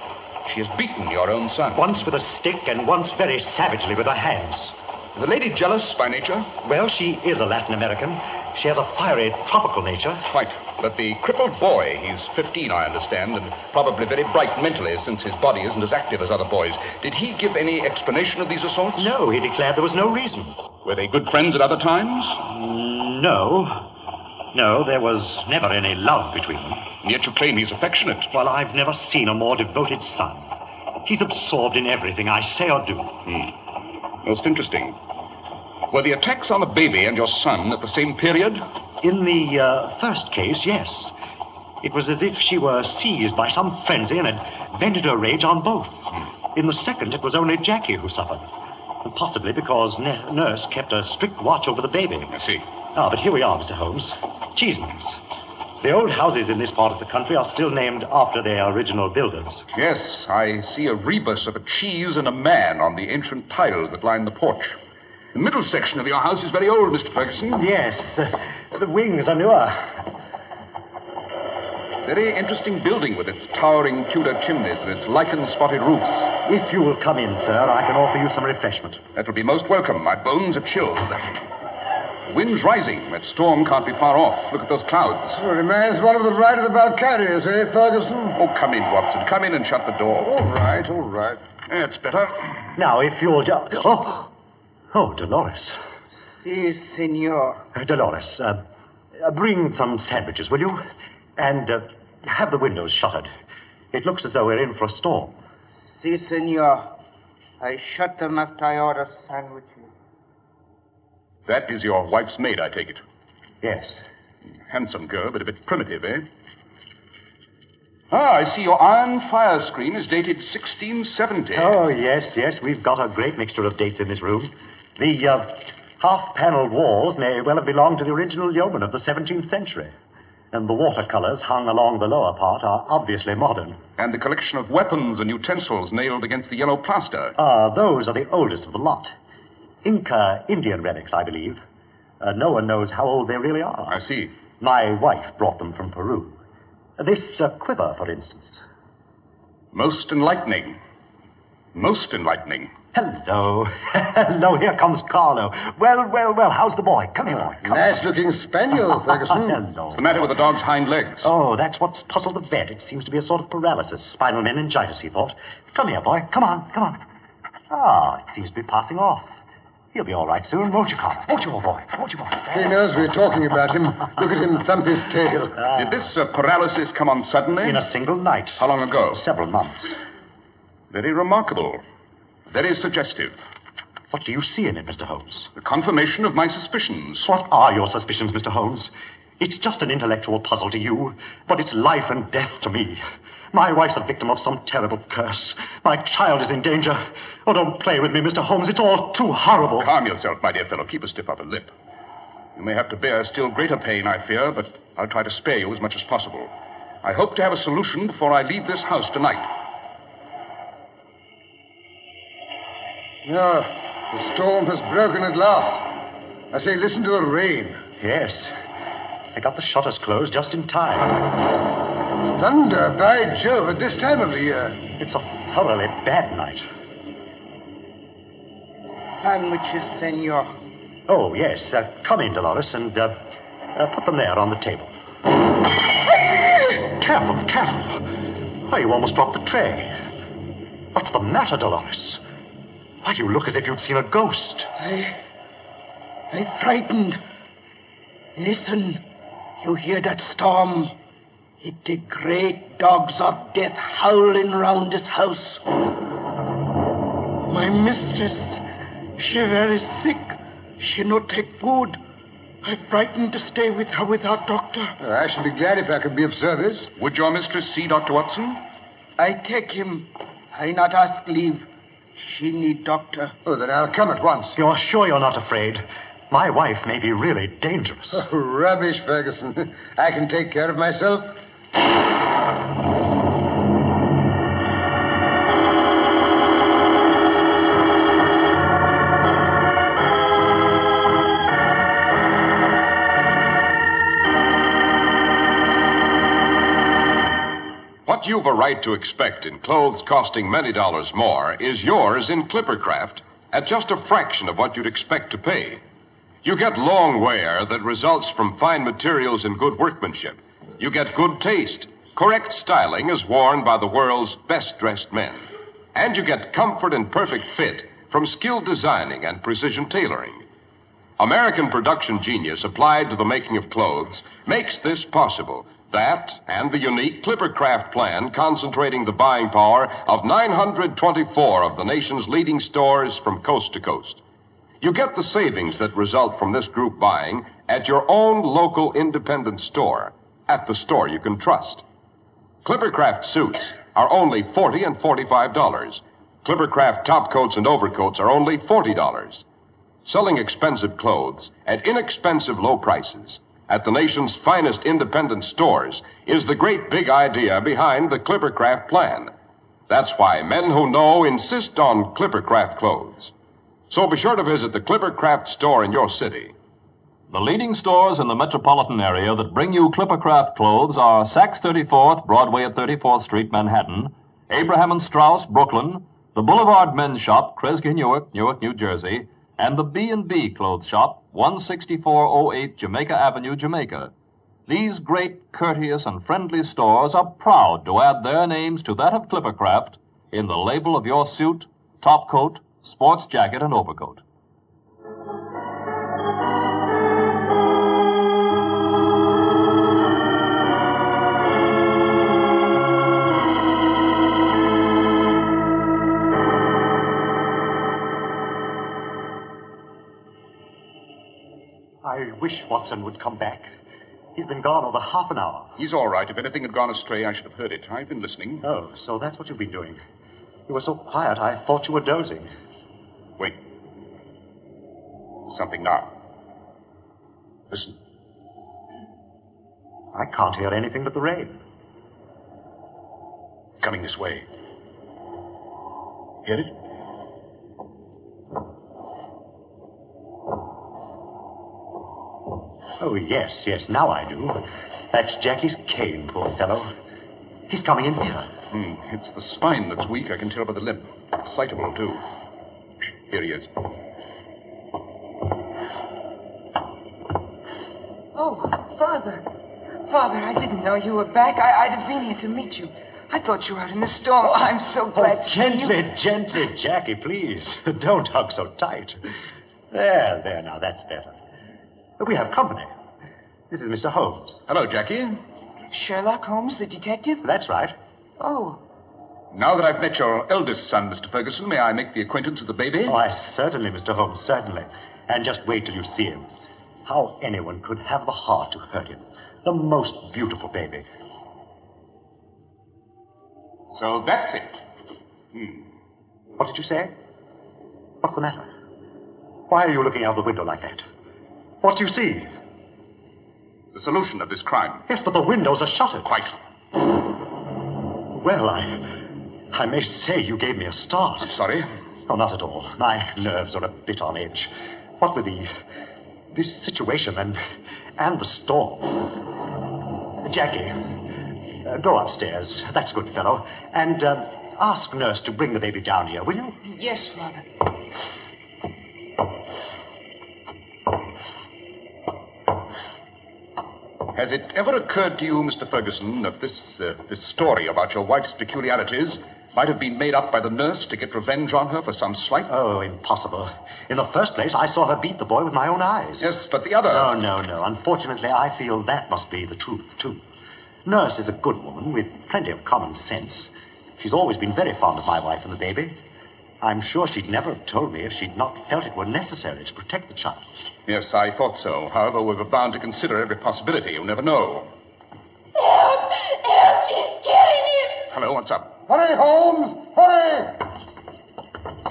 She has beaten your own son. Once with a stick and once very savagely with her hands. Is the lady jealous by nature? Well, she is a Latin American. She has a fiery, tropical nature. Quite. But the crippled boy, he's 15, I understand, and probably very bright mentally since his body isn't as active as other boys. Did he give any explanation of these assaults? No, he declared there was no reason. Were they good friends at other times? No, there was never any love between them. And yet you claim he's affectionate. Well, I've never seen a more devoted son. He's absorbed in everything I say or do. Most interesting. Were the attacks on the baby and your son at the same period? In the first case, yes. It was as if she were seized by some frenzy and had vented her rage on both. In the second, it was only Jackie who suffered. And possibly because nurse kept a strict watch over the baby. I see. But here we are, Mr. Holmes. Cheeseman's. The old houses in this part of the country are still named after their original builders. Yes, I see a rebus of a cheese and a man on the ancient tiles that line the porch. The middle section of your house is very old, Mr. Ferguson. Yes, the wings are newer. Very interesting building with its towering Tudor chimneys and its lichen-spotted roofs. If you will come in, sir, I can offer you some refreshment. That will be most welcome. My bones are chilled. The wind's rising. That storm can't be far off. Look at those clouds. Well, reminds one of the riders about carriers, eh, Ferguson? Oh, come in, Watson. Come in and shut the door. All right. That's better. Now, if you'll just... Oh, Dolores. Si, senor. Dolores, bring some sandwiches, will you? And have the windows shuttered. It looks as though we're in for a storm. Si, senor. I shut them after I order sandwiches. That is your wife's maid, I take it. Yes. Handsome girl, but a bit primitive, eh? I see your iron fire screen is dated 1670. Oh, yes. We've got a great mixture of dates in this room. The half-paneled walls may well have belonged to the original yeoman of the 17th century. And the watercolors hung along the lower part are obviously modern. And the collection of weapons and utensils nailed against the yellow plaster. Those are the oldest of the lot. Inca Indian relics, I believe. No one knows how old they really are. I see. My wife brought them from Peru. This quiver, for instance. Most enlightening. Hello, here comes Carlo. Well, how's the boy? Come here, boy. Nice-looking spaniel, Ferguson. Hello. What's the matter with the dog's hind legs? Oh, that's what's puzzled the vet. It seems to be a sort of paralysis. Spinal meningitis, he thought. Come here, boy. Come on. It seems to be passing off. He'll be all right soon, won't you, Carlo? Won't you, old boy? He knows we're talking about him. Look at him thump his tail. Did this paralysis come on suddenly? In a single night. How long ago? Several months. Very remarkable. Very suggestive. What do you see in it, Mr. Holmes? The confirmation of my suspicions. What are your suspicions, Mr. Holmes? It's just an intellectual puzzle to you, but it's life and death to me. My wife's a victim of some terrible curse. My child is in danger. Oh, don't play with me, Mr. Holmes. It's all too horrible. Calm yourself, my dear fellow. Keep a stiff upper lip. You may have to bear still greater pain, I fear, but I'll try to spare you as much as possible. I hope to have a solution before I leave this house tonight. The storm has broken at last. I say, listen to the rain. Yes. I got the shutters closed just in time. Thunder, by Jove, at this time of the year. It's a thoroughly bad night. Sandwiches, senor. Oh, yes. Come in, Dolores, and put them there on the table. Careful, careful. Why, you almost dropped the tray. What's the matter, Dolores? Why, you look as if you'd seen a ghost. I'm frightened. Listen. You hear that storm? It the great dogs of death howling round this house. My mistress, she very sick. She no take food. I'm frightened to stay with her without doctor. I should be glad if I could be of service. Would your mistress see Dr. Watson? I take him. I not ask leave. She need doctor. Oh, then I'll come at once. You're sure you're not afraid? My wife may be really dangerous. Oh, rubbish, Ferguson. I can take care of myself. What you've a right to expect in clothes costing many dollars more is yours in Clippercraft at just a fraction of what you'd expect to pay. You get long wear that results from fine materials and good workmanship. You get good taste, correct styling as worn by the world's best-dressed men. And you get comfort and perfect fit from skilled designing and precision tailoring. American production genius applied to the making of clothes makes this possible. That and the unique Clippercraft plan concentrating the buying power of 924 of the nation's leading stores from coast to coast. You get the savings that result from this group buying at your own local independent store, at the store you can trust. Clippercraft suits are only $40 and $45. Clippercraft top coats and overcoats are only $40. Selling expensive clothes at inexpensive low prices at the nation's finest independent stores is the great big idea behind the Clippercraft plan. That's why men who know insist on Clippercraft clothes. So be sure to visit the Clippercraft store in your city. The leading stores in the metropolitan area that bring you Clippercraft clothes are Saks 34th, Broadway at 34th Street, Manhattan, Abraham and Straus, Brooklyn, the Boulevard Men's Shop, Kresge, Newark, New Jersey, and the B&B Clothes Shop, 16408 Jamaica Avenue, Jamaica. These great, courteous, and friendly stores are proud to add their names to that of Clippercraft in the label of your suit, top coat, sports jacket, and overcoat. I wish Watson would come back. He's been gone over half an hour. He's all right. If anything had gone astray, I should have heard it. I've been listening. Oh, so that's what you've been doing. You were so quiet, I thought you were dozing. Wait. Something now. Listen. I can't hear anything but the rain. It's coming this way. Hear it? Oh, yes, now I do. That's Jackie's cane, poor fellow. He's coming in here. It's the spine that's weak, I can tell by the limp. Excitable, too. Here he is. Oh, Father. Father, I didn't know you were back. I'd have been here to meet you. I thought you were out in the storm. I'm so glad to see you. Gently, Jackie, please. Don't hug so tight. There, now, that's better. We have company. This is Mr. Holmes. Hello, Jackie. Sherlock Holmes, the detective? That's right. Oh. Now that I've met your eldest son, Mr. Ferguson, may I make the acquaintance of the baby? Oh, certainly, Mr. Holmes, certainly. And just wait till you see him. How anyone could have the heart to hurt him. The most beautiful baby. So that's it. What did you say? What's the matter? Why are you looking out the window like that? What do you see? The solution of this crime. Yes, but the windows are shuttered. Quite. Well, I may say you gave me a start. I'm sorry. Oh, not at all. My nerves are a bit on edge. What with the This situation and the storm. Jackie, go upstairs. That's a good fellow. And ask Nurse to bring the baby down here, will you? Yes, Father. Has it ever occurred to you, Mr. Ferguson, that this story about your wife's peculiarities might have been made up by the nurse to get revenge on her for some slight? Oh, impossible. In the first place, I saw her beat the boy with my own eyes. Yes, but the other... No. Unfortunately, I feel that must be the truth, too. Nurse is a good woman with plenty of common sense. She's always been very fond of my wife and the baby. I'm sure she'd never have told me if she'd not felt it were necessary to protect the child. Yes, I thought so. However, we were bound to consider every possibility. You never know. Help! Help! She's killing him! Hello, what's up? Hurry, Holmes! Hurry!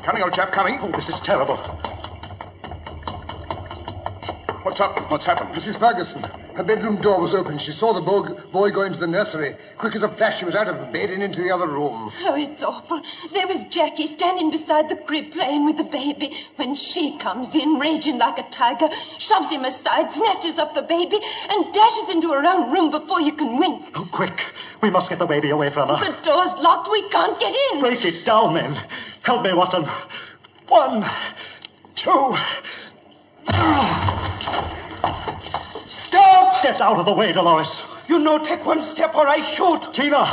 Coming, old chap, coming. Oh, this is terrible. What's up? What's happened? Mrs. Ferguson. Her bedroom door was open. She saw the boy go into the nursery. Quick as a flash, she was out of bed and into the other room. Oh, it's awful. There was Jackie standing beside the crib playing with the baby when she comes in, raging like a tiger, shoves him aside, snatches up the baby, and dashes into her own room before you can wink. Oh, quick. We must get the baby away from her. The door's locked. We can't get in. Break it down, then. Help me, Watson. 1, 2... Stop! Get out of the way, Dolores. You know, take one step or I shoot. Tina,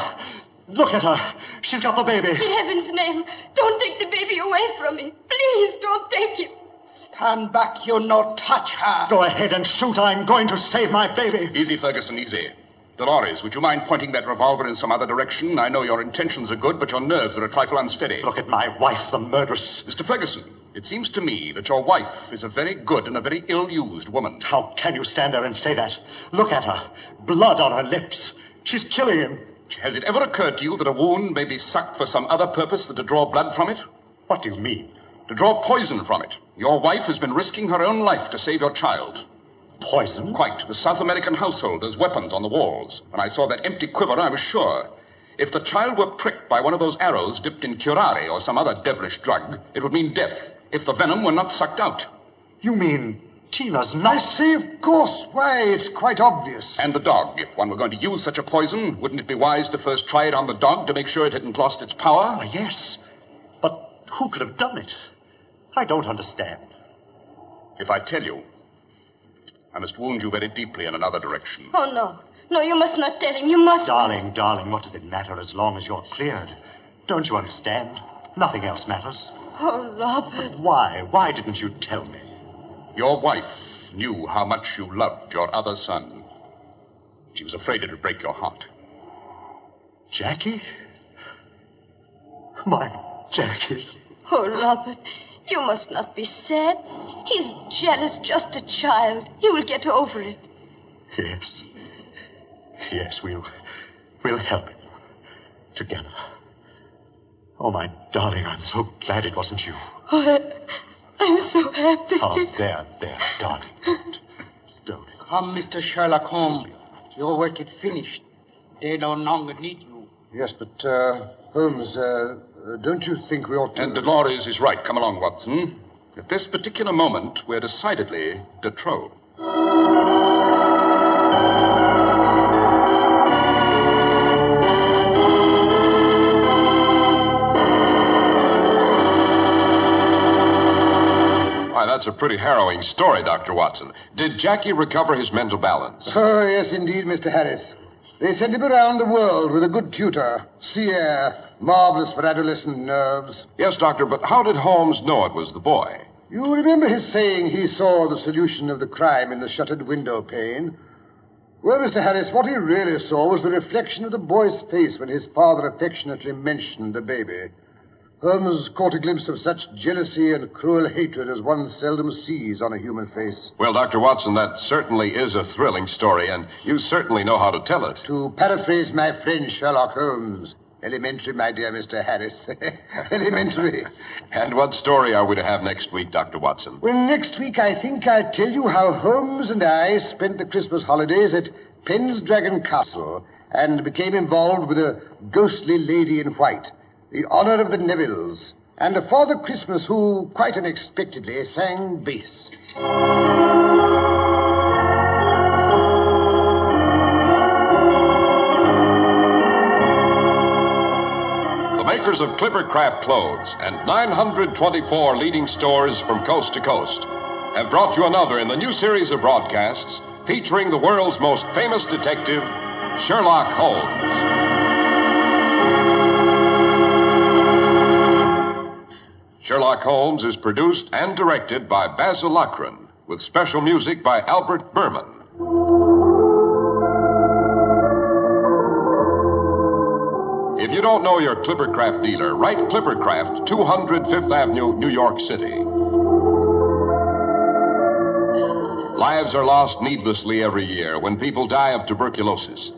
look at her. She's got the baby. In heaven's name, don't take the baby away from me. Please don't take him. Stand back, you no touch her. Go ahead and shoot. I'm going to save my baby. Easy, Ferguson, easy. Dolores, would you mind pointing that revolver in some other direction? I know your intentions are good, but your nerves are a trifle unsteady. Look at my wife, the murderess. Mr. Ferguson, it seems to me that your wife is a very good and a very ill-used woman. How can you stand there and say that? Look at her. Blood on her lips. She's killing him. Has it ever occurred to you that a wound may be sucked for some other purpose than to draw blood from it? What do you mean? To draw poison from it. Your wife has been risking her own life to save your child. Poison? Quite. The South American household has weapons on the walls. When I saw that empty quiver, I was sure. If the child were pricked by one of those arrows dipped in curare or some other devilish drug, it would mean death if the venom were not sucked out. You mean Tina's not... I say, of course. Why, it's quite obvious. And the dog. If one were going to use such a poison, wouldn't it be wise to first try it on the dog to make sure it hadn't lost its power? Why, yes. But who could have done it? I don't understand. If I tell you, I must wound you very deeply in another direction. Oh, no. No, you must not tell him. You must... Darling, what does it matter as long as you're cleared? Don't you understand? Nothing else matters. Oh, Robert. Why? Why didn't you tell me? Your wife knew how much you loved your other son. She was afraid it would break your heart. Jackie? My Jackie. Oh, Robert, you must not be sad. He's jealous, just a child. He will get over it. Yes. Yes, we'll help him. Together. Oh, my darling, I'm so glad it wasn't you. Oh, I'm so happy. Oh, there, darling. Don't. Come, Mr. Sherlock Holmes. Your work is finished. They no longer need you. Yes, but, Holmes, don't you think we ought to... And Dolores is right. Come along, Watson. At this particular moment, we're decidedly de trop. Why, that's a pretty harrowing story, Dr. Watson. Did Jackie recover his mental balance? Oh, yes, indeed, Mr. Harris. They sent him around the world with a good tutor. Sea air, marvelous for adolescent nerves. Yes, Doctor, but how did Holmes know it was the boy? You remember his saying he saw the solution of the crime in the shuttered window pane? Well, Mr. Harris, what he really saw was the reflection of the boy's face when his father affectionately mentioned the baby. Holmes caught a glimpse of such jealousy and cruel hatred as one seldom sees on a human face. Well, Dr. Watson, that certainly is a thrilling story, and you certainly know how to tell it. To paraphrase my friend Sherlock Holmes, elementary, my dear Mr. Harris. Elementary. And what story are we to have next week, Dr. Watson? Well, next week I think I'll tell you how Holmes and I spent the Christmas holidays at Pendragon Castle and became involved with a ghostly lady in white, the honor of the Nevilles, and a Father Christmas who, quite unexpectedly, sang bass. makers of Clippercraft clothes and 924 leading stores from coast to coast have brought you another in the new series of broadcasts featuring the world's most famous detective, Sherlock Holmes. Sherlock Holmes is produced and directed by Basil Lochran, with special music by Albert Berman. If you don't know your Clippercraft dealer, write Clippercraft, 200 Fifth Avenue, New York City. Lives are lost needlessly every year when people die of tuberculosis.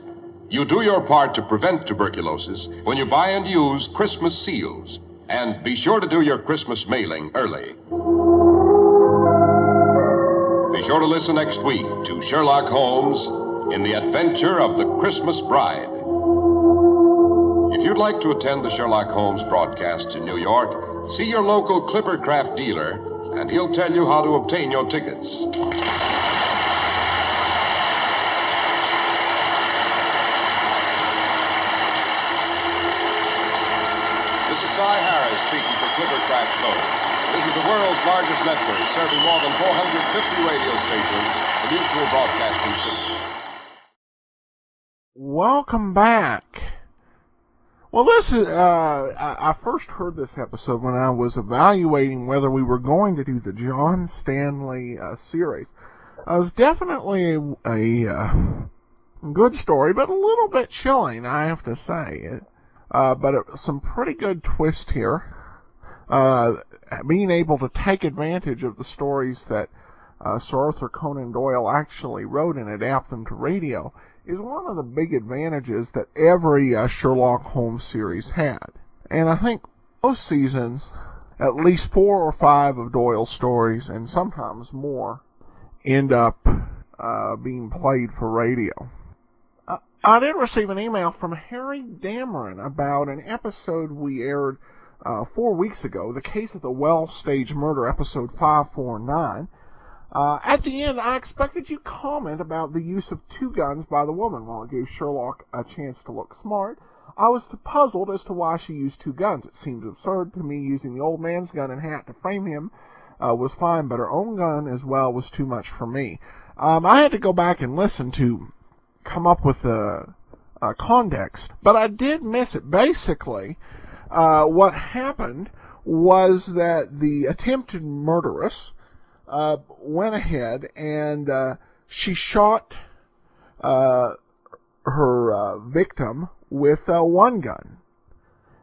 You do your part to prevent tuberculosis when you buy and use Christmas seals. And be sure to do your Christmas mailing early. Be sure to listen next week to Sherlock Holmes in the Adventure of the Christmas Bride. If you'd like to attend the Sherlock Holmes broadcasts in New York, see your local Clippercraft dealer, and he'll tell you how to obtain your tickets. This is Cy Harris speaking for Clippercraft Clothes. This is the world's largest network, serving more than 450 radio stations, the Mutual Broadcasting System. Welcome back. Well, this is, I first heard this episode when I was evaluating whether we were going to do the John Stanley series. It was definitely a good story, but a little bit chilling, I have to say. But some pretty good twist here. Being able to take advantage of the stories that Sir Arthur Conan Doyle actually wrote and adapt them to radio is one of the big advantages that every Sherlock Holmes series had. And I think most seasons, at least 4 or 5 of Doyle's stories, and sometimes more, end up being played for radio. I did receive an email from Harry Dameron about an episode we aired 4 weeks ago, The Case of the Well Stage Murder, episode 549. At the end, I expected you to comment about the use of 2 guns by the woman. While it gave Sherlock a chance to look smart, I was puzzled as to why she used 2 guns. It seems absurd to me using the old man's gun and hat to frame him was fine, but her own gun as well was too much for me. I had to go back and listen to come up with the context, but I did miss it. Basically, what happened was that the attempted murderess went ahead and she shot her victim with one gun.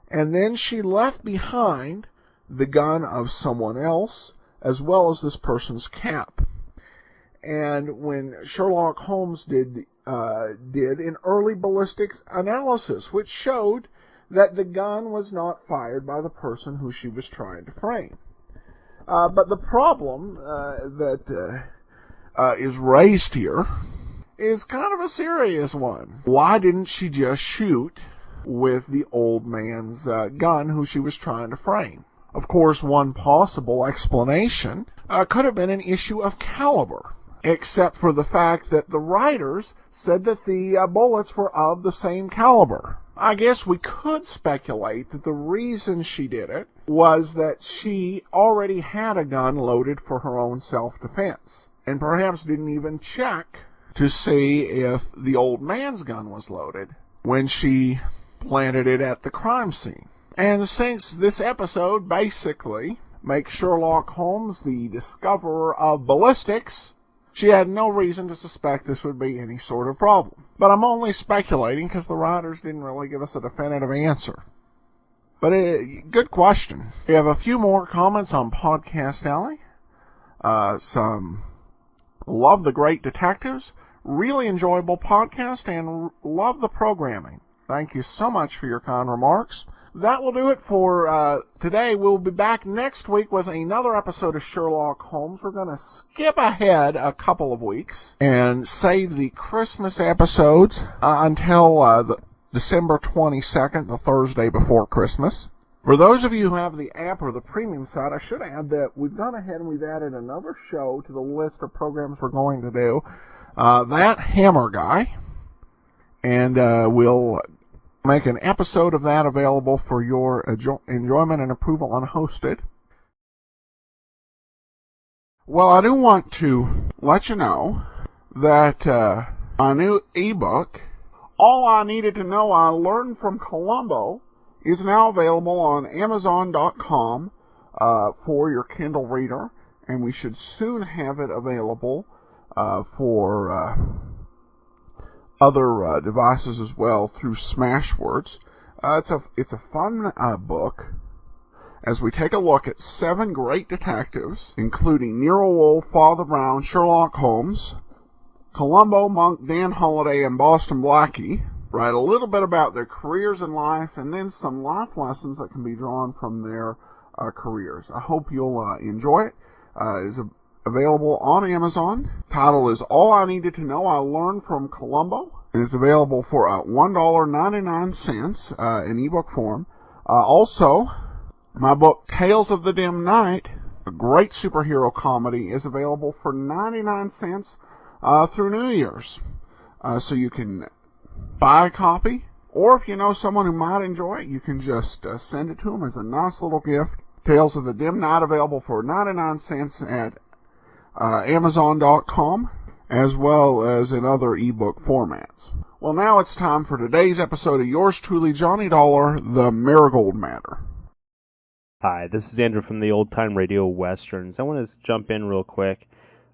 And then she left behind the gun of someone else, as well as this person's cap. And when Sherlock Holmes did an early ballistics analysis, which showed that the gun was not fired by the person who she was trying to frame. But the problem that is raised here is kind of a serious one. Why didn't she just shoot with the old man's gun who she was trying to frame? Of course, one possible explanation could have been an issue of caliber, except for the fact that the writers said that the bullets were of the same caliber. I guess we could speculate that the reason she did it was that she already had a gun loaded for her own self-defense, and perhaps didn't even check to see if the old man's gun was loaded when she planted it at the crime scene. And since this episode basically makes Sherlock Holmes the discoverer of ballistics, she had no reason to suspect this would be any sort of problem. But I'm only speculating because the writers didn't really give us a definitive answer. But good question. We have a few more comments on Podcast Alley. Some love the great detectives. Really enjoyable podcast and love the programming. Thank you so much for your kind remarks. That will do it for today. We'll be back next week with another episode of Sherlock Holmes. We're going to skip ahead a couple of weeks and save the Christmas episodes until the December 22nd, the Thursday before Christmas. For those of you who have the app or the premium side, I should add that we've gone ahead and we've added another show to the list of programs we're going to do. That Hammer Guy. And we'll Make an episode of that available for your enjoyment and approval unhosted. Well, I do want to let you know that my new ebook, All I Needed to Know I Learned from Columbo, is now available on Amazon.com for your Kindle reader, and we should soon have it available for other devices as well through Smashwords. It's a fun book as we take a look at 7 great detectives, including Nero Wolfe, Father Brown, Sherlock Holmes, Columbo, Monk, Dan Holliday, and Boston Blackie. Write a little bit about their careers in life, and then some life lessons that can be drawn from their careers. I hope you'll enjoy it. It's available on Amazon. Title is All I Needed to Know I Learned from Columbo, and it's available for $1.99 in ebook form. Also, my book Tales of the Dim Night, a great superhero comedy, is available for 99 cents through New Year's. So you can buy a copy, or if you know someone who might enjoy it, you can just send it to them as a nice little gift. Tales of the Dim Night, available for 99 cents at Amazon.com, as well as in other ebook formats. Well, now it's time for today's episode of yours truly, Johnny Dollar, The Marigold Matter. Hi, this is Andrew from the Old Time Radio Westerns. I want to jump in real quick.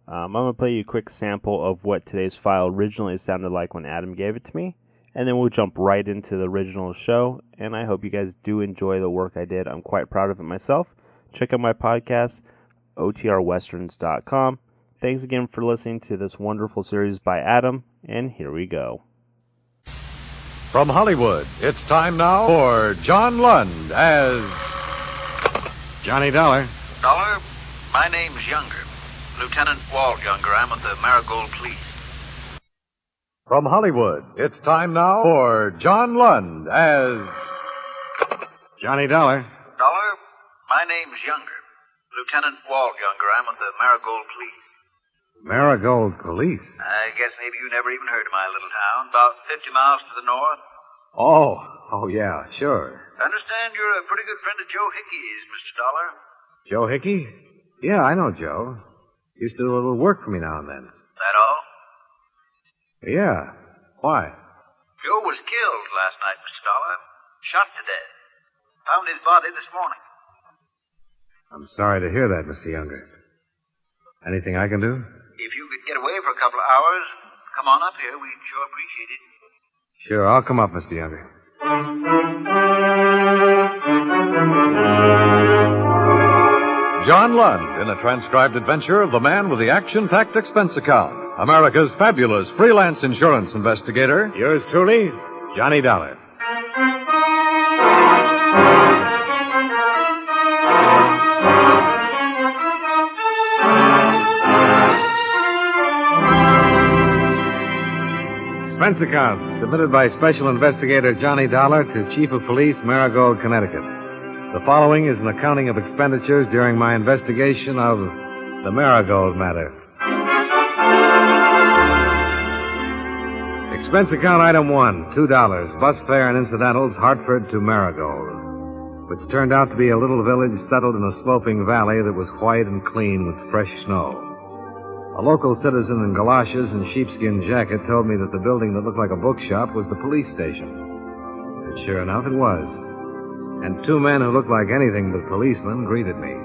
I'm going to play you a quick sample of what today's file originally sounded like when Adam gave it to me, and then we'll jump right into the original show, and I hope you guys do enjoy the work I did. I'm quite proud of it myself. Check out my podcast, otrwesterns.com. Thanks again for listening to this wonderful series by Adam, and here we go. From Hollywood, it's time now for John Lund as Johnny Dollar. Dollar, my name's Younger. Lieutenant Walt Younger. I'm with the Marigold Police. From Hollywood, it's time now for John Lund as Johnny Dollar. Dollar, my name's Younger. Lieutenant Walt Younger. I'm with the Marigold Police. Marigold Police? I guess maybe you never even heard of my little town. About 50 miles to the north. Oh, yeah, sure. I understand you're a pretty good friend of Joe Hickey's, Mr. Dollar. Joe Hickey? Yeah, I know Joe. Used to do a little work for me now and then. That all? Yeah. Why? Joe was killed last night, Mr. Dollar. Shot to death. Found his body this morning. I'm sorry to hear that, Mr. Younger. Anything I can do? If you could get away for a couple of hours, come on up here. We'd sure appreciate it. Sure, I'll come up, Mr. Younger. John Lund in a transcribed adventure of the man with the action-packed expense account. America's fabulous freelance insurance investigator. Yours truly, Johnny Dollar. Expense account submitted by Special Investigator Johnny Dollar to Chief of Police, Marigold, Connecticut. The following is an accounting of expenditures during my investigation of the Marigold matter. Expense account item 1, $2, bus fare and incidentals, Hartford to Marigold, which turned out to be a little village settled in a sloping valley that was white and clean with fresh snow. A local citizen in galoshes and sheepskin jacket told me that the building that looked like a bookshop was the police station. And sure enough, it was. And 2 men who looked like anything but policemen greeted me.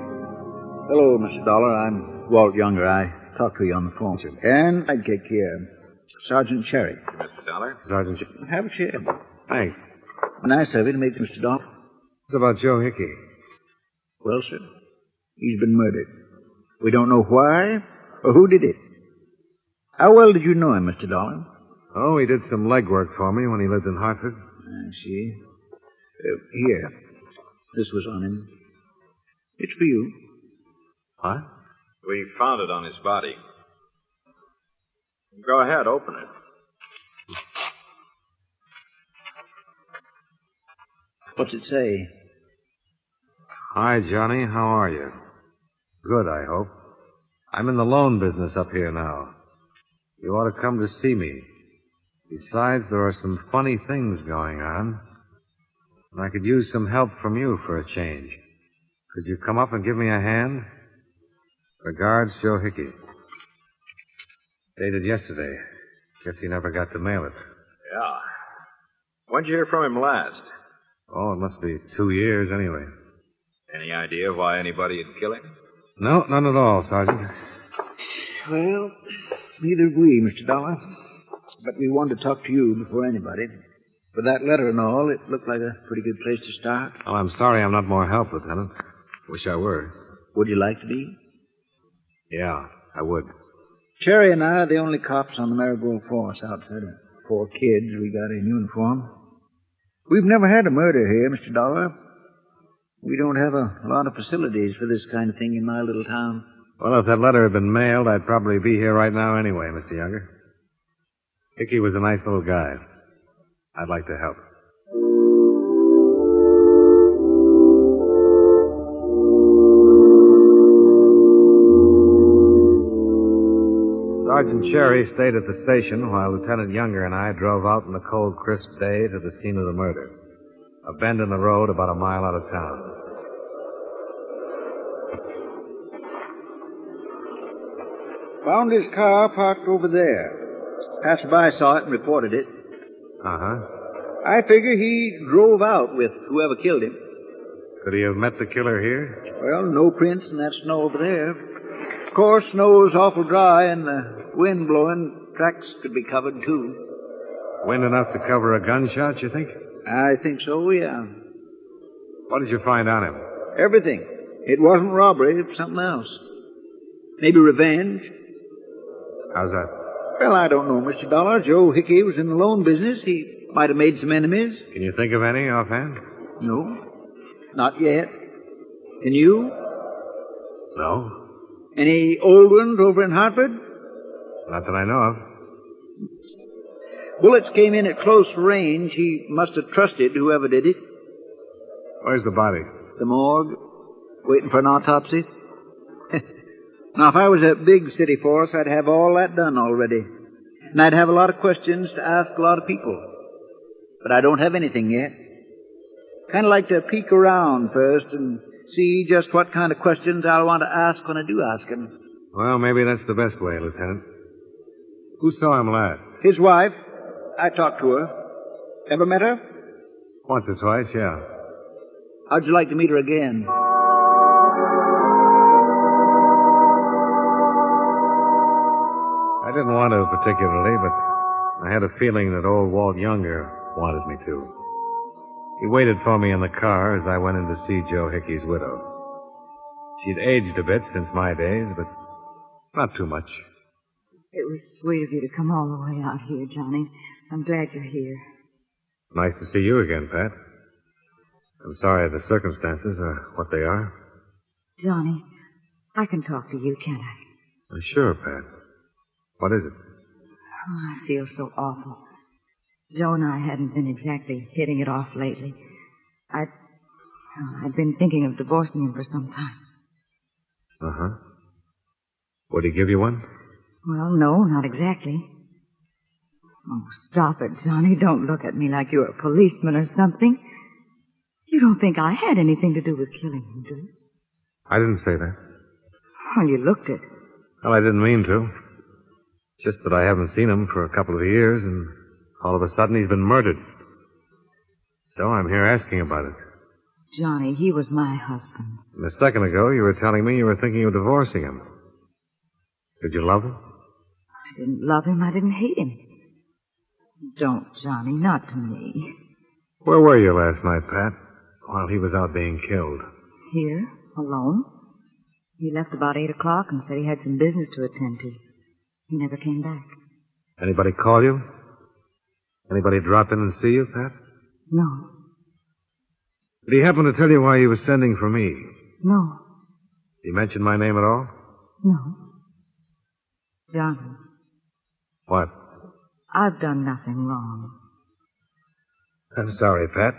Hello, Mr. Dollar. I'm Walt Younger. I talked to you on the phone. And sidekick here, Sergeant Cherry. Mr. Dollar? Sergeant Cherry. Have a chair. Thanks. Nice of you to meet Mr. Dollar. What's about Joe Hickey? Well, sir, he's been murdered. We don't know why or who did it. How well did you know him, Mr. Dollar? Oh, he did some legwork for me when he lived in Hartford. I see. Here. This was on him. It's for you. What? We found it on his body. Go ahead, open it. What's it say? Hi, Johnny. How are you? Good, I hope. I'm in the loan business up here now. You ought to come to see me. Besides, there are some funny things going on. And I could use some help from you for a change. Could you come up and give me a hand? Regards, Joe Hickey. Dated yesterday. Guess he never got to mail it. Yeah. When'd you hear from him last? Oh, it must be 2 years anyway. Any idea why anybody would kill him? No, none at all, Sergeant. Well, neither have we, Mr. Dollar. But we wanted to talk to you before anybody. With that letter and all, it looked like a pretty good place to start. Oh, I'm sorry I'm not more help, Lieutenant. Wish I were. Would you like to be? Yeah, I would. Cherry and I are the only cops on the Marigold force outside of 4 kids we got in uniform. We've never had a murder here, Mr. Dollar. We don't have a lot of facilities for this kind of thing in my little town. Well, if that letter had been mailed, I'd probably be here right now anyway, Mr. Younger. Hickey was a nice little guy. I'd like to help. Sergeant Cherry stayed at the station while Lieutenant Younger and I drove out on the cold, crisp day to the scene of the murder. A bend in the road about a mile out of town. Found his car parked over there. Passerby saw it and reported it. Uh-huh. I figure he drove out with whoever killed him. Could he have met the killer here? Well, no prints in that snow over there. Of course, snow's awful dry and the wind blowing. Tracks could be covered, too. Wind enough to cover a gunshot, you think? I think so, yeah. What did you find on him? Everything. It wasn't robbery, it was something else. Maybe revenge. How's that? Well, I don't know, Mr. Dollar. Joe Hickey was in the loan business. He might have made some enemies. Can you think of any offhand? No. Not yet. And you? No. Any old ones over in Hartford? Not that I know of. Bullets came in at close range. He must have trusted whoever did it. Where's the body? The morgue. Waiting for an autopsy. Now, if I was a big city force, I'd have all that done already. And I'd have a lot of questions to ask a lot of people. But I don't have anything yet. Kind of like to peek around first and see just what kind of questions I'll want to ask when I do ask them. Well, maybe that's the best way, Lieutenant. Who saw him last? His wife. I talked to her. Ever met her? Once or twice, yeah. How'd you like to meet her again? I didn't want to particularly, but I had a feeling that old Walt Younger wanted me to. He waited for me in the car as I went in to see Joe Hickey's widow. She'd aged a bit since my days, but not too much. It was sweet of you to come all the way out here, Johnny. I'm glad you're here. Nice to see you again, Pat. I'm sorry the circumstances are what they are. Johnny, I can talk to you, can't I? Sure, Pat. What is it? Oh, I feel so awful. Joe and I hadn't been exactly hitting it off lately. I'd been thinking of divorcing him for some time. Uh-huh. Would he give you one? Well, no, not exactly. Oh, stop it, Johnny. Don't look at me like you're a policeman or something. You don't think I had anything to do with killing him, do you? I didn't say that. Well, you looked it. Well, I didn't mean to. Just that I haven't seen him for a couple of years, and all of a sudden he's been murdered. So I'm here asking about it. Johnny, he was my husband. And a second ago, you were telling me you were thinking of divorcing him. Did you love him? I didn't love him. I didn't hate him. Don't, Johnny, not to me. Where were you last night, Pat, while he was out being killed? Here, alone. He left about 8 o'clock and said he had some business to attend to. He never came back. Anybody call you? Anybody drop in and see you, Pat? No. Did he happen to tell you why he was sending for me? No. Did he mention my name at all? No. Johnny. What? I've done nothing wrong. I'm sorry, Pat.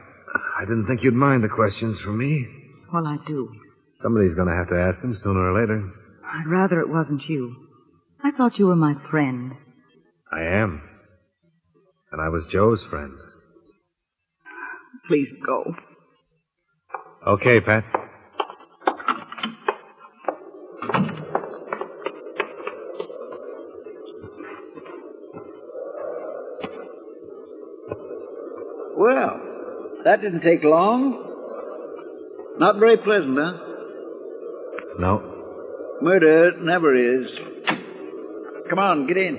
I didn't think you'd mind the questions from me. Well, I do. Somebody's going to have to ask them sooner or later. I'd rather it wasn't you. I thought you were my friend. I am. And I was Joe's friend. Please go. Okay, Pat. Well, that didn't take long. Not very pleasant, huh? No. Murder never is. Come on, get in.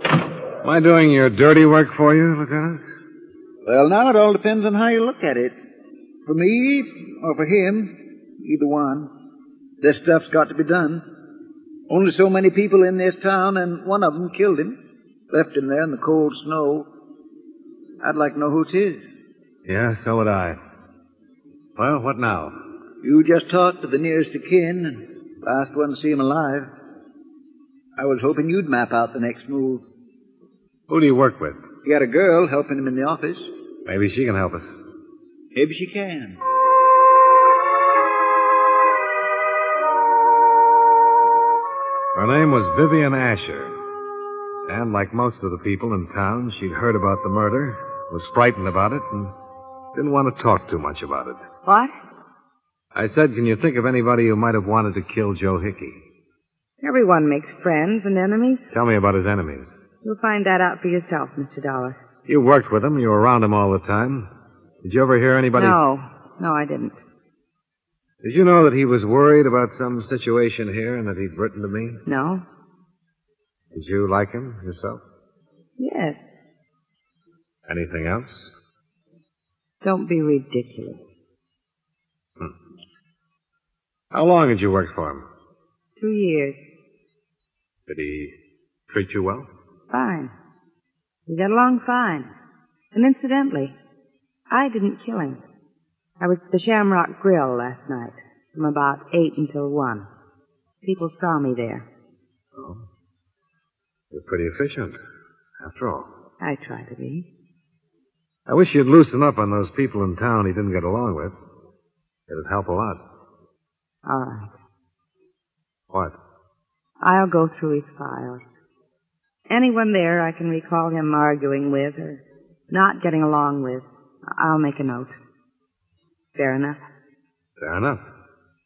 Am I doing your dirty work for you, Lieutenant? Well, now it all depends on how you look at it. For me, or for him, either one. This stuff's got to be done. Only so many people in this town, and one of them killed him. Left him there in the cold snow. I'd like to know who it is. Yeah, so would I. Well, what now? You just talked to the nearest of kin, and last one to see him alive. I was hoping you'd map out the next move. Who do you work with? You got a girl helping him in the office. Maybe she can help us. Maybe she can. Her name was Vivian Asher. And like most of the people in town, she'd heard about the murder, was frightened about it, and didn't want to talk too much about it. What? I said, can you think of anybody who might have wanted to kill Joe Hickey? Everyone makes friends and enemies. Tell me about his enemies. You'll find that out for yourself, Mr. Dollar. You worked with him. You were around him all the time. Did you ever hear anybody... No, I didn't. Did you know that he was worried about some situation here and that he'd written to me? No. Did you like him yourself? Yes. Anything else? Don't be ridiculous. How long did you work for him? 2 years. Did he treat you well? Fine. We got along fine. And incidentally, I didn't kill him. I was at the Shamrock Grill last night, from about 8 until 1. People saw me there. Oh. You're pretty efficient, after all. I try to be. I wish you'd loosen up on those people in town he didn't get along with. It'd help a lot. All right. What? I'll go through his files. Anyone there I can recall him arguing with or not getting along with, I'll make a note. Fair enough? Fair enough.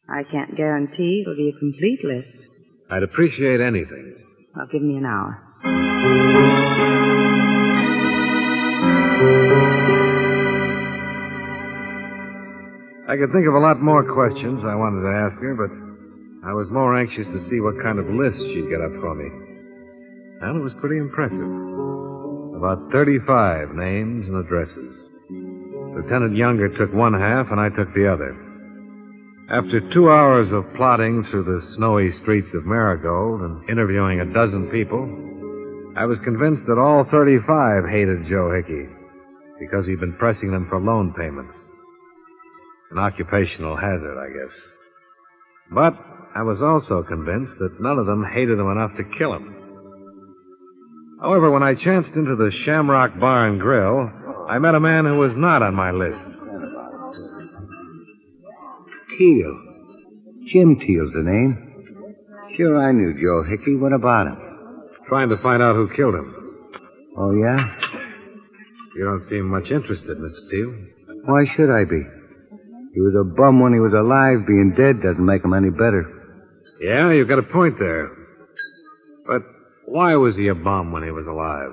I can't guarantee it'll be a complete list. I'd appreciate anything. Well, give me an hour. I could think of a lot more questions I wanted to ask her, but I was more anxious to see what kind of list she'd get up for me. And it was pretty impressive. About 35 names and addresses. Lieutenant Younger took one half, and I took the other. After 2 hours of plodding through the snowy streets of Marigold and interviewing a dozen people, I was convinced that all 35 hated Joe Hickey because he'd been pressing them for loan payments. An occupational hazard, I guess. But I was also convinced that none of them hated him enough to kill him. However, when I chanced into the Shamrock Bar and Grill, I met a man who was not on my list. Teal. Jim Teal's the name. Sure, I knew Joe Hickey. What about him? Trying to find out who killed him. Oh, yeah? You don't seem much interested, Mr. Teal. Why should I be? He was a bum when he was alive. Being dead doesn't make him any better. Yeah, you've got a point there. But why was he a bum when he was alive?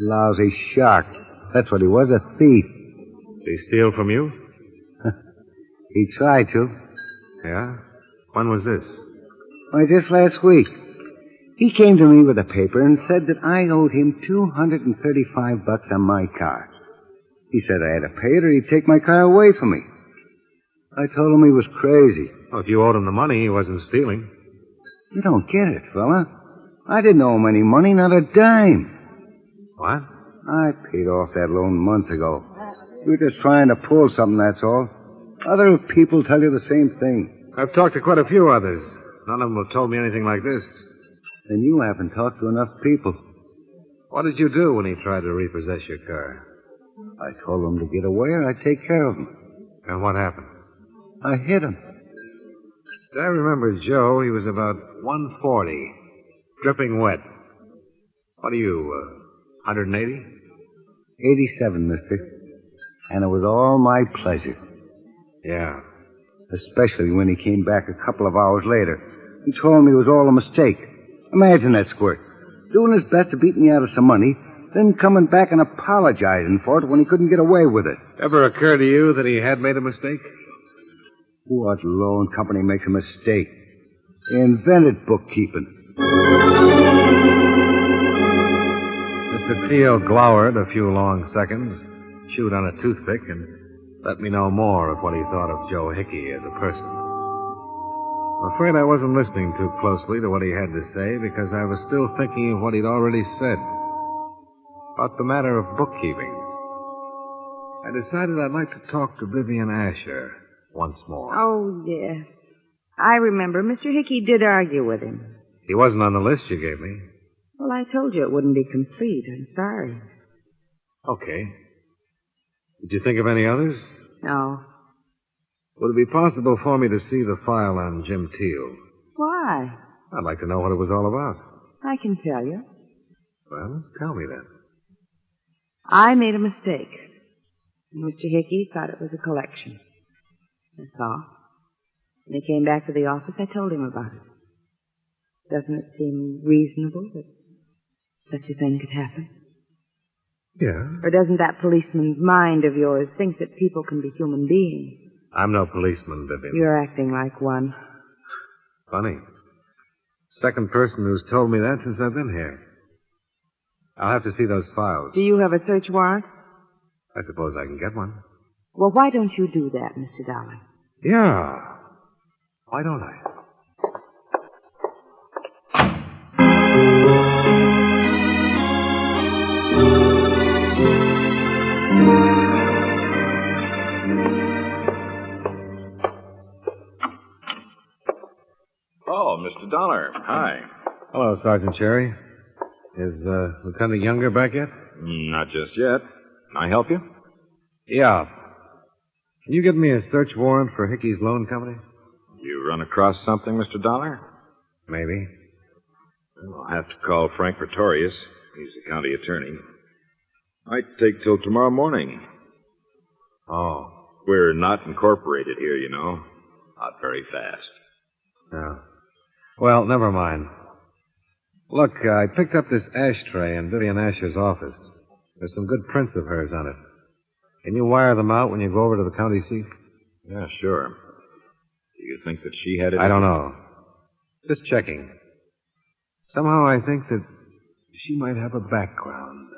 Lousy shark. That's what he was, a thief. Did he steal from you? He tried to. Yeah? When was this? Why, just last week. He came to me with a paper and said that I owed him $235 on my car. He said I had to pay it or he'd take my car away from me. I told him he was crazy. Well, if you owed him the money, he wasn't stealing. You don't get it, fella. I didn't owe him any money, not a dime. What? I paid off that loan months ago. We were just trying to pull something, that's all. Other people tell you the same thing. I've talked to quite a few others. None of them have told me anything like this. Then you haven't talked to enough people. What did you do when he tried to repossess your car? I told him to get away or I'd take care of him. And what happened? I hit him. I remember Joe. He was about 140, dripping wet. What are you, 180? 87, mister. And it was all my pleasure. Yeah. Especially when he came back a couple of hours later and told me it was all a mistake. Imagine that squirt. Doing his best to beat me out of some money, then coming back and apologizing for it when he couldn't get away with it. Ever occurred to you that he had made a mistake? What loan company makes a mistake? They invented bookkeeping. Mr. Teal glowered a few long seconds, chewed on a toothpick, and let me know more of what he thought of Joe Hickey as a person. I'm afraid I wasn't listening too closely to what he had to say because I was still thinking of what he'd already said about the matter of bookkeeping. I decided I'd like to talk to Vivian Asher once more. Oh, yes. I remember Mr. Hickey did argue with him. He wasn't on the list you gave me. Well, I told you it wouldn't be complete. I'm sorry. Okay. Did you think of any others? No. Would it be possible for me to see the file on Jim Teal? Why? I'd like to know what it was all about. I can tell you. Well, tell me then. I made a mistake. Mr. Hickey thought it was a collection. That's all. When he came back to the office, I told him about it. Doesn't it seem reasonable that such a thing could happen? Yeah. Or doesn't that policeman's mind of yours think that people can be human beings? I'm no policeman, Vivian. You're acting like one. Funny. Second person who's told me that since I've been here. I'll have to see those files. Do you have a search warrant? I suppose I can get one. Well, why don't you do that, Mr. Dollar? Yeah. Why don't I? Oh, Mr. Dollar. Hi. Hello, Sergeant Cherry. Is Lieutenant Younger back yet? Not just yet. Can I help you? Yeah. Can you get me a search warrant for Hickey's Loan Company? You run across something, Mr. Dollar? Maybe. Well, I'll have to call Frank Pretorius. He's the county attorney. Might take till tomorrow morning. Oh. We're not incorporated here, you know. Not very fast. No. Well, never mind. Look, I picked up this ashtray in Vivian Asher's office. There's some good prints of hers on it. Can you wire them out when you go over to the county seat? Yeah, sure. Do you think that she had it? I don't know. Just checking. Somehow I think that she might have a background.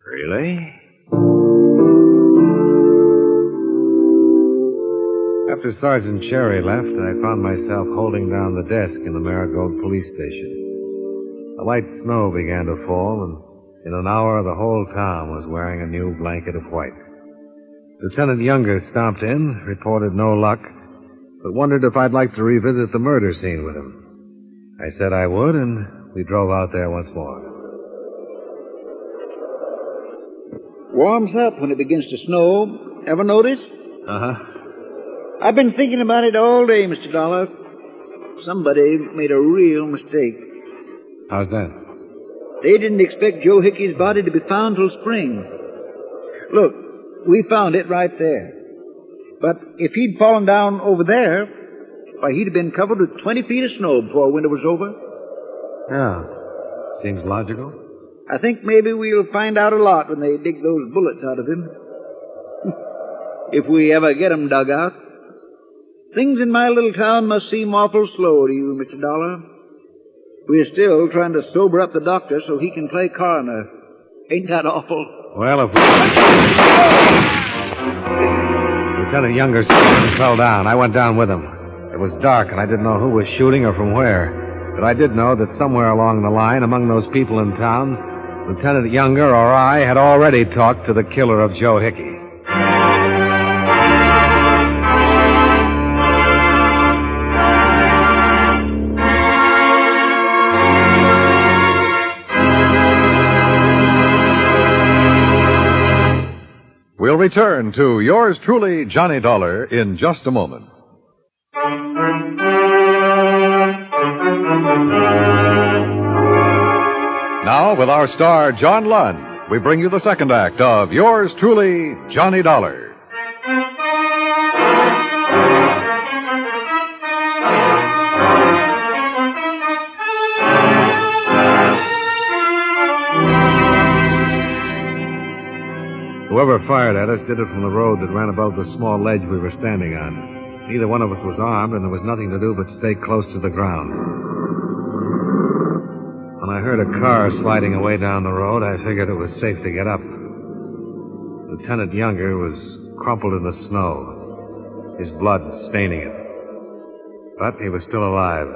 Really? After Sergeant Cherry left, I found myself holding down the desk in the Marigold police station. A light snow began to fall, and in an hour the whole town was wearing a new blanket of white. Lieutenant Younger stopped in, reported no luck, but wondered if I'd like to revisit the murder scene with him. I said I would, and we drove out there once more. Warms up when it begins to snow. Ever notice? Uh-huh. I've been thinking about it all day, Mr. Dollar. Somebody made a real mistake. How's that? They didn't expect Joe Hickey's body to be found till spring. Look, we found it right there. But if he'd fallen down over there, why, he'd have been covered with 20 feet of snow before winter was over. Yeah. Seems logical. I think maybe we'll find out a lot when they dig those bullets out of him. If we ever get 'em dug out. Things in my little town must seem awful slow to you, Mr. Dollar. We're still trying to sober up the doctor so he can play coroner. Ain't that awful? Well, if Lieutenant Younger fell down, I went down with him. It was dark, and I didn't know who was shooting or from where. But I did know that somewhere along the line, among those people in town, Lieutenant Younger or I had already talked to the killer of Joe Hickey. We'll return to yours truly, Johnny Dollar, in just a moment. Now, with our star, John Lund, we bring you the second act of yours truly, Johnny Dollar. Whoever fired at us did it from the road that ran above the small ledge we were standing on. Neither one of us was armed, and there was nothing to do but stay close to the ground. When I heard a car sliding away down the road, I figured it was safe to get up. Lieutenant Younger was crumpled in the snow, his blood staining it. But he was still alive.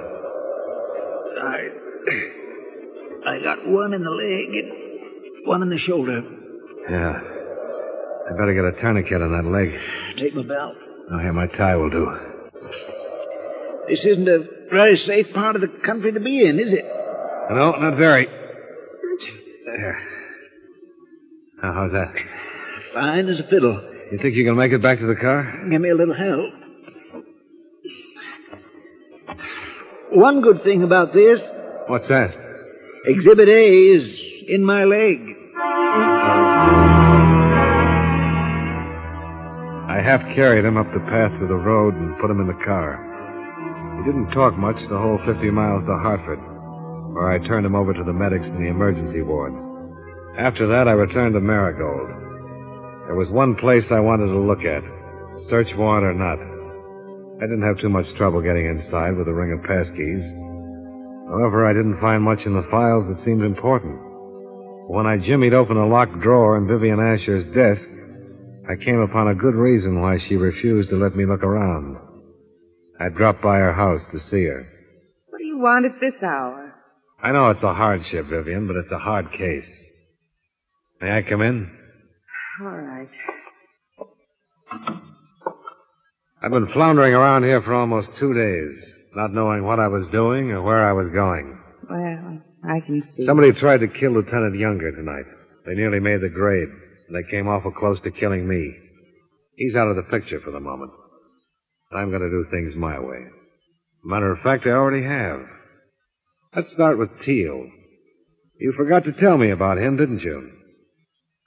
I got one in the leg and one in the shoulder. Yeah. I better get a tourniquet on that leg. Take my belt. Oh, here, my tie will do. This isn't a very safe part of the country to be in, is it? No, not very. There. Now, how's that? Fine as a fiddle. You think you can make it back to the car? Give me a little help. One good thing about this. What's that? Exhibit A is in my leg. I half carried him up the path to the road and put him in the car. He didn't talk much the whole 50 miles to Hartford, where I turned him over to the medics in the emergency ward. After that, I returned to Marigold. There was one place I wanted to look at, search warrant or not. I didn't have too much trouble getting inside with a ring of passkeys. However, I didn't find much in the files that seemed important. When I jimmied open a locked drawer in Vivian Asher's desk, I came upon a good reason why she refused to let me look around. I dropped by her house to see her. What do you want at this hour? I know it's a hardship, Vivian, but it's a hard case. May I come in? All right. I've been floundering around here for almost 2 days, not knowing what I was doing or where I was going. Well, I can see. Somebody tried to kill Lieutenant Younger tonight. They nearly made the grade, and they came awful close to killing me. He's out of the picture for the moment. I'm going to do things my way. Matter of fact, I already have. Let's start with Teal. You forgot to tell me about him, didn't you?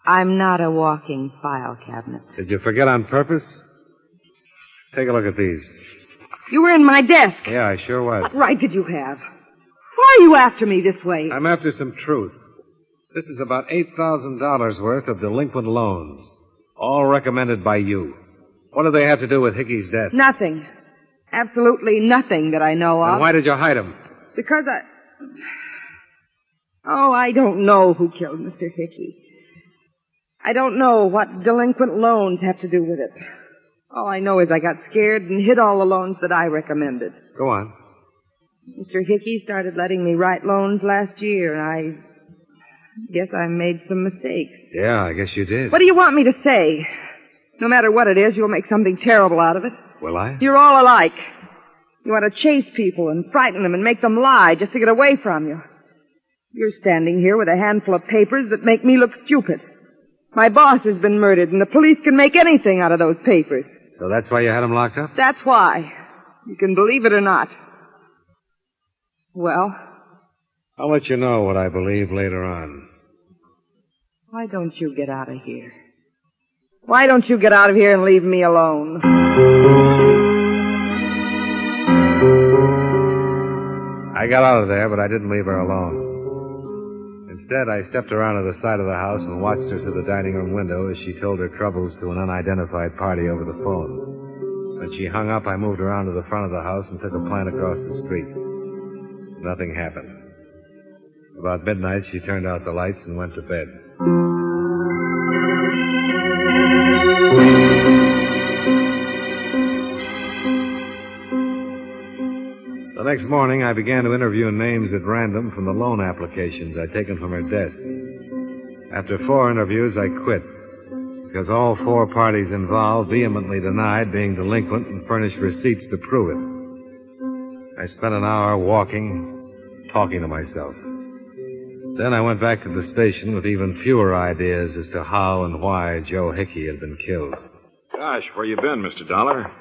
I'm not a walking file cabinet. Did you forget on purpose? Take a look at these. You were in my desk. Yeah, I sure was. What right did you have? Why are you after me this way? I'm after some truth. This is about $8,000 worth of delinquent loans, all recommended by you. What do they have to do with Hickey's death? Nothing. Absolutely nothing that I know of. Then why did you hide him? Because I don't know who killed Mr. Hickey. I don't know what delinquent loans have to do with it. All I know is I got scared and hid all the loans that I recommended. Go on. Mr. Hickey started letting me write loans last year, and I guess I made some mistakes. Yeah, I guess you did. What do you want me to say? No matter what it is, you'll make something terrible out of it. Will I? You're all alike. You want to chase people and frighten them and make them lie just to get away from you. You're standing here with a handful of papers that make me look stupid. My boss has been murdered, and the police can make anything out of those papers. So that's why you had him locked up? That's why. You can believe it or not. Well? I'll let you know what I believe later on. Why don't you get out of here? Why don't you get out of here and leave me alone? I got out of there, but I didn't leave her alone. Instead, I stepped around to the side of the house and watched her through the dining room window as she told her troubles to an unidentified party over the phone. When she hung up, I moved around to the front of the house and took a plant across the street. Nothing happened. About midnight, she turned out the lights and went to bed. The next morning, I began to interview names at random from the loan applications I'd taken from her desk. After 4 interviews, I quit, because all 4 parties involved vehemently denied being delinquent and furnished receipts to prove it. I spent an hour walking, talking to myself. Then I went back to the station with even fewer ideas as to how and why Joe Hickey had been killed. Gosh, where you been, Mr. Dollar?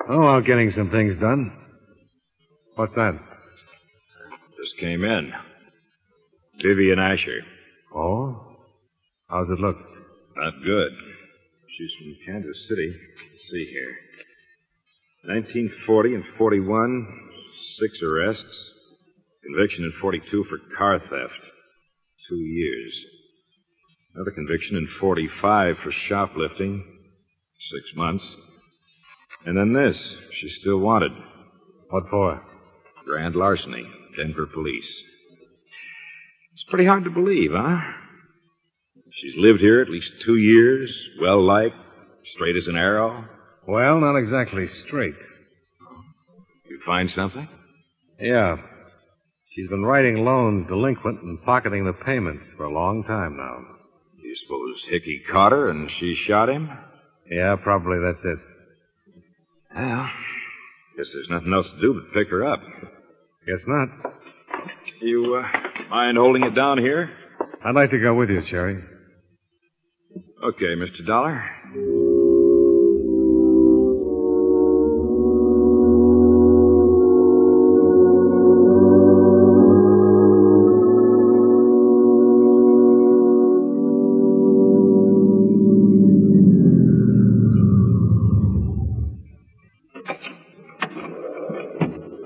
Oh, out getting some things done. What's that? Just came in. Vivian Asher. Oh? How's it look? Not good. She's from Kansas City. Let's see here. 1940 and 41, 6 arrests. Conviction in 42 for car theft. 2 years. Another conviction in 45 for shoplifting. 6 months. And then this. She's still wanted. What for? Grand larceny. Denver police. It's pretty hard to believe, huh? She's lived here at least 2 years, well-liked, straight as an arrow. Well, not exactly straight. You find something? Yeah. She's been writing loans delinquent and pocketing the payments for a long time now. You suppose Hickey caught her and she shot him? Yeah, probably that's it. Well, guess there's nothing else to do but pick her up. Guess not. You, mind holding it down here? I'd like to go with you, Cherry. Okay, Mr. Dollar.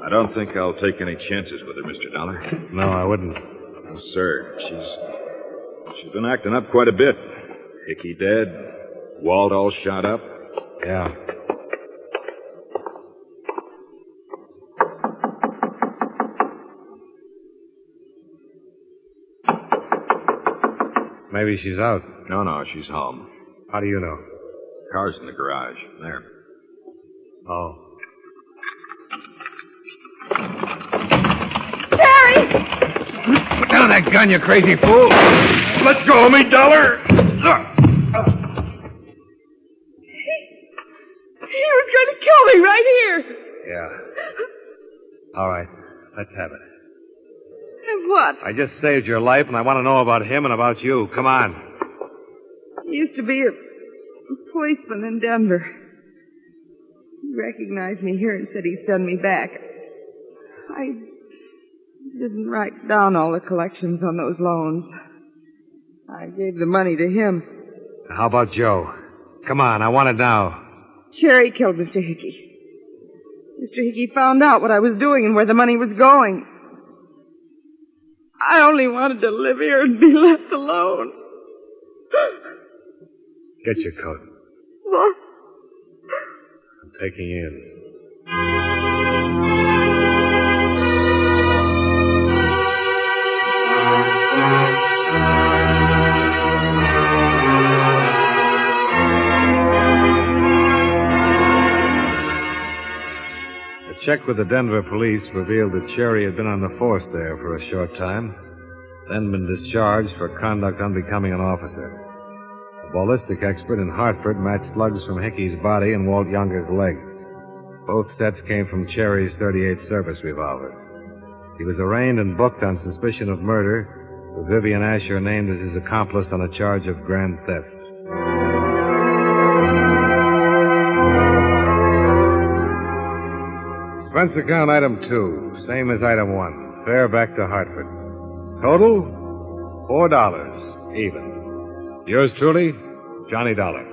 I don't think I'll take any chances with her, Mr. Dollar. No, I wouldn't. No, sir. She's been acting up quite a bit. Hickey dead. Walt all shot up. Yeah. Maybe she's out. No, she's home. How do you know? Car's in the garage. There. Oh. Barrie! Put down that gun, you crazy fool! Let go of me, Dollar! He was going to kill me right here. Yeah. All right. Let's have it. And what? I just saved your life, and I want to know about him and about you. Come on. He used to be a policeman in Denver. He recognized me here and said he'd send me back. I didn't write down all the collections on those loans. I gave the money to him. How about Joe? Come on, I want it now. Cherry killed Mr. Hickey. Mr. Hickey found out what I was doing and where the money was going. I only wanted to live here and be left alone. Get your coat. What? I'm taking you in. Check with the Denver police revealed that Cherry had been on the force there for a short time, then been discharged for conduct unbecoming an officer. A ballistic expert in Hartford matched slugs from Hickey's body and Walt Younger's leg. Both sets came from Cherry's .38 service revolver. He was arraigned and booked on suspicion of murder, with Vivian Asher named as his accomplice on a charge of grand theft. Expense account item 2, same as item 1. Fare back to Hartford. Total, $4, even. Yours truly, Johnny Dollar.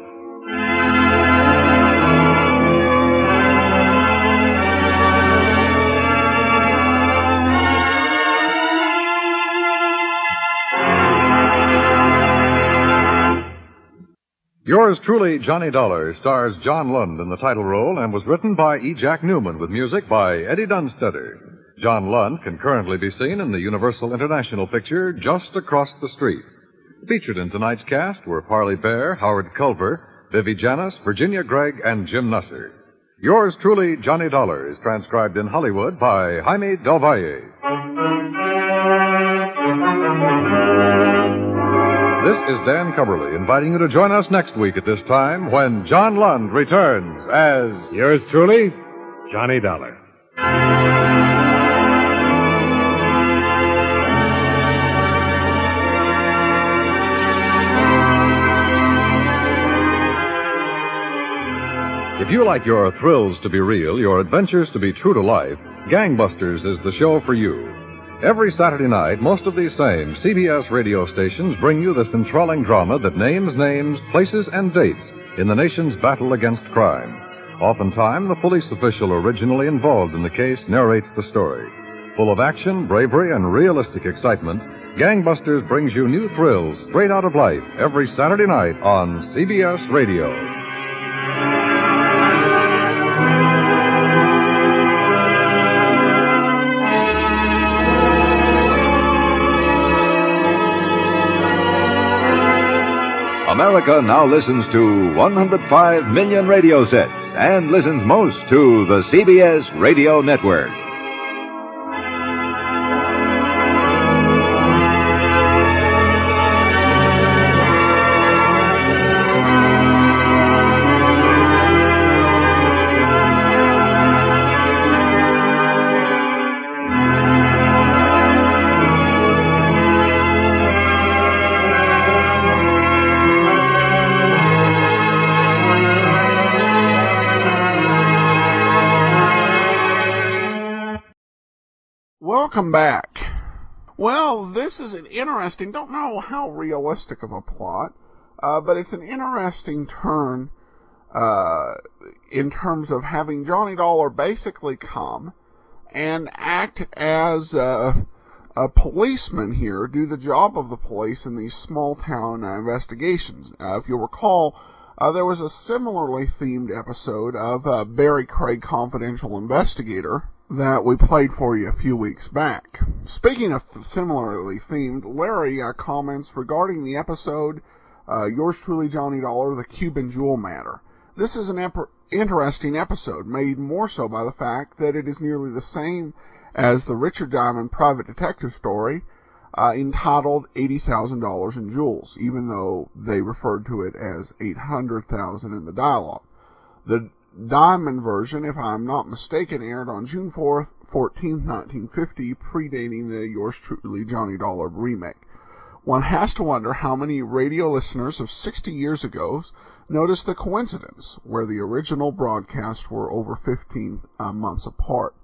Yours truly, Johnny Dollar, stars John Lund in the title role and was written by E. Jack Newman with music by Eddie Dunstetter. John Lund can currently be seen in the Universal International picture Just Across the Street. Featured in tonight's cast were Parley Bear, Howard Culver, Vivi Janis, Virginia Gregg, and Jim Nusser. Yours truly, Johnny Dollar, is transcribed in Hollywood by Jaime Del Valle. This is Dan Cumberly inviting you to join us next week at this time when John Lund returns as... Yours truly, Johnny Dollar. If you like your thrills to be real, your adventures to be true to life, Gangbusters is the show for you. Every Saturday night, most of these same CBS radio stations bring you this enthralling drama that names names, places, and dates in the nation's battle against crime. Oftentimes, the police official originally involved in the case narrates the story. Full of action, bravery, and realistic excitement, Gangbusters brings you new thrills straight out of life every Saturday night on CBS Radio. America now listens to 105 million radio sets and listens most to the CBS Radio Network. Welcome back. Well, this is an interesting, don't know how realistic of a plot, but it's an interesting turn in terms of having Johnny Dollar basically come and act as a policeman here, do the job of the police in these small town investigations. If you'll recall, there was a similarly themed episode of Barrie Craig Confidential Investigator that we played for you a few weeks back. Speaking of similarly themed, Larry comments regarding the episode, yours truly, Johnny Dollar, the Cuban Jewel Matter. This is an interesting episode, made more so by the fact that it is nearly the same as the Richard Diamond private detective story, entitled $80,000 in Jewels, even though they referred to it as $800,000 in the dialogue. The Diamond version, if I'm not mistaken, aired on June 4th, 14th, 1950, predating the Yours Truly Johnny Dollar remake. One has to wonder how many radio listeners of 60 years ago noticed the coincidence, where the original broadcasts were over 15 months apart.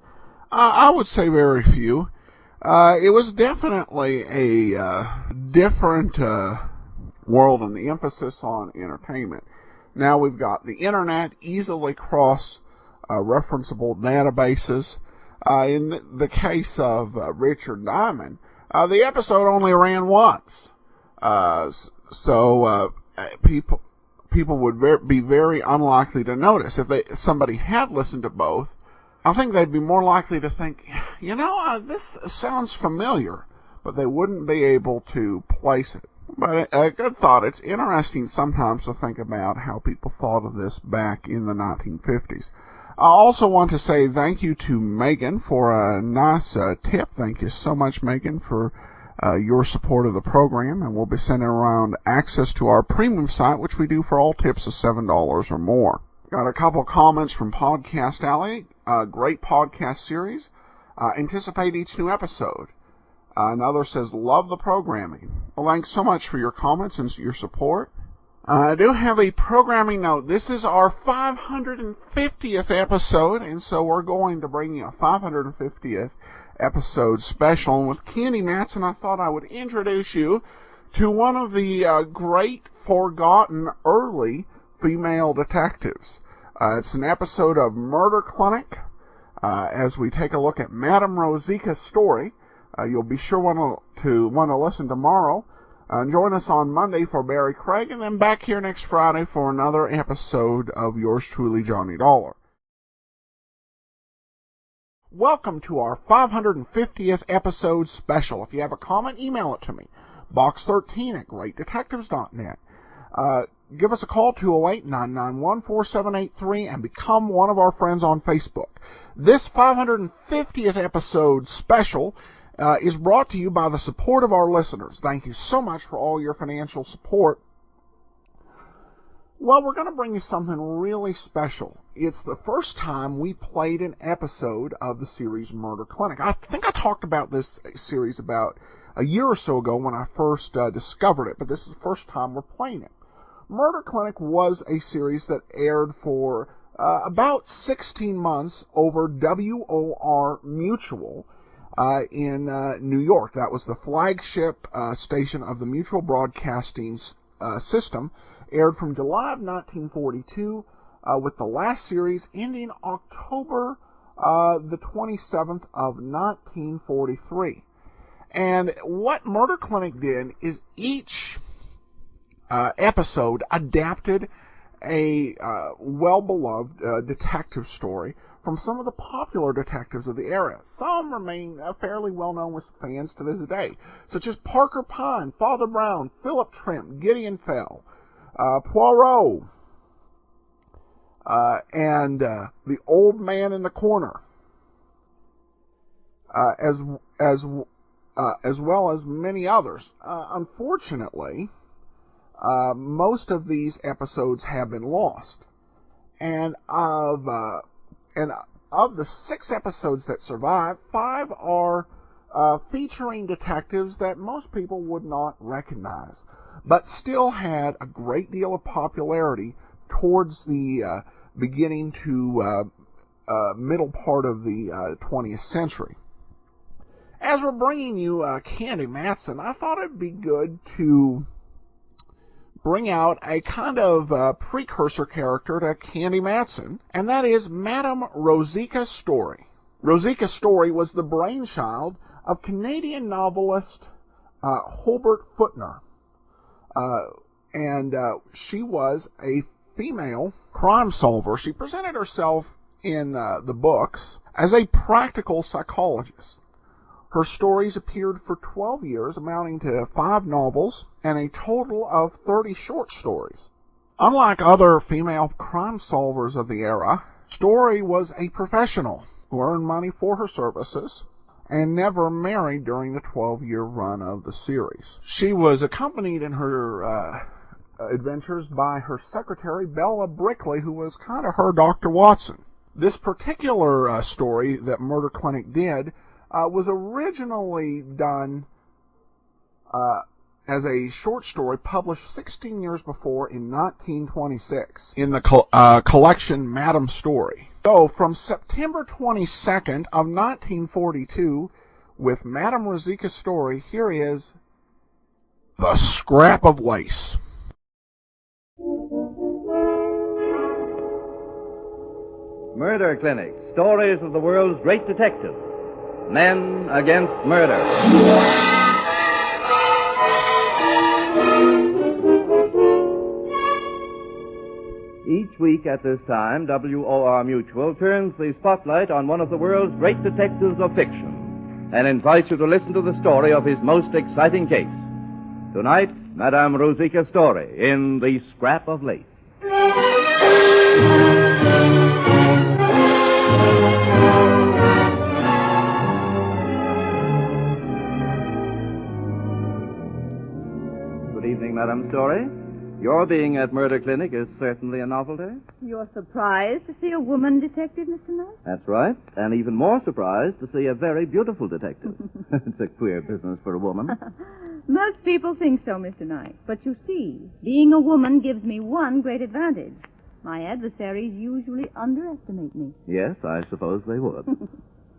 I would say very few. It was definitely a different world, and the emphasis on entertainment. Now we've got the internet, easily cross-referenceable databases. In the case of Richard Diamond, the episode only ran once. So people would be very unlikely to notice. If somebody had listened to both, I think they'd be more likely to think, this sounds familiar, but they wouldn't be able to place it. But a good thought. It's interesting sometimes to think about how people thought of this back in the 1950s. I also want to say thank you to Megan for a nice tip. Thank you so much, Megan, for your support of the program. And we'll be sending around access to our premium site, which we do for all tips of $7 or more. Got a couple comments from Podcast Alley. Great podcast series. Anticipate each new episode. Another says, love the programming. Well, thanks so much for your comments and your support. I do have a programming note. This is our 550th episode, and so we're going to bring you a 550th episode special. And with Candy Matson, I thought I would introduce you to one of the great forgotten early female detectives. It's an episode of Murder Clinic, as we take a look at Madame Rosica's story. You'll be sure to want to listen tomorrow. Join us on Monday for Barrie Craig, and then back here next Friday for another episode of Yours Truly, Johnny Dollar. Welcome to our 550th episode special. If you have a comment, email it to me. box13@greatdetectives.net. Give us a call, 208-991-4783, and become one of our friends on Facebook. This 550th episode special is brought to you by the support of our listeners. Thank you so much for all your financial support. Well, we're going to bring you something really special. It's the first time we played an episode of the series Murder Clinic. I think I talked about this series about a year or so ago when I first discovered it, but this is the first time we're playing it. Murder Clinic was a series that aired for about 16 months over WOR Mutual in New York. That was the flagship station of the Mutual Broadcasting System. Aired from July of 1942, with the last series ending October the 27th of 1943. And what Murder Clinic did is each episode adapted a well-beloved detective story from some of the popular detectives of the era. Some remain fairly well-known with fans to this day, such as Parker Pine, Father Brown, Philip Trimp, Gideon Fell, Poirot, and The Old Man in the Corner, as well as many others. Unfortunately, most of these episodes have been lost, and of the 6 episodes that survive, 5 are featuring detectives that most people would not recognize, but still had a great deal of popularity towards the beginning to middle part of the 20th century. As we're bringing you Candy Matson, I thought it'd be good to bring out a kind of precursor character to Candy Matson, and that is Madame Rosika Story. Rosika Story was the brainchild of Canadian novelist Hubert Footner, and she was a female crime solver. She presented herself in the books as a practical psychologist. Her stories appeared for 12 years, amounting to 5 novels and a total of 30 short stories. Unlike other female crime solvers of the era, Story was a professional who earned money for her services and never married during the 12-year run of the series. She was accompanied in her adventures by her secretary, Bella Brickley, who was kind of her Dr. Watson. This particular story that Murder Clinic did was originally done as a short story published 16 years before in 1926 in the collection Madam Story. So from September 22nd of 1942, with Madame Rosika's Story, here is The Scrap of Lace. Murder Clinic, stories of the world's great detectives. Men Against Murder. Each week at this time, WOR Mutual turns the spotlight on one of the world's great detectives of fiction and invites you to listen to the story of his most exciting case. Tonight, Madame Rosika Story in The Scrap of Lace. Madame Story, your being at Murder Clinic is certainly a novelty. You're surprised to see a woman detective, Mr. Knight? That's right, and even more surprised to see a very beautiful detective. It's a queer business for a woman. Most people think so, Mr. Knight. But you see, being a woman gives me one great advantage. My adversaries usually underestimate me. Yes, I suppose they would.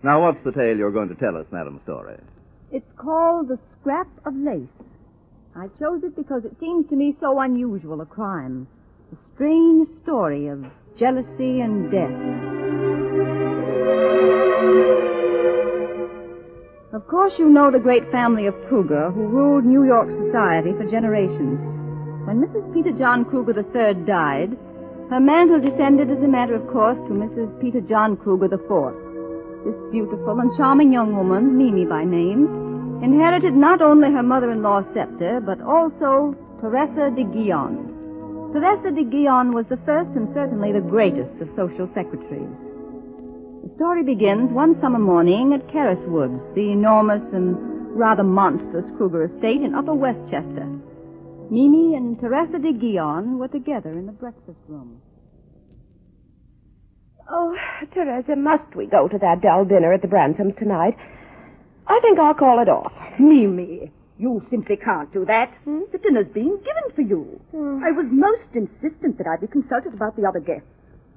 Now, what's the tale you're going to tell us, Madame Story? It's called The Scrap of Lace. I chose it because it seems to me so unusual a crime. A strange story of jealousy and death. Of course, you know the great family of Kruger, who ruled New York society for generations. When Mrs. Peter John Kruger III died, her mantle descended as a matter of course to Mrs. Peter John Kruger IV. This beautiful and charming young woman, Mimi by name, inherited not only her mother-in-law's scepter, but also Teresa de Guion. Teresa de Guion was the first and certainly the greatest of social secretaries. The story begins one summer morning at Carris Woods, the enormous and rather monstrous Kruger estate in Upper Westchester. Mimi and Teresa de Guion were together in the breakfast room. Oh, Teresa, must we go to that dull dinner at the Bransoms tonight? I think I'll call it off. Mimi, you simply can't do that. The dinner's being given for you. I was most insistent that I be consulted about the other guests.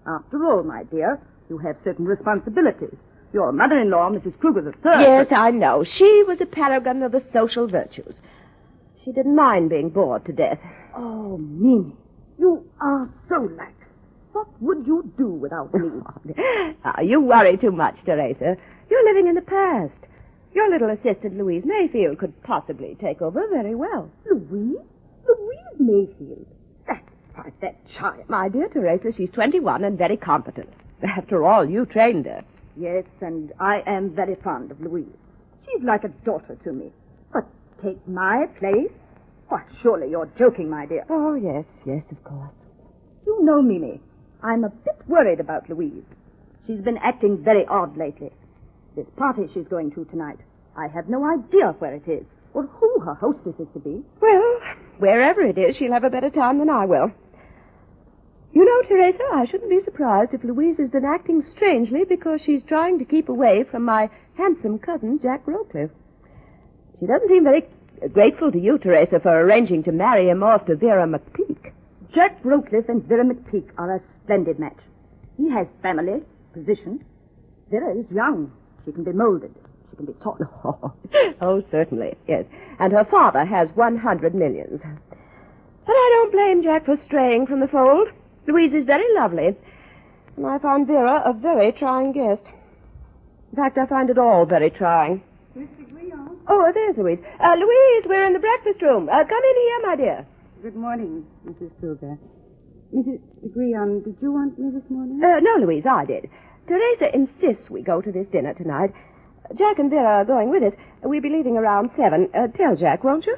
After all, my dear, you have certain responsibilities. Your mother-in-law, Mrs. Kruger III... Yes, I know. She was a paragon of the social virtues. She didn't mind being bored to death. Oh, Mimi, you are so lax. What would you do without me? You worry too much, Teresa. You're living in the past. Your little assistant, Louise Mayfield, could possibly take over very well. Louise? Louise Mayfield? That's quite that child. My dear Teresa, she's 21 and very competent. After all, you trained her. Yes, and I am very fond of Louise. She's like a daughter to me. But take my place? Why, surely you're joking, my dear. Oh, yes, of course. You know, Mimi, I'm a bit worried about Louise. She's been acting very odd lately. This party she's going to tonight, I have no idea where it is or who her hostess is to be. Well, wherever it is, she'll have a better time than I will. You know, Teresa, I shouldn't be surprised if Louise has been acting strangely because she's trying to keep away from my handsome cousin, Jack Rowcliffe. She doesn't seem very grateful to you, Teresa, for arranging to marry him off to Vera McPeak. Jack Rowcliffe and Vera McPeak are a splendid match. He has family, position. Vera is young. She can be molded. She can be taught. Oh, certainly, yes. And her father has 100 millions. But I don't blame Jack for straying from the fold. Louise is very lovely, and I find Vera a very trying guest. In fact, I find it all very trying. Mr. Guillaume? Oh, there's Louise. Louise, we're in the breakfast room. Come in here, my dear. Good morning, Mrs. Kruger. Mrs. Guillaume, did you want me this morning? No, Louise, I did. Teresa insists we go to this dinner tonight. Jack and Vera are going with us. We'll be leaving around 7. Tell Jack, won't you?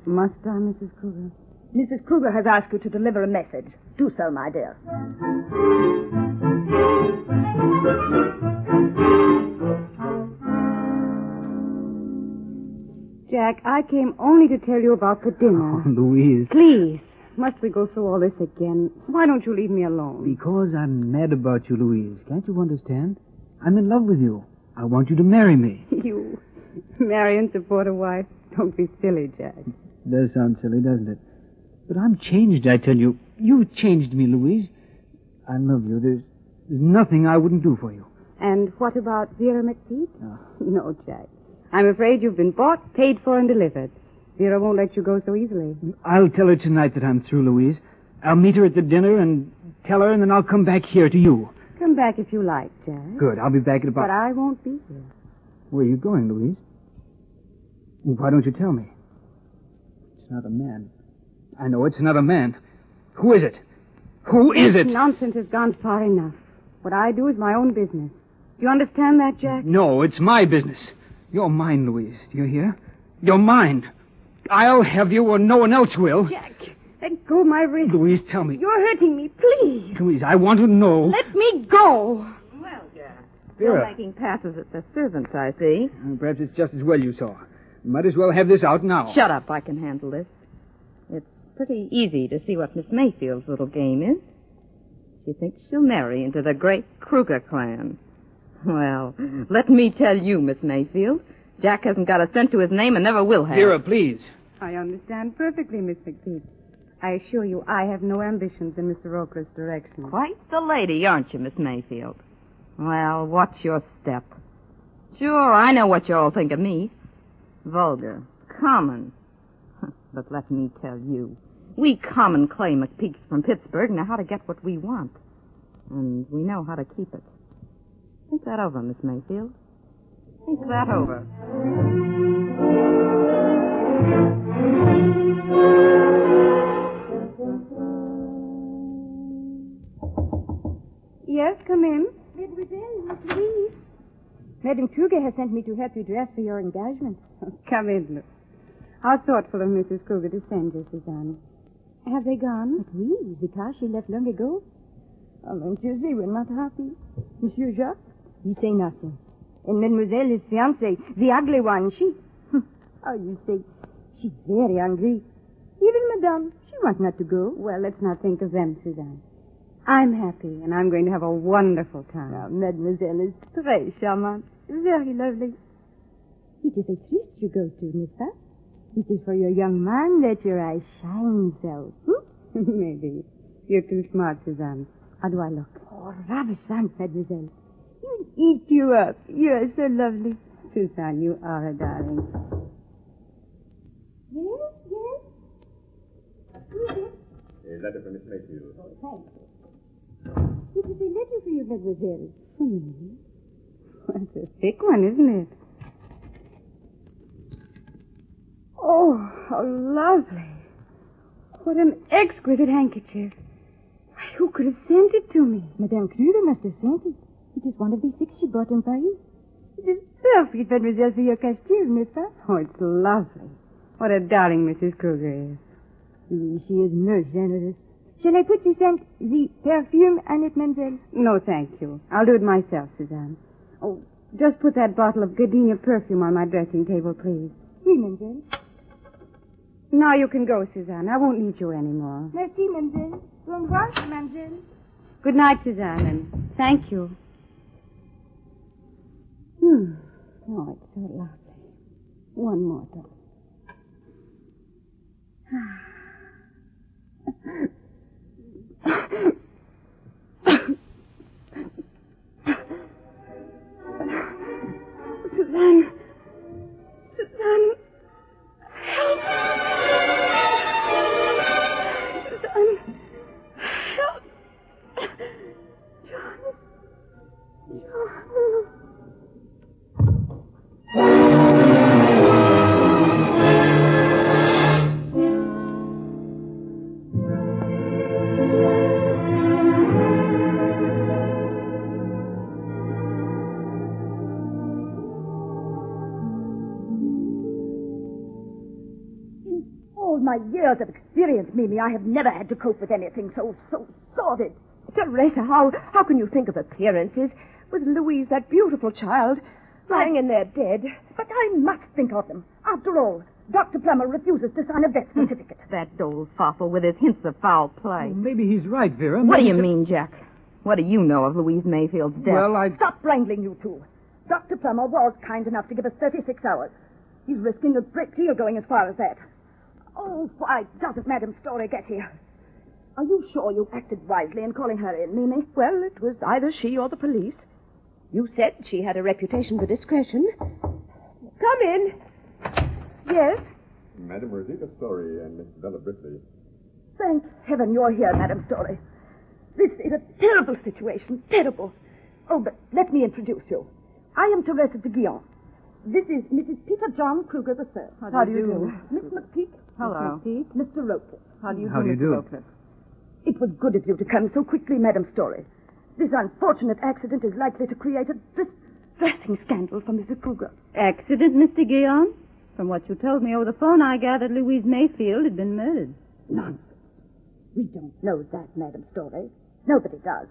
Must I, Mrs. Kruger? Mrs. Kruger has asked you to deliver a message. Do so, my dear. Jack, I came only to tell you about the dinner. Oh, Louise. Please, must we go through all this again? Why don't you leave me alone? Because I'm mad about you, Louise. Can't you understand? I'm in love with you. I want you to marry me. You marry and support a wife? Don't be silly, Jack. It does sound silly, doesn't it? But I'm changed, I tell you. You changed me, Louise. I love you. There's nothing I wouldn't do for you. And what about Vera McPeak? Oh. No, Jack. I'm afraid you've been bought, paid for, and delivered. Vera won't let you go so easily. I'll tell her tonight that I'm through, Louise. I'll meet her at the dinner and tell her, and then I'll come back here to you. Come back if you like, Jack. Good. I'll be back at about... But I won't be here. Where are you going, Louise? Why don't you tell me? It's not a man. I know it's not a man. Who is it? Who is it? Nonsense has gone far enough. What I do is my own business. Do you understand that, Jack? No, it's my business. You're mine, Louise. Do you hear? You're mine. I'll have you or no one else will. Jack, let go my wrist. Louise, tell me. You're hurting me, please. Louise, I want to know. Let me go. Well, Jack. Vera. You're making passes at the servants, I see. Perhaps it's just as well you saw. You might as well have this out now. Shut up. I can handle this. It's pretty easy to see what Miss Mayfield's little game is. She thinks she'll marry into the great Kruger clan. Well, let me tell you, Miss Mayfield, Jack hasn't got a cent to his name and never will have. Vera, please. I understand perfectly, Miss McPeak. I assure you I have no ambitions in Mr. Rockley's direction. Quite the lady, aren't you, Miss Mayfield? Well, what's your step? Sure, I know what you all think of me. Vulgar. Common. But let me tell you, we common clay McPeaks from Pittsburgh know how to get what we want. And we know how to keep it. Think that over, Miss Mayfield. Think that over. Yes, come in. Mademoiselle, Miss Louise. Madame Kruger has sent me to help you dress for your engagement. Come in, look. How thoughtful of Mrs. Kruger to send you, Suzanne. Have they gone? But oui, the car she left long ago. Oh, don't you see, we're not happy. Monsieur Jacques? He say nothing. And Mademoiselle, his fiancée, the ugly one, she... Oh, you say, she's very angry. Even Madame, she wants not to go. Well, let's not think of them, Suzanne. I'm happy, and I'm going to have a wonderful time. Now, Mademoiselle is très charmante. Very lovely. It is a feast you go to, n'est-ce pas? It is for your young man that your eyes shine so. Maybe. You're too smart, Suzanne. How do I look? Oh, ravissant, Mademoiselle. You'll eat you up. You're so lovely. Suzanne, you are a darling. Yes, yes. Who is it? A letter from Miss Mayfield. Oh, thank you. It is a letter for you, mademoiselle. For me? Well, it's a thick one, isn't it? Oh, how lovely. What an exquisite handkerchief. Why, who could have sent it to me? Madame Kruger must have sent it. It is one of the 6 she bought in Paris. It is perfect, mademoiselle, for your costume, n'est-ce pas? Oh, it's lovely. What a darling Mrs. Kruger is. Oui, she is most generous. Shall I put the scent, the perfume on it, mademoiselle? No, thank you. I'll do it myself, Suzanne. Oh, just put that bottle of gardenia perfume on my dressing table, please. Oui, mademoiselle. Now you can go, Suzanne. I won't need you anymore. Merci, mademoiselle. Au revoir, mademoiselle. Good night, Suzanne, and thank you. Oh, it's so lovely. One more time. Suzanne. Suzanne. Help. Suzanne. Help. John. My years of experience, Mimi, I have never had to cope with anything so sordid. Teresa, how can you think of appearances with Louise, that beautiful child, lying in there dead? But I must think of them. After all, Dr. Plummer refuses to sign a death certificate. That old fossil with his hints of foul play. Well, maybe he's right, Vera. What do you mean, Jack? What do you know of Louise Mayfield's death? Well, Stop wrangling, you two. Dr. Plummer was kind enough to give us 36 hours. He's risking a great deal going as far as that. Oh, why doesn't Madame Story get here? Are you sure you acted wisely in calling her in, Mimi? Well, it was either she or the police. You said she had a reputation for discretion. Come in. Yes? Madame Rosita Story and Miss Bella Brickley. Thank heaven you're here, Madame Story. This is a terrible situation. Terrible. Oh, but let me introduce you. I am Teresa de Guillaume. This is Mrs. Peter John Kruger III. How do you do? Miss McPeak. Hello. Miss McPeak. Mr. Roper. How do you How do, do you Mr. do? Roper? It was good of you to come so quickly, Madame Story. This unfortunate accident is likely to create a distressing scandal for Mrs. Kruger. Accident, Mr. Guillaume? From what you told me over the phone, I gathered Louise Mayfield had been murdered. Nonsense. We don't know that, Madame Story. Nobody does.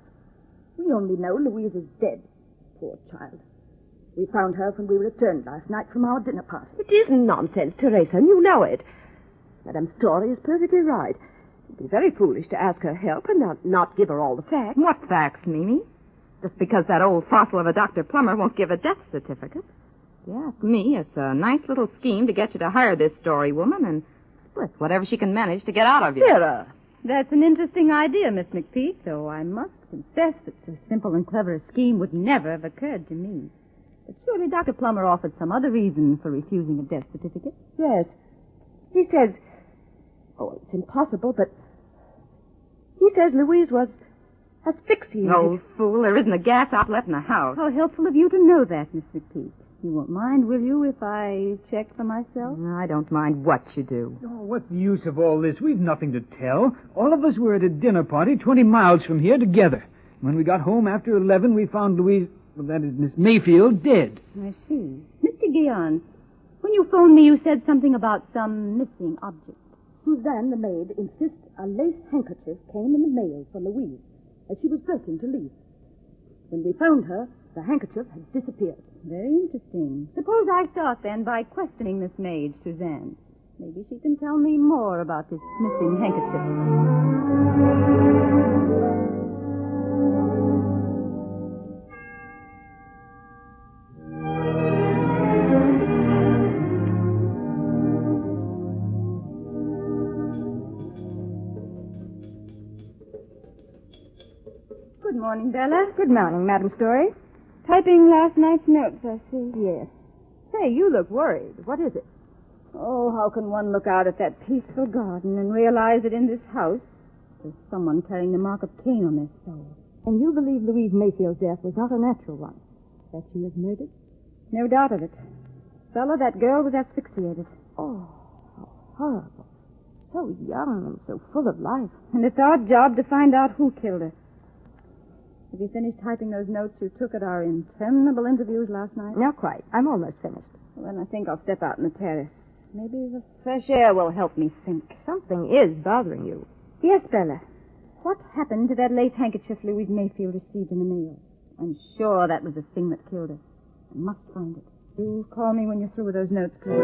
We only know Louise is dead. Poor child. We found her when we returned last night from our dinner party. It isn't nonsense, Teresa, and you know it. Madame Story is perfectly right. It'd be very foolish to ask her help and not give her all the facts. What facts, Mimi? Just because that old fossil of a Dr. Plummer won't give a death certificate. Yeah, to me, it's a nice little scheme to get you to hire this Story woman and split whatever she can manage to get out of you. Vera! That's an interesting idea, Miss McPeak, though I must confess that so simple and clever a scheme would never have occurred to me. But surely Dr. Plummer offered some other reason for refusing a death certificate? Yes. He says... Oh, it's impossible, but... He says Louise was asphyxiated. Old fool, there isn't a gas outlet in the house. How helpful of you to know that, Miss McPeak. You won't mind, will you, if I check for myself? I don't mind what you do. Oh, what's the use of all this? We've nothing to tell. All of us were at a dinner party 20 miles from here together. When we got home after 11, we found Louise... Well, that is Miss Mayfield, dead. I see. Mr. Guillaume, when you phoned me, you said something about some missing object. Suzanne, the maid, insists a lace handkerchief came in the mail for Louise as she was dressing to leave. When we found her, the handkerchief had disappeared. Very interesting. Suppose I start, then, by questioning this maid, Suzanne. Maybe she can tell me more about this missing handkerchief. Good morning, Bella. Good morning, Madam Story. Typing last night's notes, I see. Yes. Say, you look worried. What is it? Oh, how can one look out at that peaceful garden and realize that in this house there's someone carrying the mark of Cain on their soul? And you believe Louise Mayfield's death was not a natural one? That she was murdered? No doubt of it. Bella, that girl was asphyxiated. Oh, how horrible. So young and so full of life. And it's our job to find out who killed her. Have you finished typing those notes you took at our interminable interviews last night? Not quite. I'm almost finished. Well, then I think I'll step out on the terrace. Maybe the fresh air will help me think. Something is bothering you. Yes, Bella. What happened to that lace handkerchief Louise Mayfield received in the mail? I'm sure that was the thing that killed her. I must find it. Do call me when you're through with those notes, please.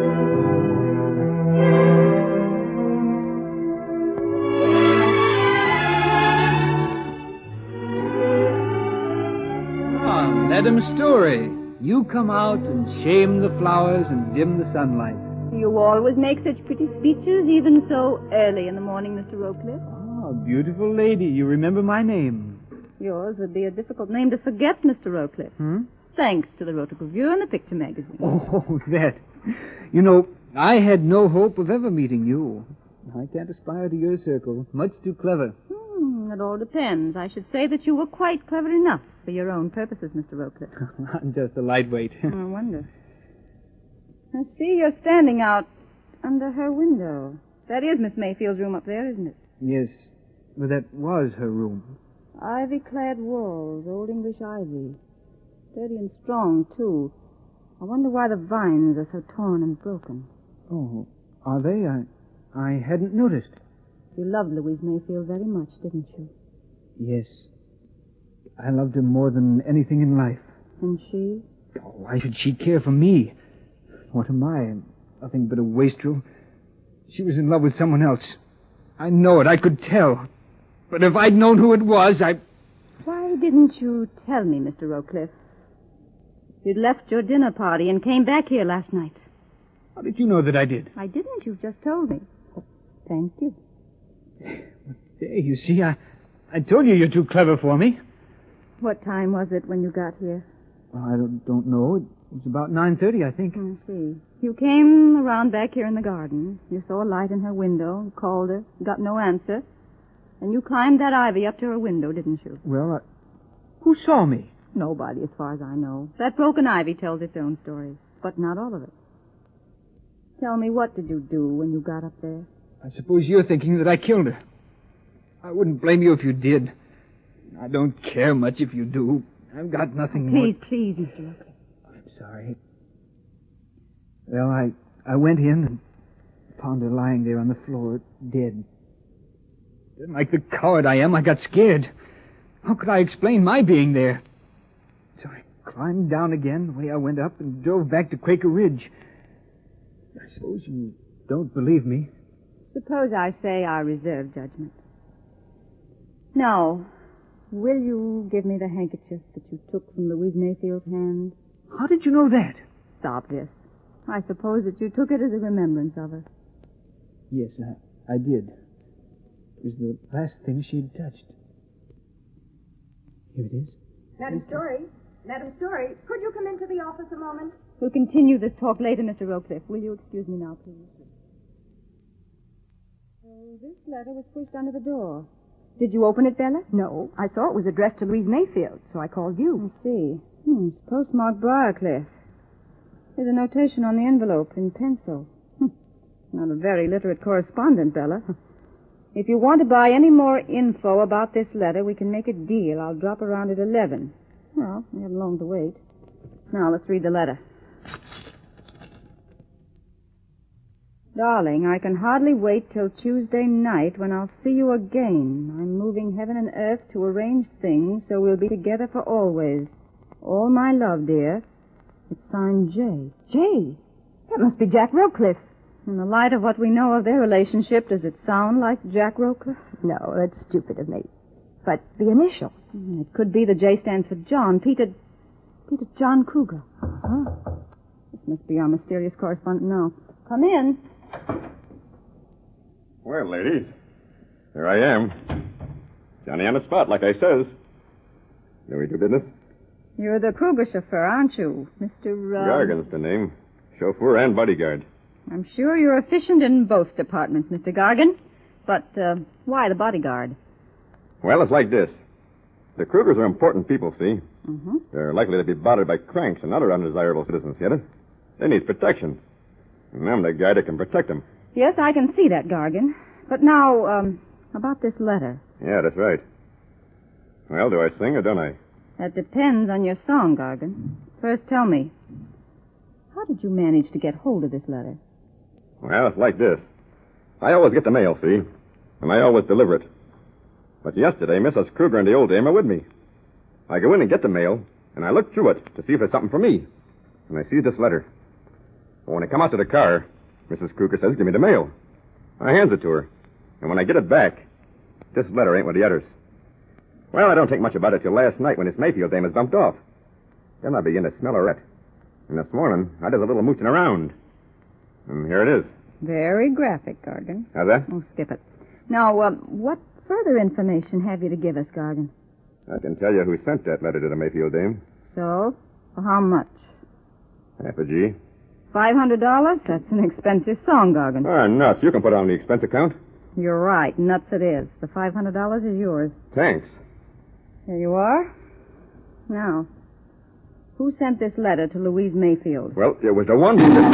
Madam Story, you come out and shame the flowers and dim the sunlight. You always make such pretty speeches, even so early in the morning, Mr. Rowcliffe. Oh, beautiful lady, you remember my name. Yours would be a difficult name to forget, Mr. Rowcliffe. Thanks to the Rotary Review and the Picture Magazine. Oh, that. You know, I had no hope of ever meeting you. I can't aspire to your circle. Much too clever. It all depends. I should say that you were quite clever enough for your own purposes, Mr. Rowcliffe. I'm just a lightweight. I wonder. I see you're standing out under her window. That is Miss Mayfield's room up there, isn't it? Yes. Well, that was her room. Ivy-clad walls, old English ivy. Sturdy and strong, too. I wonder why the vines are so torn and broken. Oh, are they? I hadn't noticed. You loved Louise Mayfield very much, didn't you? Yes. I loved her more than anything in life. And she? Oh, why should she care for me? What am I? Nothing but a wastrel. She was in love with someone else. I know it. I could tell. But if I'd known who it was, Why didn't you tell me, Mr. Rowcliffe? You'd left your dinner party and came back here last night. How did you know that I did? I didn't. You've just told me. Thank you. There, you see, I told you you're too clever for me. What time was it when you got here? Well, I don't know. It was about 9:30, I think. I see. You came around back here in the garden. You saw a light in her window, called her, got no answer. And you climbed that ivy up to her window, didn't you? Well, who saw me? Nobody, as far as I know. That broken ivy tells its own story, but not all of it. Tell me, what did you do when you got up there? I suppose you're thinking that I killed her. I wouldn't blame you if you did. I don't care much if you do. I've got nothing more... Please, Mr. Rowcliffe. I'm sorry. Well, I went in and found her lying there on the floor, dead. Then, like the coward I am, I got scared. How could I explain my being there? So I climbed down again the way I went up and drove back to Quaker Ridge. I suppose you don't believe me. Suppose I say I reserve judgment. Now, will you give me the handkerchief that you took from Louise Mayfield's hand? How did you know that? It's obvious. I suppose that you took it as a remembrance of her. Yes, I did. It was the last thing she'd touched. Here it is. Madam Story, could you come into the office a moment? We'll continue this talk later, Mr. Rowcliffe. Will you excuse me now, please? So this letter was pushed under the door. Did you open it, Bella? No, I saw it was addressed to Louise Mayfield, so I called you. I see. It's postmarked Briarcliff. There's a notation on the envelope in pencil. Not a very literate correspondent, Bella. If you want to buy any more info about this letter, we can make a deal. I'll drop around at 11. Well, we haven't long to wait. Now, let's read the letter. Darling, I can hardly wait till Tuesday night when I'll see you again. I'm moving heaven and earth to arrange things so we'll be together for always. All my love, dear. It's signed J. J? That must be Jack Rowcliffe. In the light of what we know of their relationship, does it sound like Jack Rowcliffe? No, that's stupid of me. But the initial. It could be the J stands for John. Peter John Kruger. Uh-huh. This must be our mysterious correspondent now. Come in. Well, ladies, here I am. Johnny on the spot, like I says. Know we do business? You're the Kruger chauffeur, aren't you, Mr. Gargan's the name. Chauffeur and bodyguard. I'm sure you're efficient in both departments, Mr. Gargan. But why the bodyguard? Well, it's like this. The Krugers are important people, see? Mm-hmm. They're likely to be bothered by cranks and other undesirable citizens, get it? They need protection. And I'm the guy that can protect them. Yes, I can see that, Gargan. But now, about this letter. Yeah, that's right. Well, do I sing or don't I? That depends on your song, Gargan. First, tell me, how did you manage to get hold of this letter? Well, it's like this. I always get the mail, see? And I always deliver it. But yesterday, Mrs. Kruger and the old dame are with me. I go in and get the mail, and I look through it to see if there's something for me. And I see this letter. Well, when I come out to the car, Mrs. Kruger says, give me the mail. I hands it to her. And when I get it back, this letter ain't with the others. Well, I don't think much about it till last night when this Mayfield dame was bumped off. Then I begin to smell a rat. And this morning, I did a little mooching around. And here it is. Very graphic, Gargan. How's that? Oh, skip it. Now, what further information have you to give us, Gargan? I can tell you who sent that letter to the Mayfield dame. So, for how much? Half a G. $500? That's an expensive song, Gargan. Ah, nuts. You can put it on the expense account. You're right. Nuts it is. The $500 is yours. Thanks. Here you are. Now, who sent this letter to Louise Mayfield? Well, it was the one who did...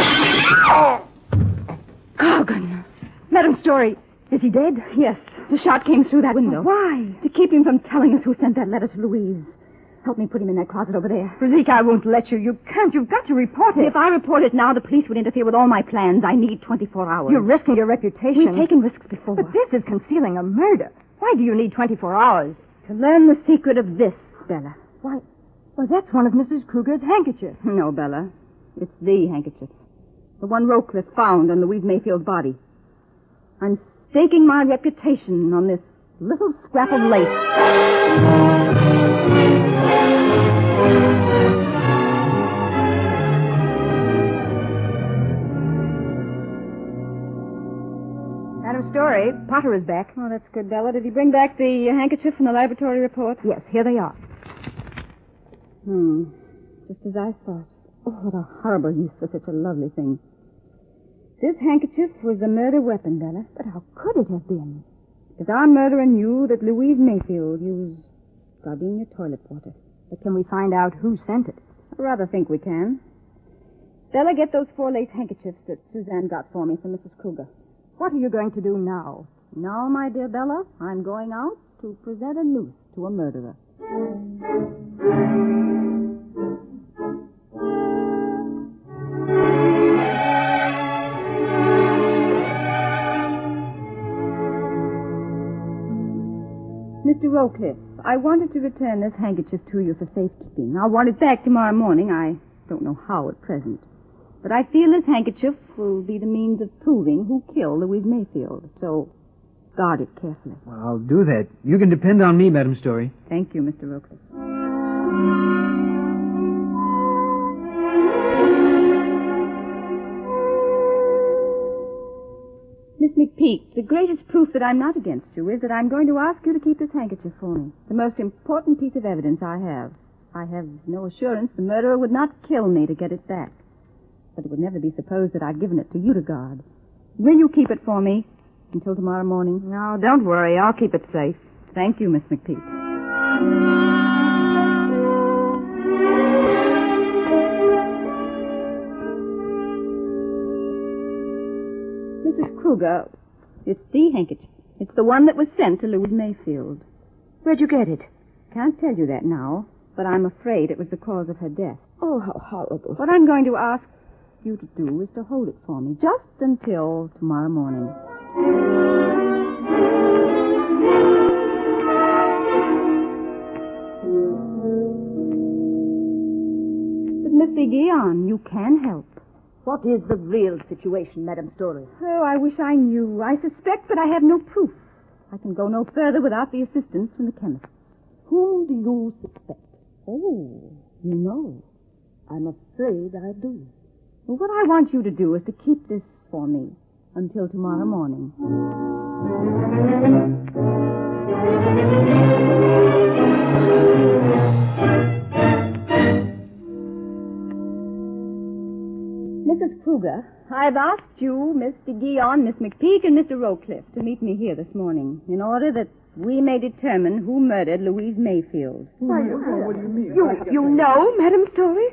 Gargan! Madam Story, is he dead? Yes. The shot came through that window. Why? To keep him from telling us who sent that letter to Louise. Help me put him in that closet over there. Brigitte, I won't let you. You can't. You've got to report it. If I report it now, the police would interfere with all my plans. I need 24 hours. You're risking your reputation. We've taken risks before. But this is concealing a murder. Why do you need 24 hours? To learn the secret of this, Bella. Why, that's one of Mrs. Kruger's handkerchiefs. No, Bella. It's the handkerchief. The one Rowcliffe found on Louise Mayfield's body. I'm staking my reputation on this little scrap of lace. Madam Story, Potter is back. Oh, that's good, Bella. Did he bring back the handkerchief from the laboratory report? Yes, here they are. Just as I thought. Oh, what a horrible use for such a lovely thing. This handkerchief was the murder weapon, Bella. But how could it have been? Because our murderer knew that Louise Mayfield used gardenia toilet water. But can we find out who sent it? I rather think we can. Bella, get those 4 lace handkerchiefs that Suzanne got for me from Mrs. Kruger. What are you going to do now? Now, my dear Bella, I'm going out to present a noose to a murderer. Mr. Rowcliffe, I wanted to return this handkerchief to you for safekeeping. I'll want it back tomorrow morning. I don't know how at present. But I feel this handkerchief will be the means of proving who killed Louise Mayfield. So, guard it carefully. Well, I'll do that. You can depend on me, Madam Story. Thank you, Mr. Rowcliffe. Miss McPeak, the greatest proof that I'm not against you is that I'm going to ask you to keep this handkerchief for me. The most important piece of evidence I have. I have no assurance the murderer would not kill me to get it back. But it would never be supposed that I'd given it to you to guard. Will you keep it for me until tomorrow morning? No, don't worry. I'll keep it safe. Thank you, Miss McPeak. Mrs. Kruger, it's the handkerchief. It's the one that was sent to Louise Mayfield. Where'd you get it? Can't tell you that now, but I'm afraid it was the cause of her death. Oh, how horrible. What I'm going to ask you to do is to hold it for me, just until tomorrow morning. But Miss Guion, you can help. What is the real situation, Madam Story? Oh, I wish I knew. I suspect, but I have no proof. I can go no further without the assistance from the chemists. Whom do you suspect? Oh, you know. I'm afraid I do. Well, what I want you to do is to keep this for me until tomorrow morning. Mrs. Kruger, I've asked you, Mr. Guion, Miss McPeak, and Mr. Rowcliffe to meet me here this morning in order that we may determine who murdered Louise Mayfield. Why, what do you mean? You know Madame Story?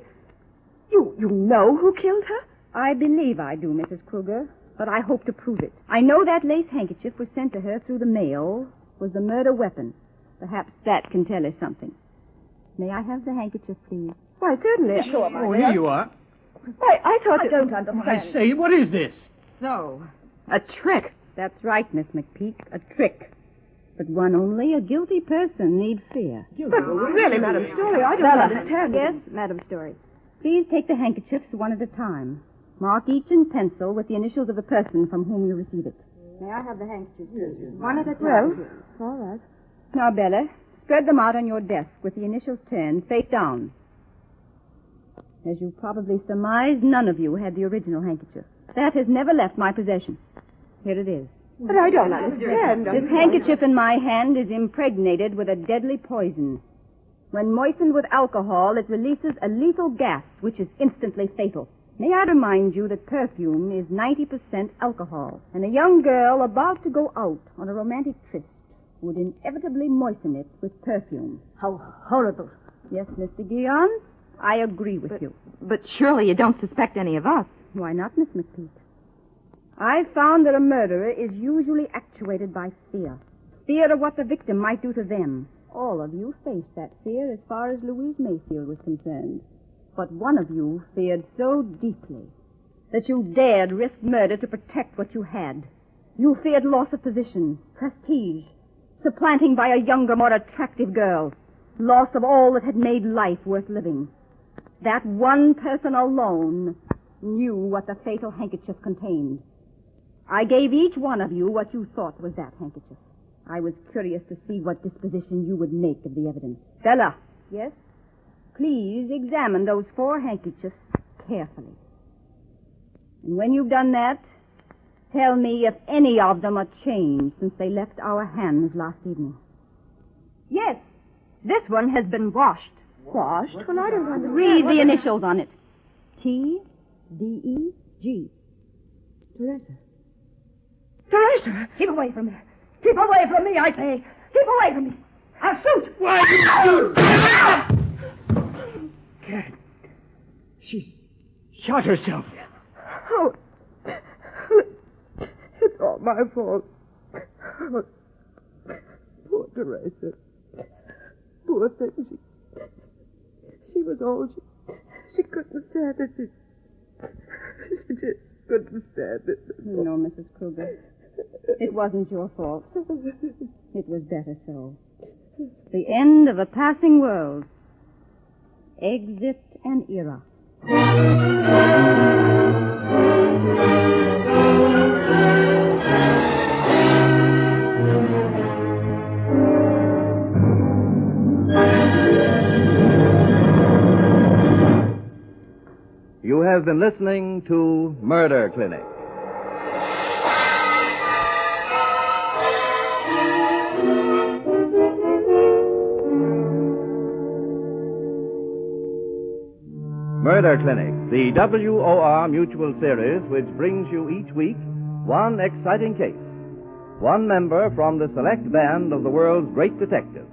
You know who killed her? I believe I do, Mrs. Kruger, but I hope to prove it. I know that lace handkerchief was sent to her through the mail was the murder weapon. Perhaps that can tell us something. May I have the handkerchief, please? Why, certainly. Sure, my dear. Here you are. Why, I thought I don't understand. I say, what is this? So, a trick. That's right, Miss McPeak, a trick. But one only a guilty person need fear. But really, Madame Story, I don't Bella. understand. Yes, Madame Story. Please take the handkerchiefs one at a time. Mark each in pencil with the initials of the person from whom you receive it. May I have the handkerchiefs, please? One at a time. Well, all right. Now, Bella, spread them out on your desk with the initials turned face down. As you probably surmise, none of you had the original handkerchief. That has never left my possession. Here it is. But I don't understand. This handkerchief in my hand is impregnated with a deadly poison. When moistened with alcohol, it releases a lethal gas, which is instantly fatal. May I remind you that perfume is 90% alcohol, and a young girl about to go out on a romantic tryst would inevitably moisten it with perfume. How horrible. Yes, Mr. Guion, I agree with you. But surely you don't suspect any of us. Why not, Miss McPeak? I've found that a murderer is usually actuated by fear. Fear of what the victim might do to them. All of you faced that fear as far as Louise Mayfield was concerned. But one of you feared so deeply that you dared risk murder to protect what you had. You feared loss of position, prestige, supplanting by a younger, more attractive girl, loss of all that had made life worth living. That one person alone knew what the fatal handkerchief contained. I gave each one of you what you thought was that handkerchief. I was curious to see what disposition you would make of the evidence. Bella. Yes? Please examine those 4 handkerchiefs carefully. And when you've done that, tell me if any of them are changed since they left our hands last evening. Yes, this one has been washed. Washed? Well, I don't understand. Read the initials on it. T-D-E-G. Teresa! Keep away from me. Keep away from me, I say. Keep away from me. I'll shoot. Why you Cat. She shot herself. Oh. It's all my fault. Poor Teresa. Poor thing. She was old. She couldn't stand it. She just couldn't stand it. No, Mrs. Kruger. It wasn't your fault. It was better so. The end of a passing world. Exit an era. You have been listening to Murder Clinic. Murder Clinic, the WOR Mutual Series, which brings you each week one exciting case, one member from the select band of the world's great detectives.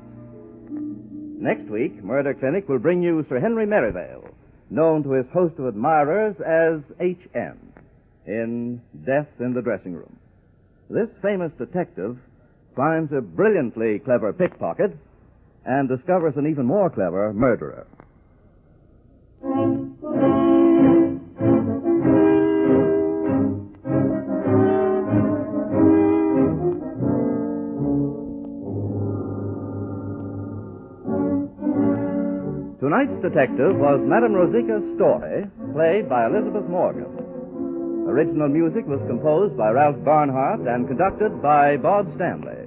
Next week, Murder Clinic will bring you Sir Henry Merivale, known to his host of admirers as H.M. in Death in the Dressing Room. This famous detective finds a brilliantly clever pickpocket and discovers an even more clever murderer. Tonight's detective was Madame Rosika Story, played by Elizabeth Morgan. Original music was composed by Ralph Barnhart and conducted by Bob Stanley.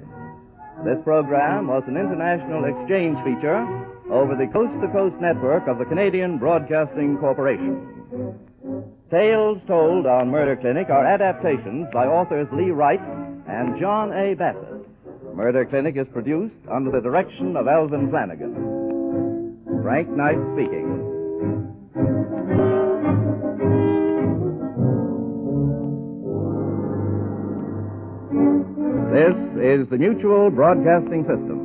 This program was an international exchange feature over the coast-to-coast network of the Canadian Broadcasting Corporation. Tales told on Murder Clinic are adaptations by authors Lee Wright and John A. Bassett. Murder Clinic is produced under the direction of Alvin Flanagan. Frank Knight speaking. This is the Mutual Broadcasting System.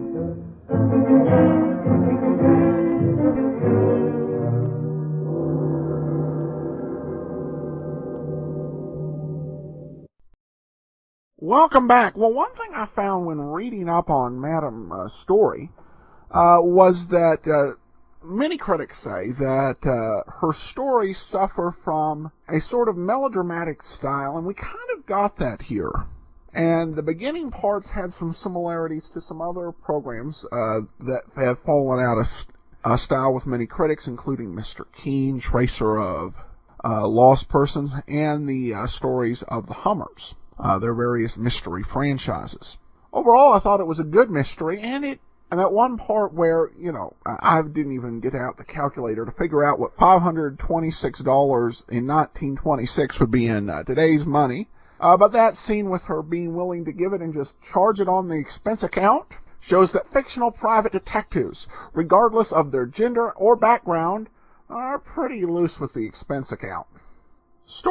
Welcome back. Well, one thing I found when reading up on Madame's story was that many critics say that her stories suffer from a sort of melodramatic style, and we kind of got that here. And the beginning parts had some similarities to some other programs that have fallen out of style with many critics, including Mr. Keen, Tracer of Lost Persons, and the stories of the Hummers, their various mystery franchises. Overall, I thought it was a good mystery, and at one part where, I didn't even get out the calculator to figure out what $526 in 1926 would be in today's money. But that scene with her being willing to give it and just charge it on the expense account shows that fictional private detectives, regardless of their gender or background, are pretty loose with the expense account.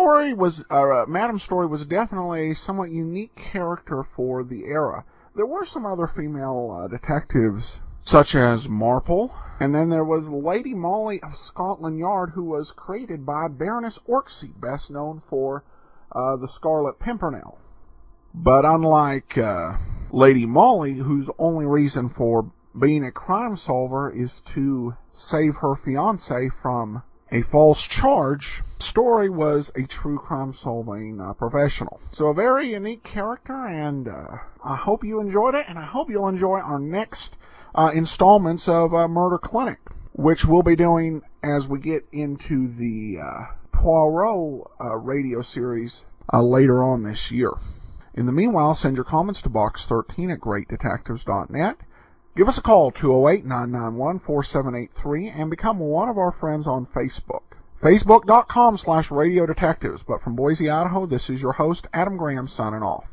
Madame's story was definitely a somewhat unique character for the era. There were some other female detectives, such as Marple, and then there was Lady Molly of Scotland Yard, who was created by Baroness Orczy, best known for the Scarlet Pimpernel. But unlike Lady Molly, whose only reason for being a crime solver is to save her fiancé from a false charge, Story was a true crime-solving professional. So a very unique character, and I hope you enjoyed it, and I hope you'll enjoy our next installments of Murder Clinic, which we'll be doing as we get into the Poirot radio series later on this year. In the meanwhile, send your comments to box 13 at greatdetectives.net. Give us a call, 208-991-4783, and become one of our friends on Facebook. Facebook.com/radiodetectives. But from Boise, Idaho, this is your host, Adam Graham, signing off.